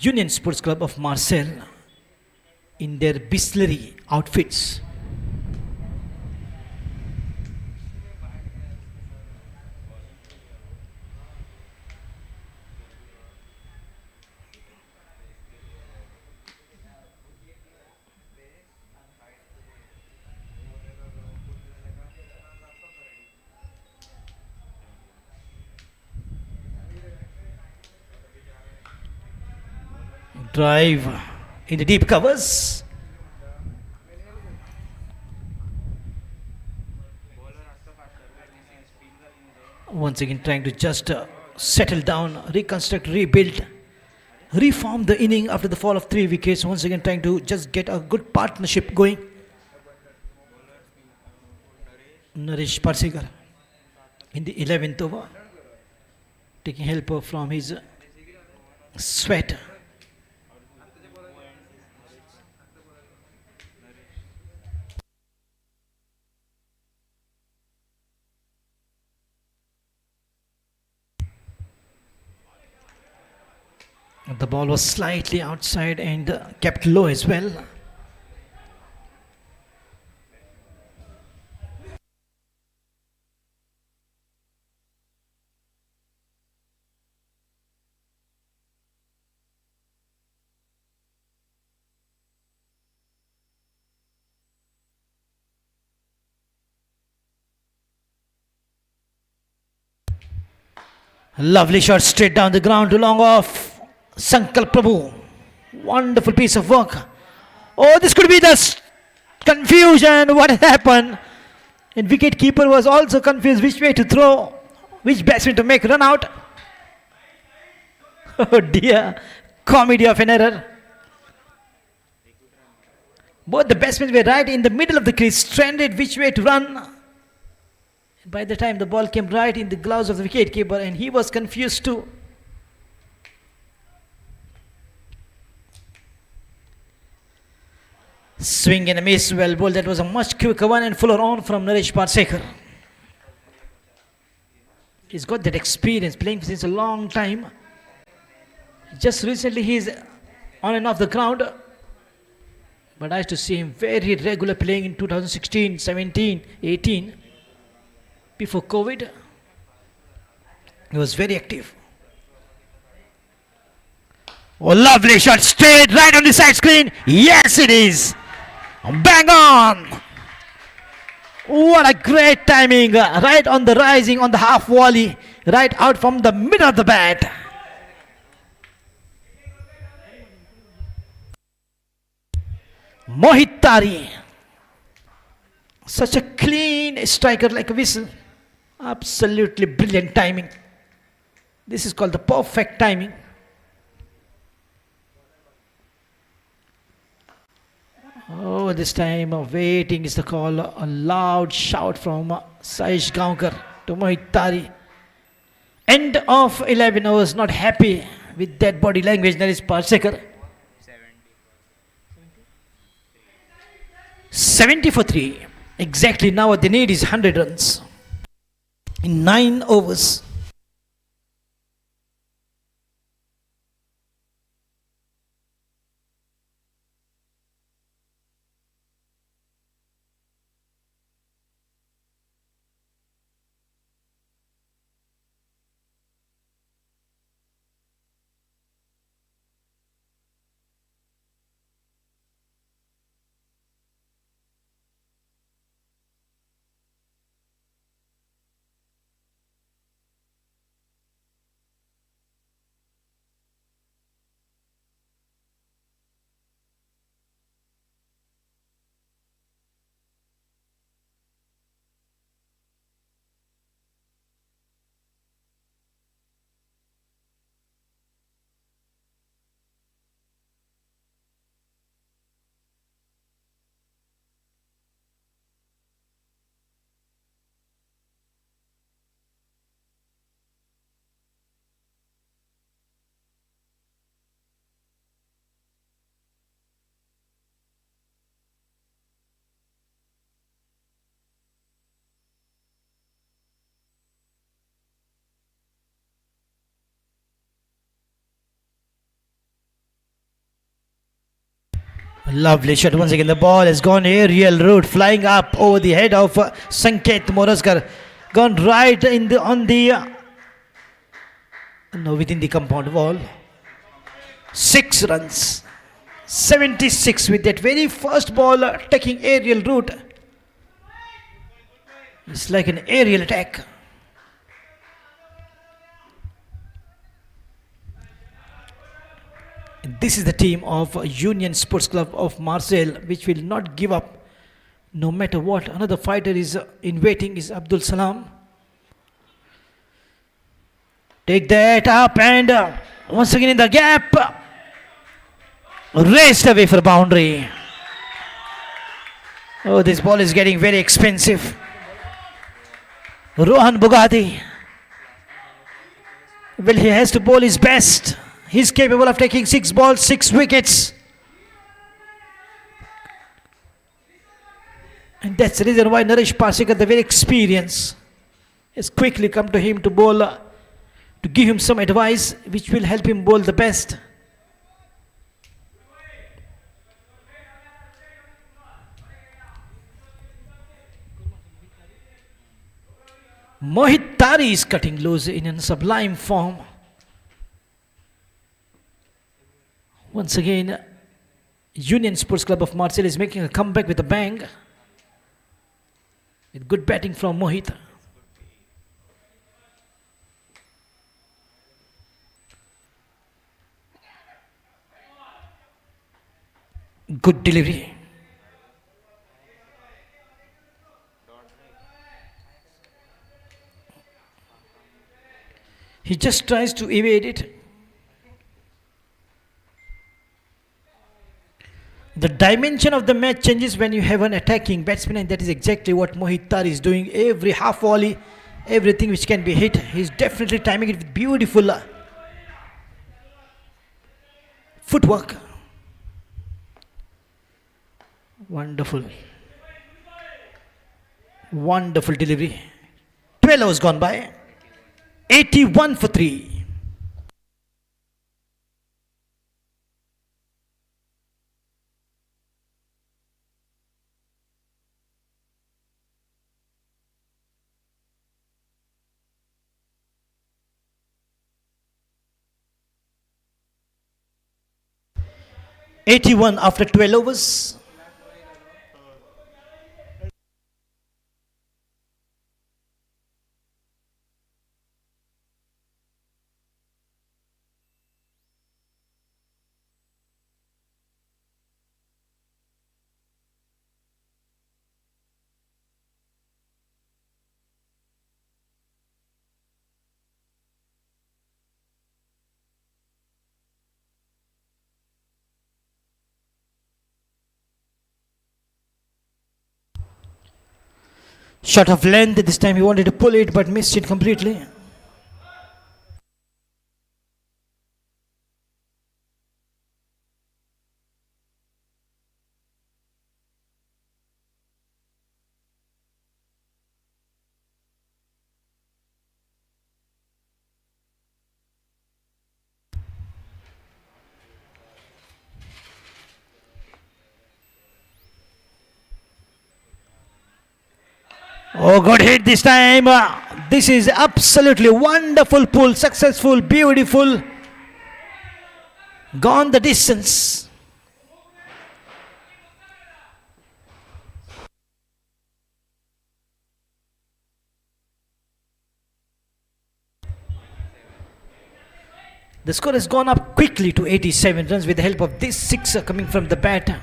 Union Sports Club of Marseille in their Bisleri outfits. Drive in the deep covers. Once again trying to just settle down, reconstruct, rebuild, reform the inning after the fall of 3 wickets. Once again trying to just get a good partnership going. Naresh Parsekar in the 11th over, taking help from his sweat. The ball was slightly outside and kept low as well. Lovely shot straight down the ground to long off. Sankalp Prabhu. Wonderful piece of work. Oh, this could be the confusion. What happened? And wicket keeper was also confused which way to throw, which batsman to make run out. Oh dear. Comedy of an error. Both the batsmen were right in the middle of the crease, stranded which way to run. By the time the ball came right in the gloves of the wicketkeeper, and he was confused too. Swing and a miss, well bowled. That was a much quicker one and fuller on from Naresh Parsekar. He's got that experience playing since a long time. Just recently he's on and off the ground. But I used to see him very regular playing in 2016, 17, 18. Before COVID, he was very active. Oh, lovely shot, straight right on the side screen. Yes, it is. Bang on. What a great timing. Right on the rising, on the half volley. Right out from the middle of the bat. Mohit Tari. Such a clean striker like a whistle. Absolutely brilliant timing. This is called the perfect timing. Oh, this time of waiting is the call. A loud shout from Saish Gaonkar to Mohit Tari. End of 11 hours. Not happy with that body language. That is Parsekar. 70 for 3. Exactly now what they need is 100 runs. In 9 overs. Lovely shot once again. The ball has gone aerial route, flying up over the head of Sanket Moraskar. Gone right in the within the compound wall. 6 runs. 76 with that very first ball taking aerial route. It's like an aerial attack. This is the team of Union Sports Club of Marseille, which will not give up no matter what. Another fighter is in waiting is Abdul Salam. Take that up and once again in the gap. Raced away for boundary. Oh, this ball is getting very expensive. Rohan Bugadi. Well, he has to bowl his best. He's capable of taking 6 balls, 6 wickets. And that's the reason why Naresh Parsekar, the very experienced, has quickly come to him to bowl, to give him some advice which will help him bowl the best. Mohit Tari is cutting loose in a sublime form. Once again, Union Sports Club of Marseille is making a comeback with a bang. With good batting from Mohit. Good delivery. He just tries to evade it. The dimension of the match changes when you have an attacking batsman, and that is exactly what Mohit Tari is doing. Every half volley, everything which can be hit, he's definitely timing it with beautiful footwork. Wonderful. Wonderful delivery. 12 hours gone by. 81 for 3. (81) after 12 overs. Shot of length, this time he wanted to pull it but missed it completely. Oh, good hit this time. This is absolutely wonderful pull, successful, beautiful. Gone the distance. The score has gone up quickly to 87 runs with the help of this sixer coming from the bat.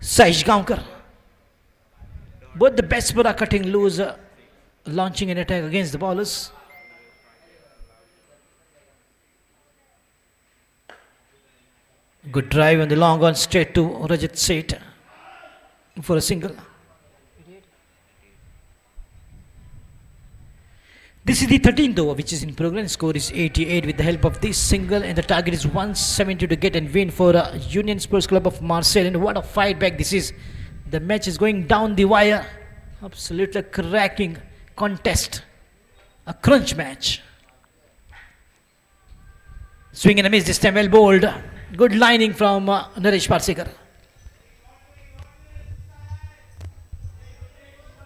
Saish Gaonkar. Both the batsmen are cutting loose, launching an attack against the bowlers. Good drive on the long on straight to Rajat Seth for a single. This is the 13th over which is in progress. Score is 88 with the help of this single, and the target is 170 to get and win for Union Sports Club of Marseille. And what a fight back this is. The match is going down the wire. Absolutely cracking contest. A crunch match. Swing and a miss this time, well bowled. Good lining from Naresh Parsekar.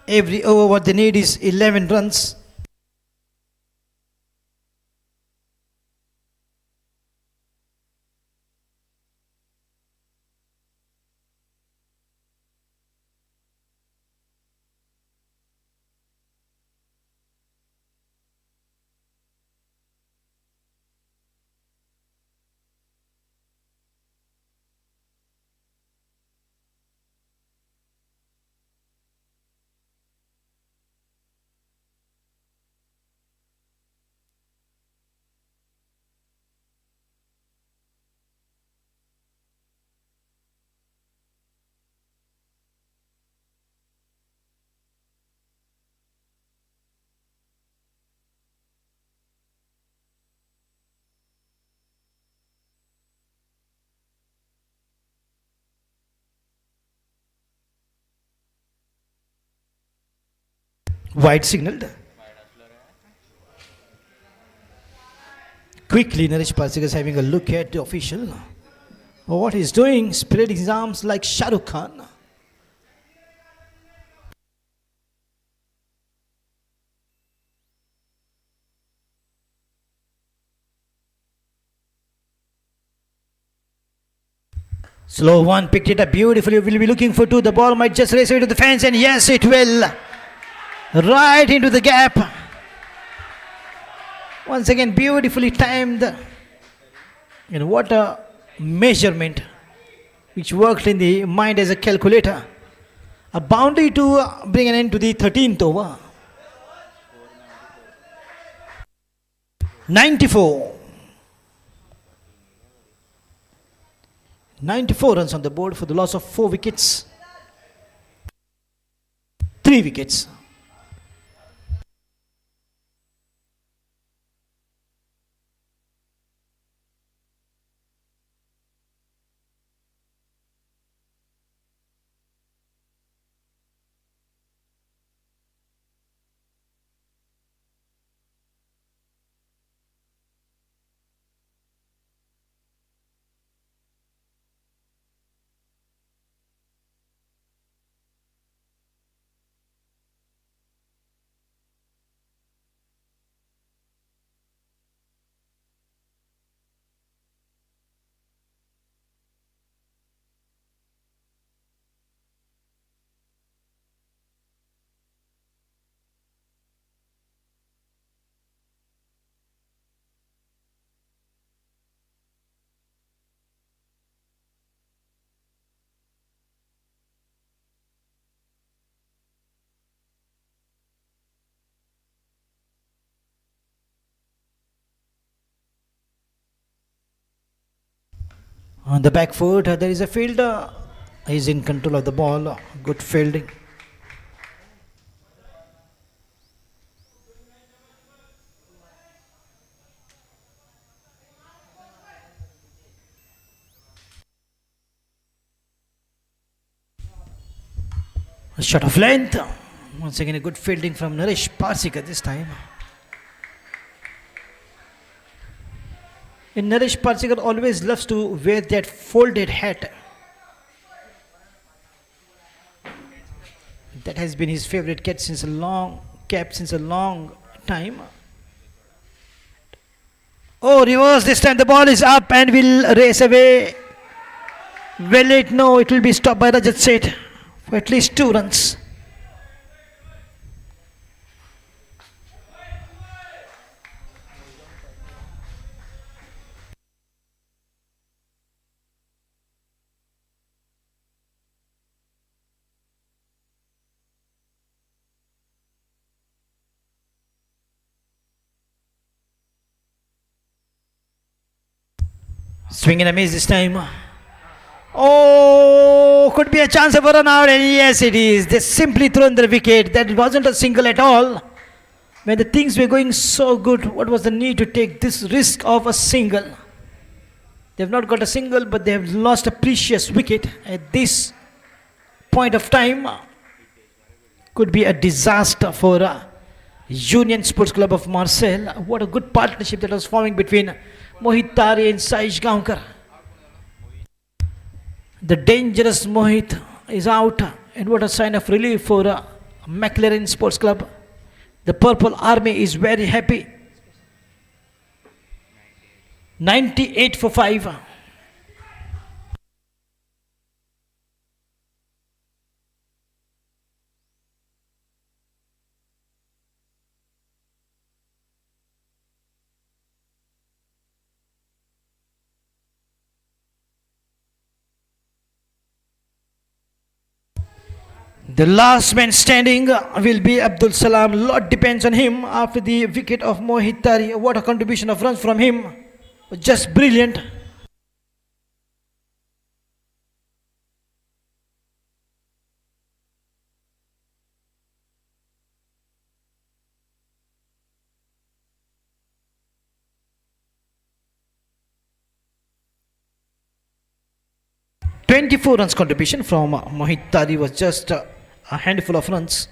Every over what they need is 11 runs. Wide signaled. Quickly, Naresh Parsik is having a look at the official. What he's doing, spreading his arms like Shah Rukh Khan. Slow one, picked it up beautifully. Will be looking for two. The ball might just race away to the fence, and yes, it will. Right into the gap. Once again, beautifully timed. And what a measurement, which worked in the mind as a calculator. A boundary to bring an end to the 13th over. 94. 94 runs on the board for the loss of 4 wickets. 3 wickets. On the back foot, there is a fielder. He's in control of the ball. Good fielding. A shot of length. Once again, a good fielding from Naresh Parsik this time. And Naresh Parsik always loves to wear that folded hat. That has been his favorite cap since a long time. Oh, reverse this time. The ball is up and will race away. Will it? No, it will be stopped by Rajat Seth for at least 2 runs. Swing and a miss this time. Oh, could be a chance of a run out, and yes, it is. They simply thrown the wicket. That wasn't a single at all. When the things were going so good, what was the need to take this risk of a single? They've not got a single, but they have lost a precious wicket at this point of time. Could be a disaster for Union Sports Club of Marseille. What a good partnership that was forming between Mohit Tari and Saish Gaonkar. The dangerous Mohit is out, and what a sign of relief for McLaren Sports Club. The Purple Army is very happy. 98 for 5. The last man standing will be Abdul Salam. Lot depends on him after the wicket of Mohit Tari. What a contribution of runs from him. Just brilliant. "24 runs contribution from Mohit Tari was just a handful of runs.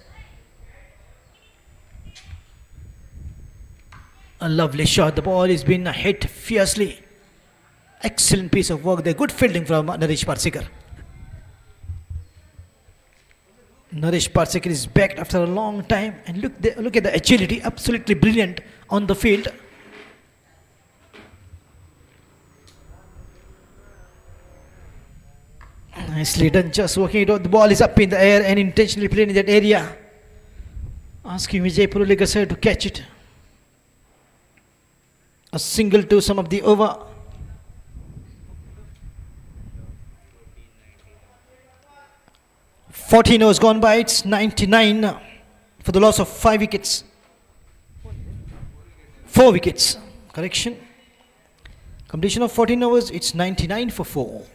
A lovely shot. The ball is being hit fiercely. Excellent piece of work there. Good fielding from Naresh Parsekar. Naresh Parsekar is back after a long time, and look at the agility. Absolutely brilliant on the field. Nicely done, just working it out. The ball is up in the air and intentionally played in that area. Asking Vijay Purulikar sir to catch it. A single to sum up the over. "14 overs gone by. It's 99 for the loss of 5 wickets. 4 wickets. Correction. Completion of 14 overs. It's 99 for 4.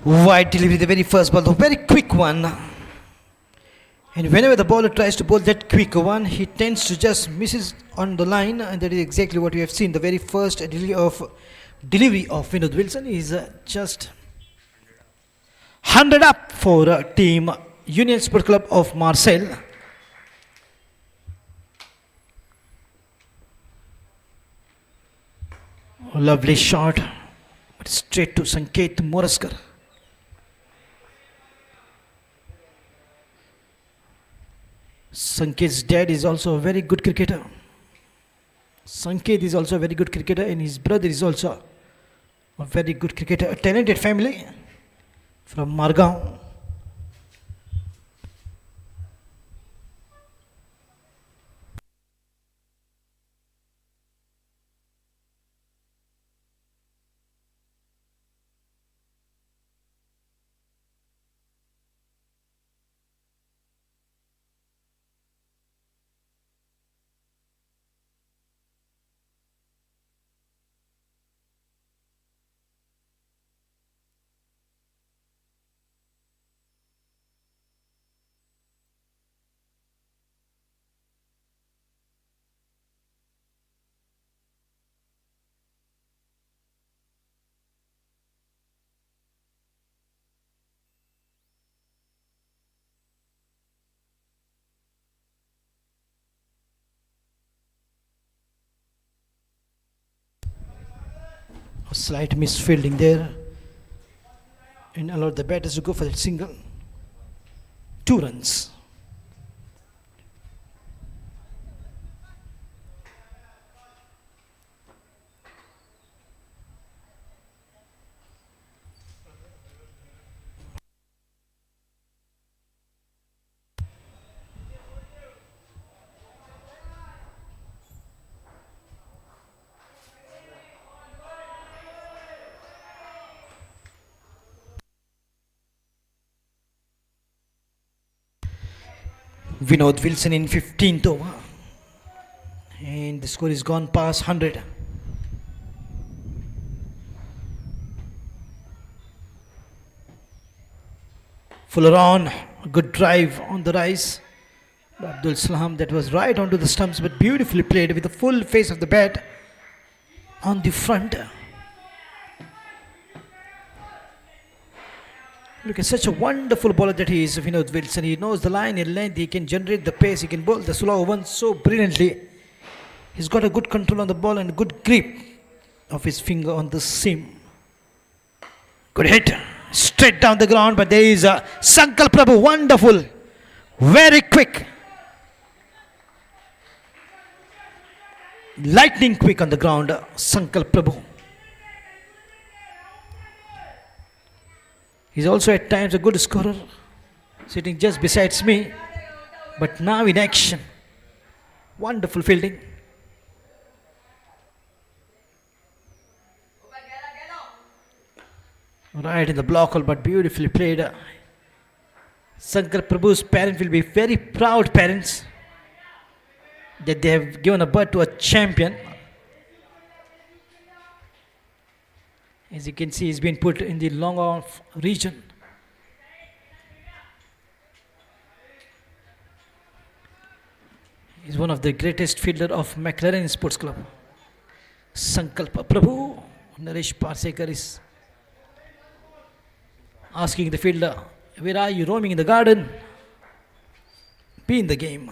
Wide delivery, the very first ball, the very quick one. And whenever the bowler tries to bowl that quick one, he tends to just misses on the line, and that is exactly what we have seen. The very first delivery of Vinod Wilson is just 100 up for team Union Sport Club of Marseille. Lovely shot, but straight to Sanket Moraskar. Sanket's dad is also a very good cricketer. Sanket is also a very good cricketer, and his brother is also a very good cricketer. A talented family from Margao. A slight misfielding there, and allowed the batters to go for that single. 2 runs. Vinod Wilson in 15th over, and the score is gone past 100. Fuller on, a good drive on the rise by Abdul Salam. That was right onto the stumps, but beautifully played with the full face of the bat on the front. Look at such a wonderful bowler that he is, Vinod Wilson. He knows the line in length, he can generate the pace, he can bowl the slow one so brilliantly. He's got a good control on the ball and good grip of his finger on the seam. Good hit. straight down the ground, but there is Sankalp Prabhu, wonderful, very quick, lightning quick on the ground, Sankalp Prabhu. He's also at times a good scorer, sitting just besides me, but now in action, wonderful fielding. Right in the block hole, but beautifully played. Sankar Prabhu's parents will be very proud parents that they have given a birth to a champion. As you can see, he's been put in the long off region. He's one of the greatest fielder of McLaren Sports Club. Sankalpa Prabhu. Naresh Parsekar is asking the fielder, where are you roaming in the garden? Be in the game.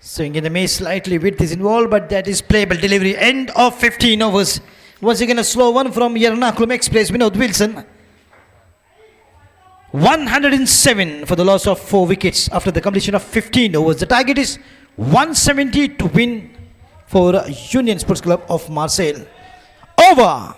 Swing in the miss, slightly width is involved, but that is playable delivery. End of 15 overs. Once again a slow one from Yernakulam Express, Vinod Wilson. 107 for the loss of 4 wickets after the completion of 15 overs. The target is 170 to win for Union Sports Club of Marseille. Over.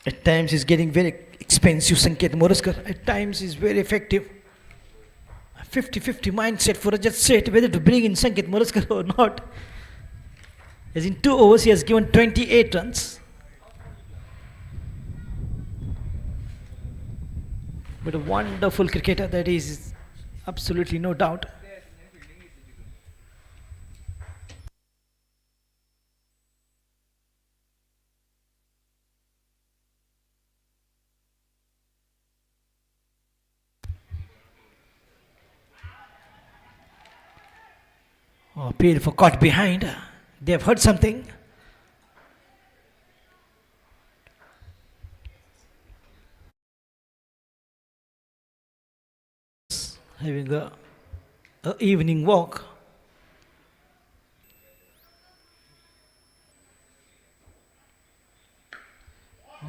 At times he's getting very expensive, Sanket Moraskar. At times he's very effective. 50-50 mindset for Rajat Seth whether to bring in Sanket Moraskar or not. As in 2 overs he has given 28 runs. But a wonderful cricketer, that is absolutely no doubt. Oh, beautiful, caught behind. They have heard something. Having a evening walk.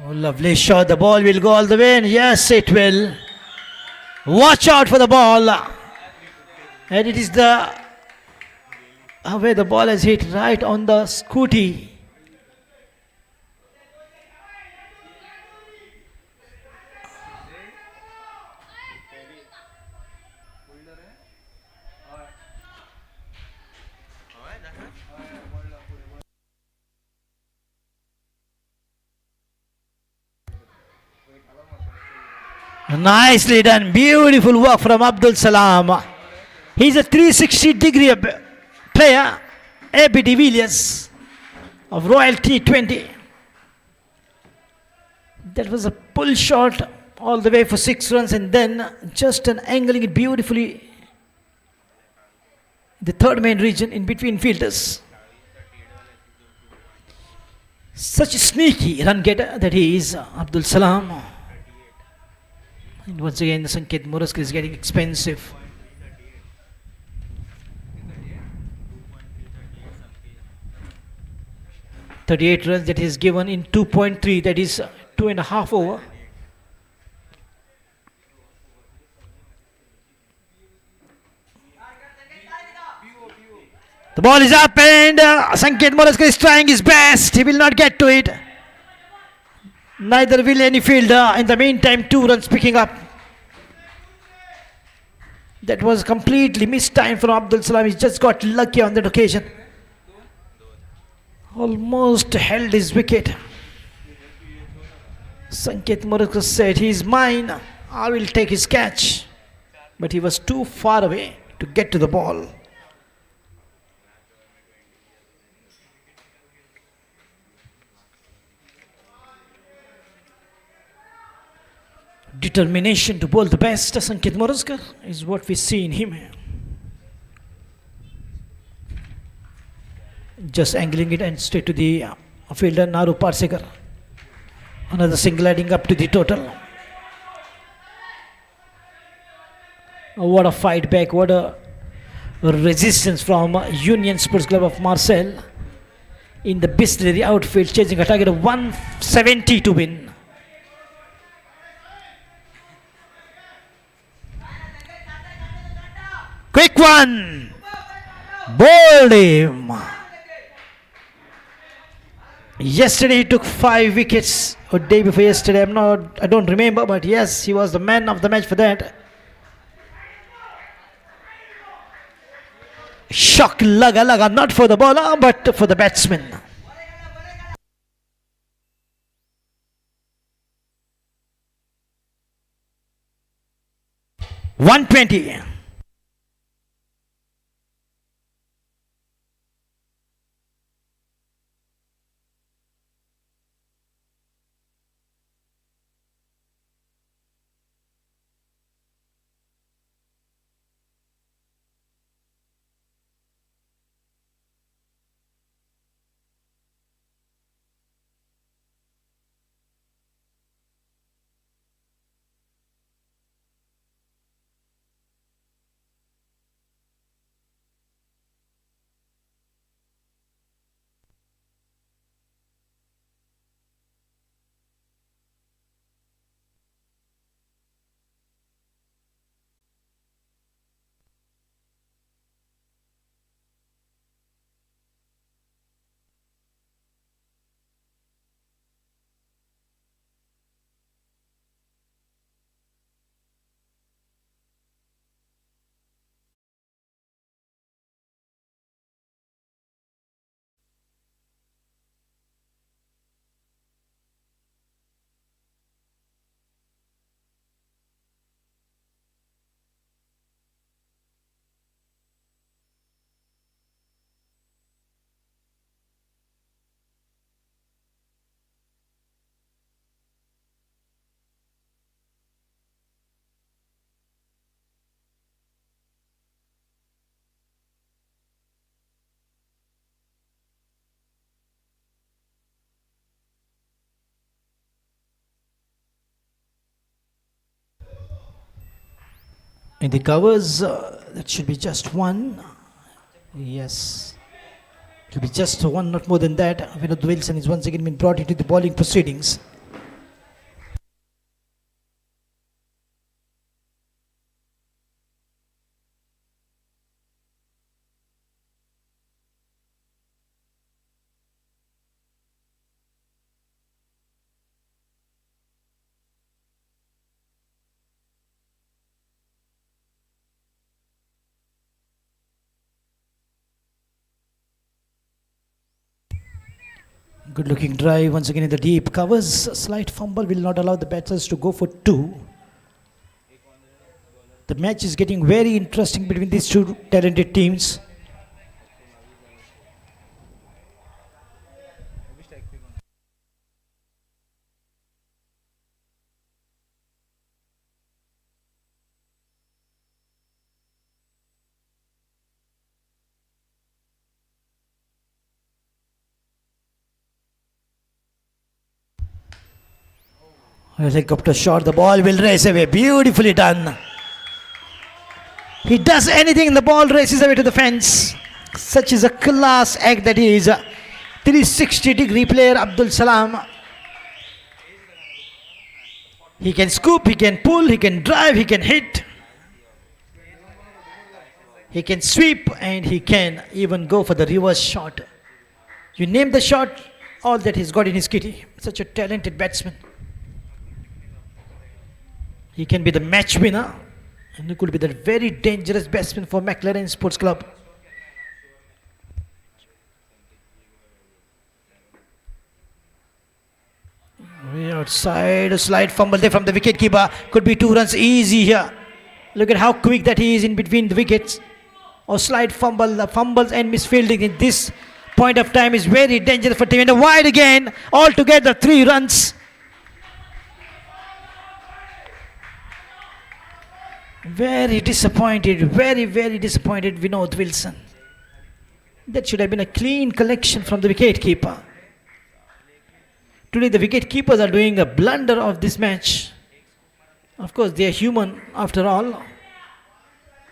Oh, lovely shot. The ball will go all the way in. Yes, it will. Watch out for the ball. And it is the where the ball has hit right on the scooty. Nicely done. Beautiful work from Abdul Salam. He's a 360-degree player. A.B. de Villiers of Royal T20. That was a pull shot all the way for 6 runs, and then just an angling it beautifully. The third main region in between fielders. Such a sneaky run getter that he is, Abdul Salam. And once again, Sanket Moraskar is getting expensive. .38 runs that he has given in 2.3, that is 2.5 over. The ball is up and Sanket Moraskar is trying his best. He will not get to it. Neither will any fielder. In the meantime, 2 runs picking up. That was completely missed time from Abdul Salam. He just got lucky on that occasion. Almost held his wicket. Sanket Murukar said, "He's mine. I will take his catch." But he was too far away to get to the ball. Determination to bowl the best, Sanket Murukar, is what we see in him. Just angling it and straight to the fielder Naru Parsekar. Another single adding up to the total. What a fight back, what a resistance from Union Sports Club of Marseille in the Bistillery outfield, chasing a target of 170 to win. Quick one! Bowled him! Yesterday he took 5 wickets, or day before yesterday, I don't remember, but yes, he was the man of the match for that. Shock laga, not for the bowler, but for the batsman. $120. In the covers, that should be just one. Yes. It will be just one, not more than that. Vinod Wilson is once again been brought into the bowling proceedings. Good looking drive once again in the deep covers. Slight fumble will not allow the batters to go for 2. The match is getting very interesting between these two talented teams. Helicopter shot, the ball will race away. Beautifully done. He does anything and the ball races away to the fence. Such is a class act that he is. 360-degree player, Abdul Salam. He can scoop, he can pull, he can drive, he can hit. He can sweep and he can even go for the reverse shot. You name the shot, all that he's got in his kitty. Such a talented batsman. He can be the match winner and he could be the very dangerous batsman for McLaren Sports Club. Outside, a slight fumble there from the wicket keeper. Could be 2 runs easy here. Look at how quick that he is in between the wickets. Or slight fumble, the fumbles and misfielding in this point of time is very dangerous for team. And a wide again, altogether 3 runs. Very disappointed, very disappointed Vinod Wilson. That should have been a clean collection from the wicket keeper. Today the wicket keepers are doing a blunder of this match. Of course they are human after all,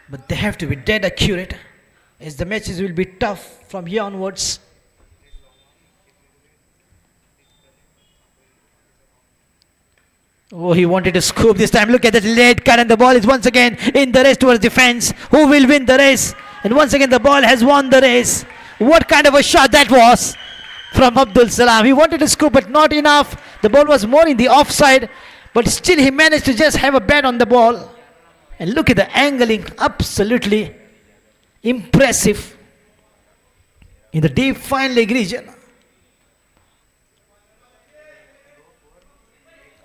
but they have to be dead accurate as the matches will be tough from here onwards. Oh, he wanted to scoop this time. Look at that late cut and the ball is once again in the race towards the fence. Who will win the race? And once again the ball has won the race. What kind of a shot that was from Abdul Salam. He wanted to scoop but not enough. The ball was more in the offside, but still he managed to just have a bat on the ball. And look at the angling, absolutely impressive in the deep fine leg region.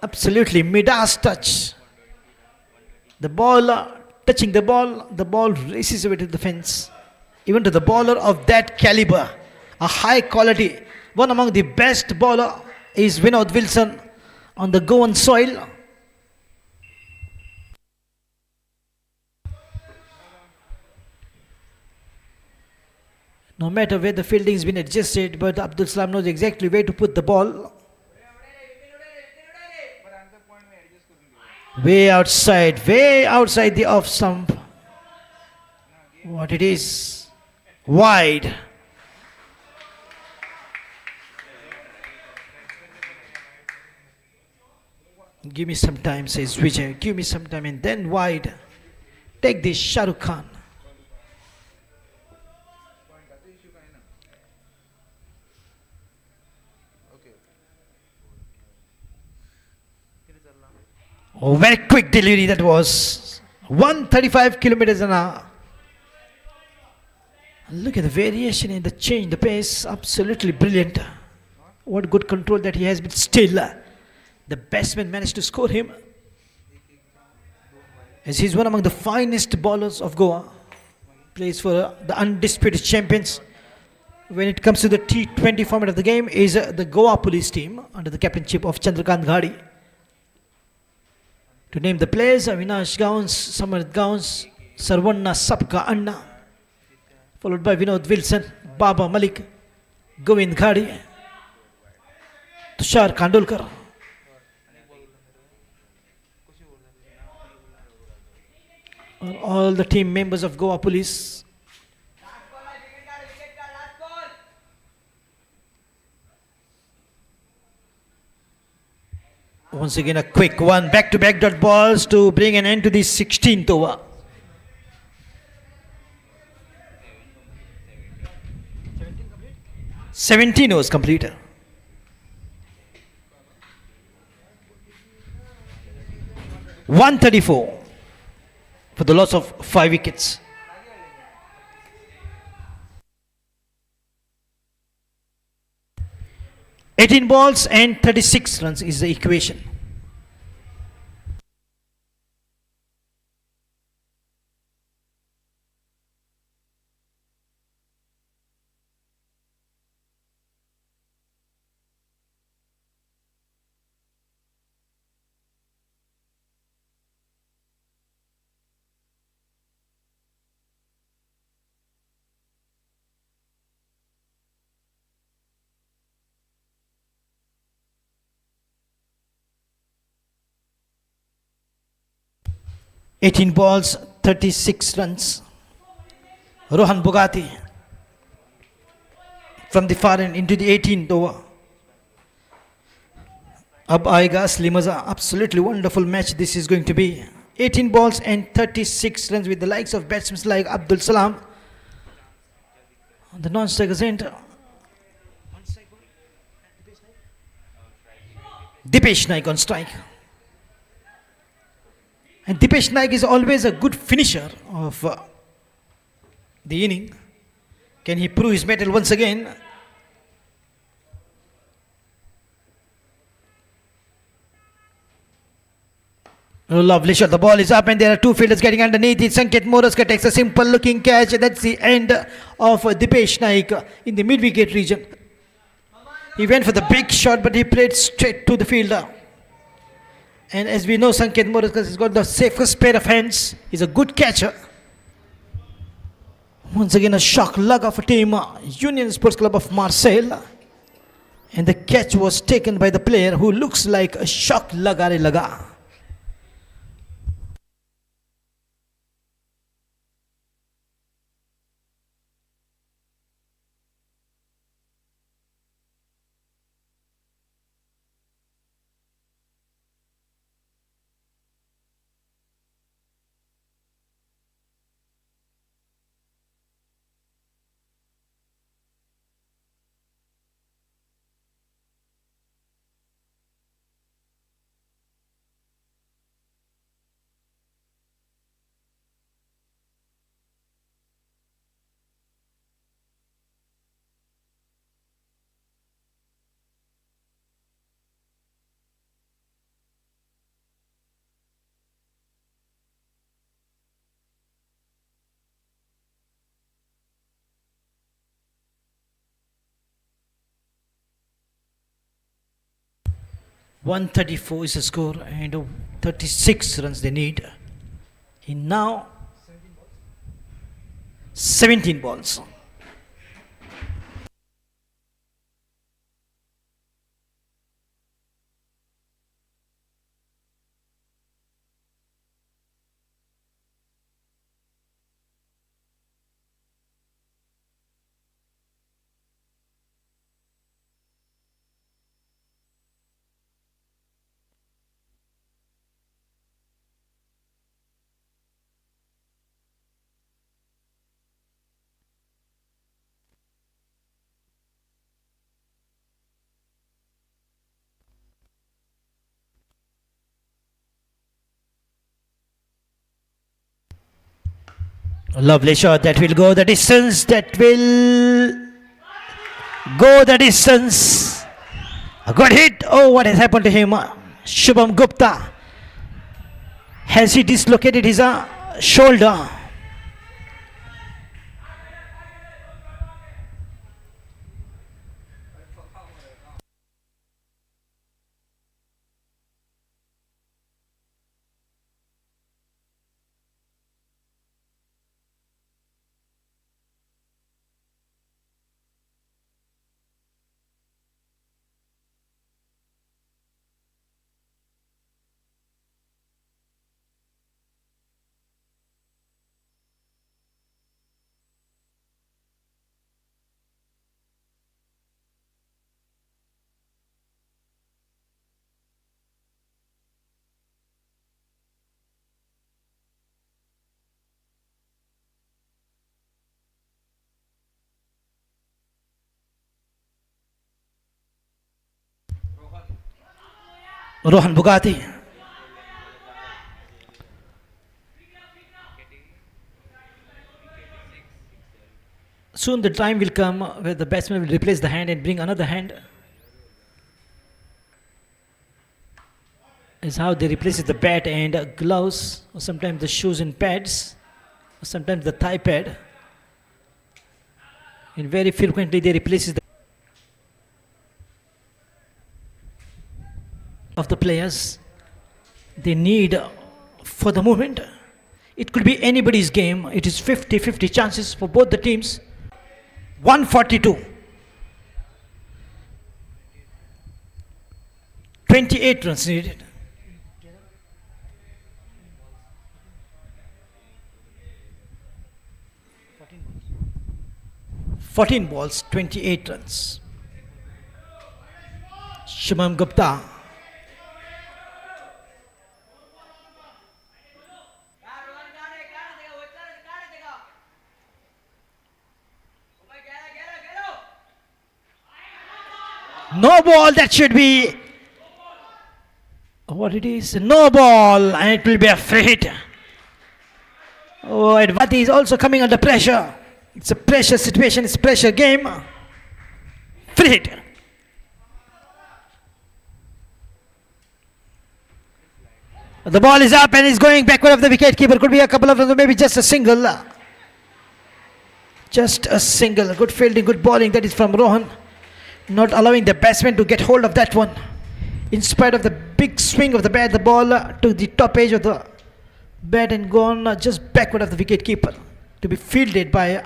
Absolutely Midas touch. The ball touching the ball races away to the fence. Even to the bowler of that caliber, a high quality, one among the best bowler is Vinod Wilson on the Goan soil. No matter where the fielding has been adjusted, but Abdul Salam knows exactly where to put the ball. Way outside the off stump. What it is? Wide. Give me some time, says Vijay. Give me some time and then wide. Take this, Shah Rukh Khan. Oh, very quick delivery that was. 135 kilometers an hour. Look at the variation in the change, the pace. Absolutely brilliant. What good control that he has, but still the batsman managed to score him. As he's one among the finest bowlers of Goa. Plays for the undisputed champions. When it comes to the T20 format of the game, is the Goa police team under the captainship of Chandrakant Ghadi. To name the players, Avinash Gauns, Samarat Gauns, Sarvanna Sapka Anna, followed by Vinod Wilson, Baba Malik, Govind Ghadi, Tushar Kandolkar. All the team members of Goa Police. Once again a quick one, back-to-back dot balls to bring an end to the 16th over. Seventeen overs completed. .134 for the loss of 5 wickets. "18 balls and 36 runs is the equation. "18 balls, 36 runs. Rohan Bugati from the far end into the 18th over. Ab aayega asli maza. Absolutely wonderful match this is going to be. 18 balls and 36 runs with the likes of batsmen like Abdul Salam on the non-strikers end. Dipesh Naik on strike. And Dipesh Naik is always a good finisher of the inning. Can he prove his mettle once again? Oh, lovely shot. The ball is up and there are two fielders getting underneath it. Sanket Moraska takes a simple looking catch. That's the end of Dipesh Naik in the mid-wicket region. He went for the big shot but he played straight to the fielder. And as we know, Sanket Moraska has got the safest pair of hands. He's a good catcher. Once again a shock lugger for team Union Sports Club of Marseille. And the catch was taken by the player who looks like a shock lagare laga. .134 is the score and 36 runs they need. In now 17 balls. A lovely shot that will go the distance. That will go the distance. A good hit. Oh, what has happened to him? Shubham Gupta. Has he dislocated his shoulder? Rohan Bugatti. Soon the time will come where the batsman will replace the hand and bring another hand. Is how they replace the bat and gloves, or sometimes the shoes and pads, or sometimes the thigh pad. And very frequently they replace the of the players they need for the moment. It could be anybody's game. It is 50-50 chances for both the teams. 142. 28 runs needed. 14 balls, 28 runs. Shubham Gupta. No ball, that should be what it is. No ball, and it will be a free hit. Oh, Advati is also coming under pressure. It's a pressure situation, it's a pressure game. Free hit. The ball is up and is going backward of the wicket keeper. Could be a couple of runs, maybe just a single. Just a single. Good fielding, good bowling. That is from Rohan. Not allowing the batsman to get hold of that one. In spite of the big swing of the bat, the ball to the top edge of the bat and gone just backward of the wicket keeper to be fielded by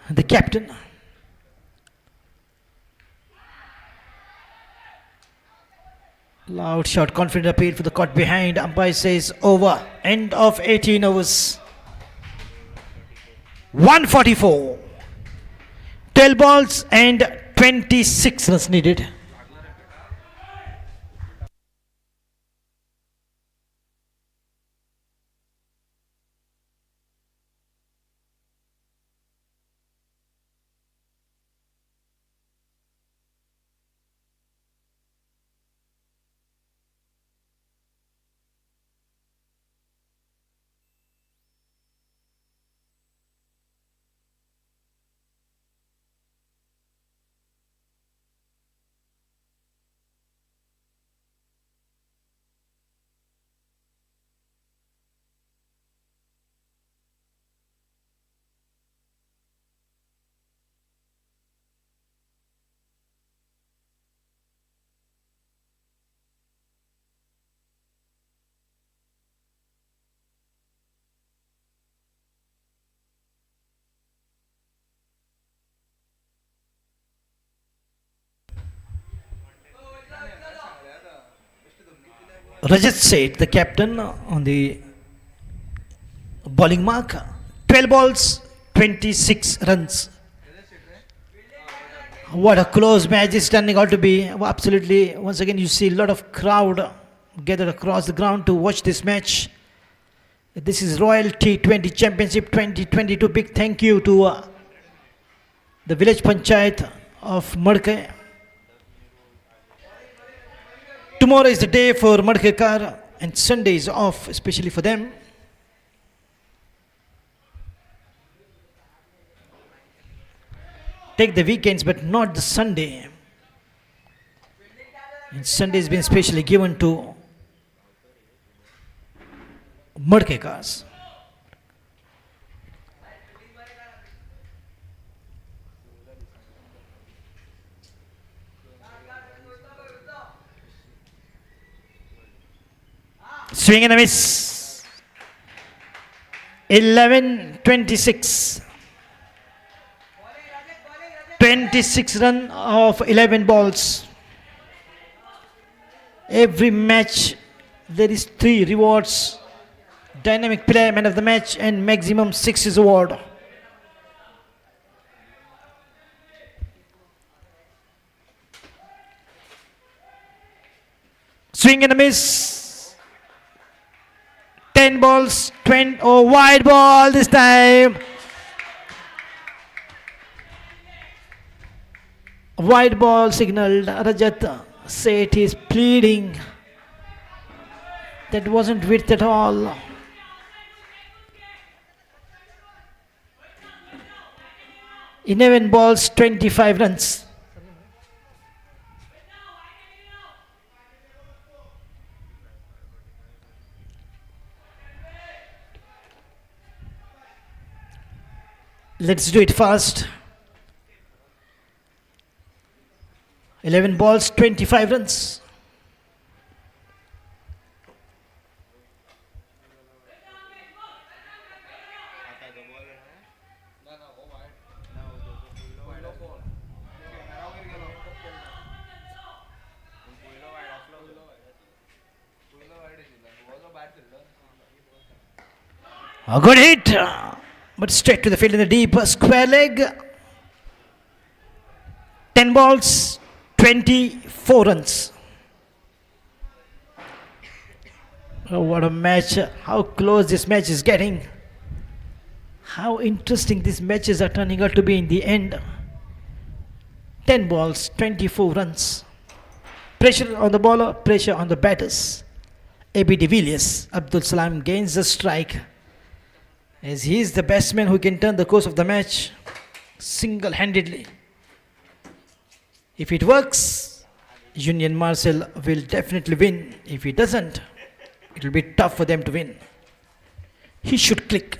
the captain. Loud shot, confident appeal for the caught behind. Umpire says over. End of 18 overs. 144. 12 balls and 26 runs needed. Rajat Seth, the captain, on the bowling mark. 12 balls, 26 runs. What a close match is turning out to be. Absolutely, once again, you see a lot of crowd gathered across the ground to watch this match. This is Royal T20 Championship 2022. Big thank you to the village panchayat of Madke. Tomorrow is the day for Madkekar and Sunday is off, especially for them. Take the weekends but not the Sunday. And Sunday has been specially given to Madkekars. Swing and a miss. 11-26. 26 run of 11 balls. Every match there is 3 rewards. Dynamic player, man of the match, and maximum 6 is award. Swing and a miss. 10 balls, 20, wide ball this time. Wide ball signaled. Rajat Seth is pleading. That wasn't width at all. In 11 balls, 25 runs. Let's do it fast. 11 balls, 25 runs. A good hit, but straight to the field in the deep square leg. 10 balls, 24 runs. Oh, what a match. How close this match is getting. How interesting these matches are turning out to be in the end. 10 balls, 24 runs. Pressure on the bowler, pressure on the batters. A.B. de Villiers, Abdul Salam gains the strike, as he is the batsman who can turn the course of the match single-handedly. If it works, Union Marcel will definitely win. If he doesn't, it will be tough for them to win. He should click.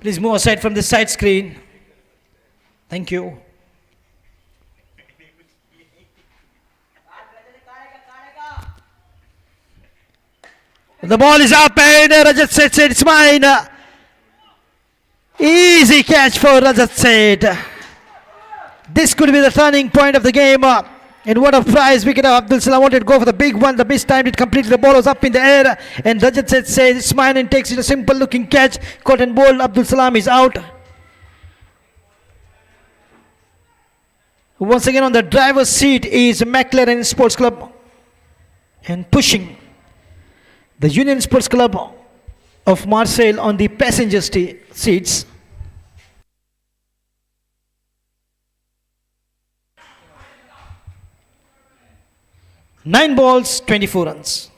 Please move aside from the side screen. Thank you. The ball is up and Rajat Seth said it's mine. Easy catch for Rajat Seth. This could be the turning point of the game. And what a prize wicket of Abdul Salam wanted to go for the big one. The mistimed it completely. The ball was up in the air. And Rajat Seth says it's mine and takes it a simple looking catch. Caught and bowled. Abdul Salam is out. Once again on the driver's seat is McLaren Sports Club. And pushing the Union Sports Club of Marseille on the passenger seats. Nine balls, 24 runs.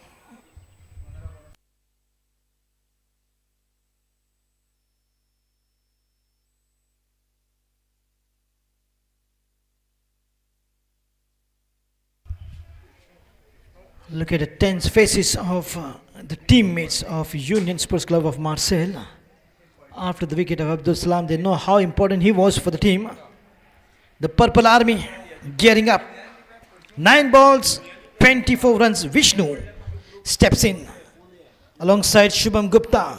Look at the tense faces of the teammates of Union Sports Club of Marseille. After the wicket of Abdul Salam, they know how important he was for the team. The Purple Army gearing up. 9 balls, 24 runs. Vishnu steps in alongside Shubham Gupta.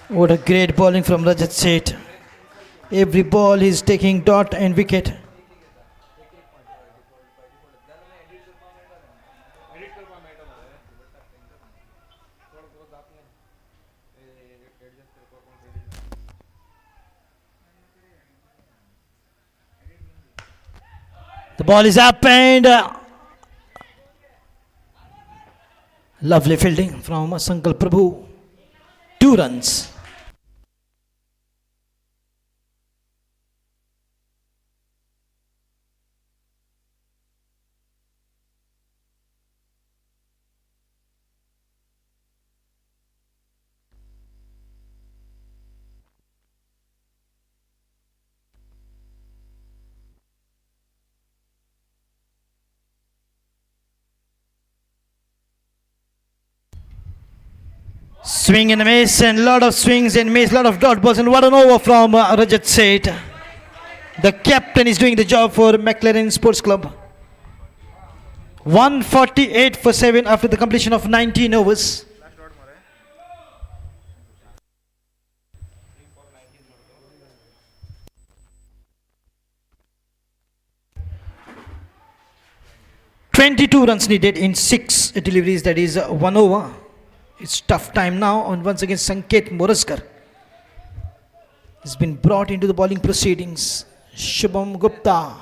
What a great bowling from Rajat Seth. Every ball he's taking dot and wicket. The ball is up and lovely fielding from Sankal Prabhu. 2 runs. Swing and miss and lot of swings and miss, lot of dot balls, and what an over from Rajat Seth. The captain is doing the job for McLaren Sports Club. 148 for 7 after the completion of 19 overs. "22 runs needed in 6 deliveries, that is 1 over. It's tough time now, and once again Sanket Moraskar has been brought into the bowling proceedings. Shubham Gupta.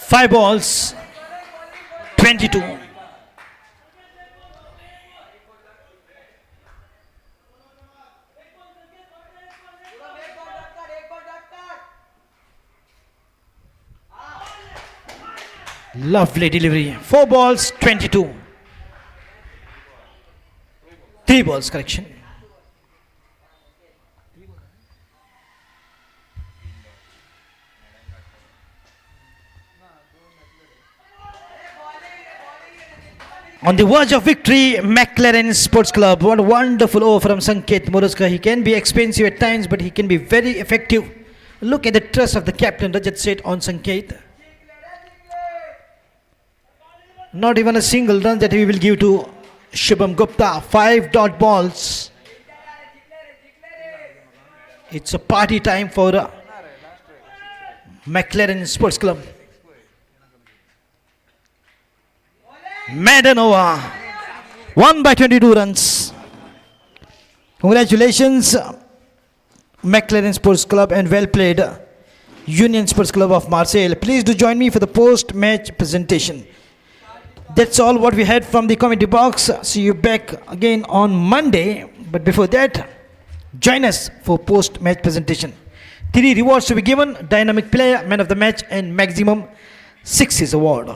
5 balls, 22. Lovely delivery. 4 balls, 22. 3 balls, correction. On the verge of victory, McLaren Sports Club. What a wonderful over from Sanket Moroska. He can be expensive at times, but he can be very effective. Look at the trust of the captain Rajat Seth on Sanket. Not even a single run that he will give to Shubham Gupta. 5 dot balls. It's a party time for McLaren Sports Club. Madanova won by 22 runs. Congratulations, McLaren Sports Club, and well played, Union Sports Club of Marseille. Please do join me for the post-match presentation. That's all what we had from the commentary box. See you back again on Monday. But before that, join us for post-match presentation. 3 rewards to be given: Dynamic Player, Man of the Match, and Maximum Sixes Award.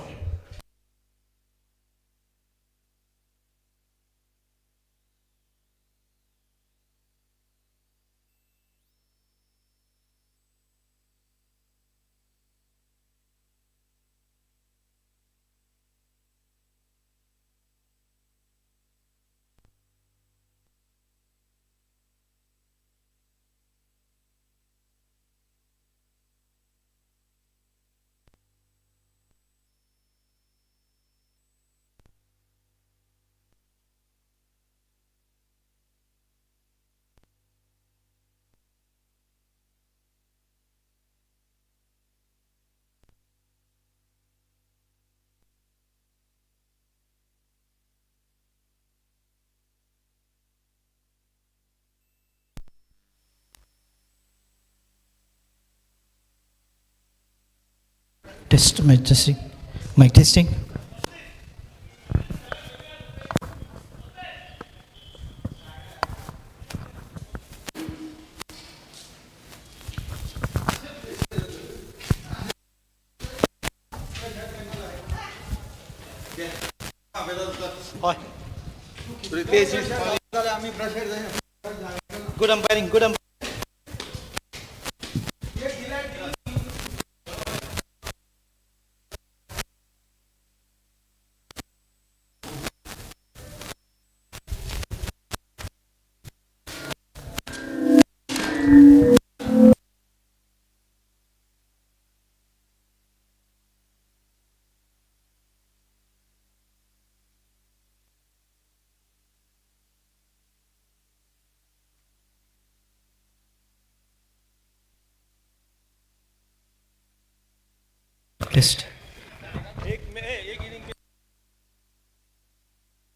Test, mic testing. Mic testing. Hi. Good umpiring, good umpiring. List.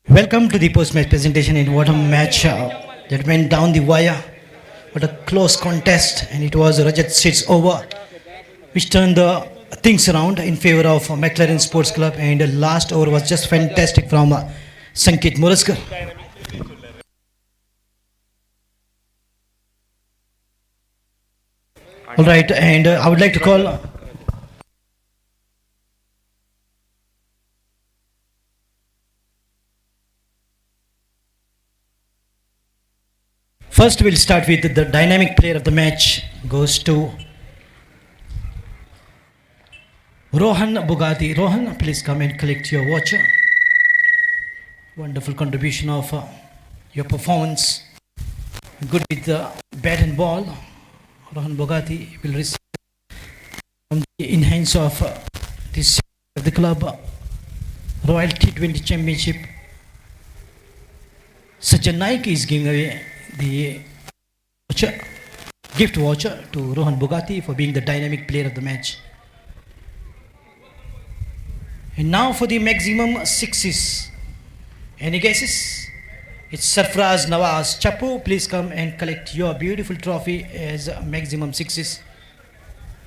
Welcome to the post-match presentation. In what a match that went down the wire. What a close contest, and it was Rajat Seth's over which turned the things around in favor of McLaren Sports Club, and the last over was just fantastic from Sanket Moroska. All right, and I would like to call first we'll start with the dynamic player of the match goes to Rohan Bugatti. Rohan, please come and collect your watch. Wonderful contribution of your performance. Good with the bat and ball. Rohan Bugatti will receive from the in hands of this of the club Royal T20 Championship. Sajjan Naik is giving away the gift voucher to Rohan Bugatti for being the dynamic player of the match. And now for the maximum sixes. Any guesses? It's Sarfraz Nawaz. Chapu, please come and collect your beautiful trophy as maximum sixes.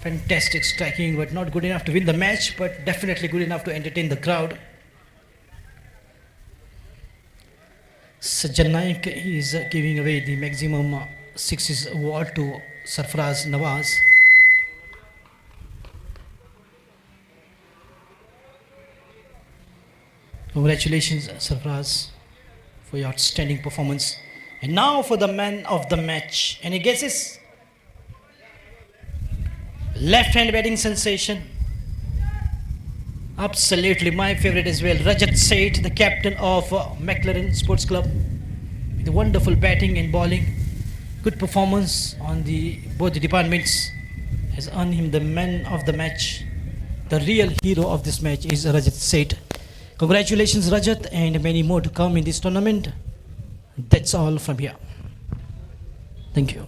Fantastic striking, but not good enough to win the match, but definitely good enough to entertain the crowd. Sajjan Naik is giving away the maximum sixes award to Sarfaraz Nawaz. Congratulations, Sarfaraz, for your outstanding performance. And now for the man of the match. Any guesses? Left-hand batting sensation. Absolutely my favorite as well. Rajat Seth, the captain of McLaren Sports Club, with wonderful batting and bowling. Good performance on both the departments has earned him the man of the match. The real hero of this match is Rajat Seth. Congratulations, Rajat, and many more to come in this tournament. That's all from here. Thank you.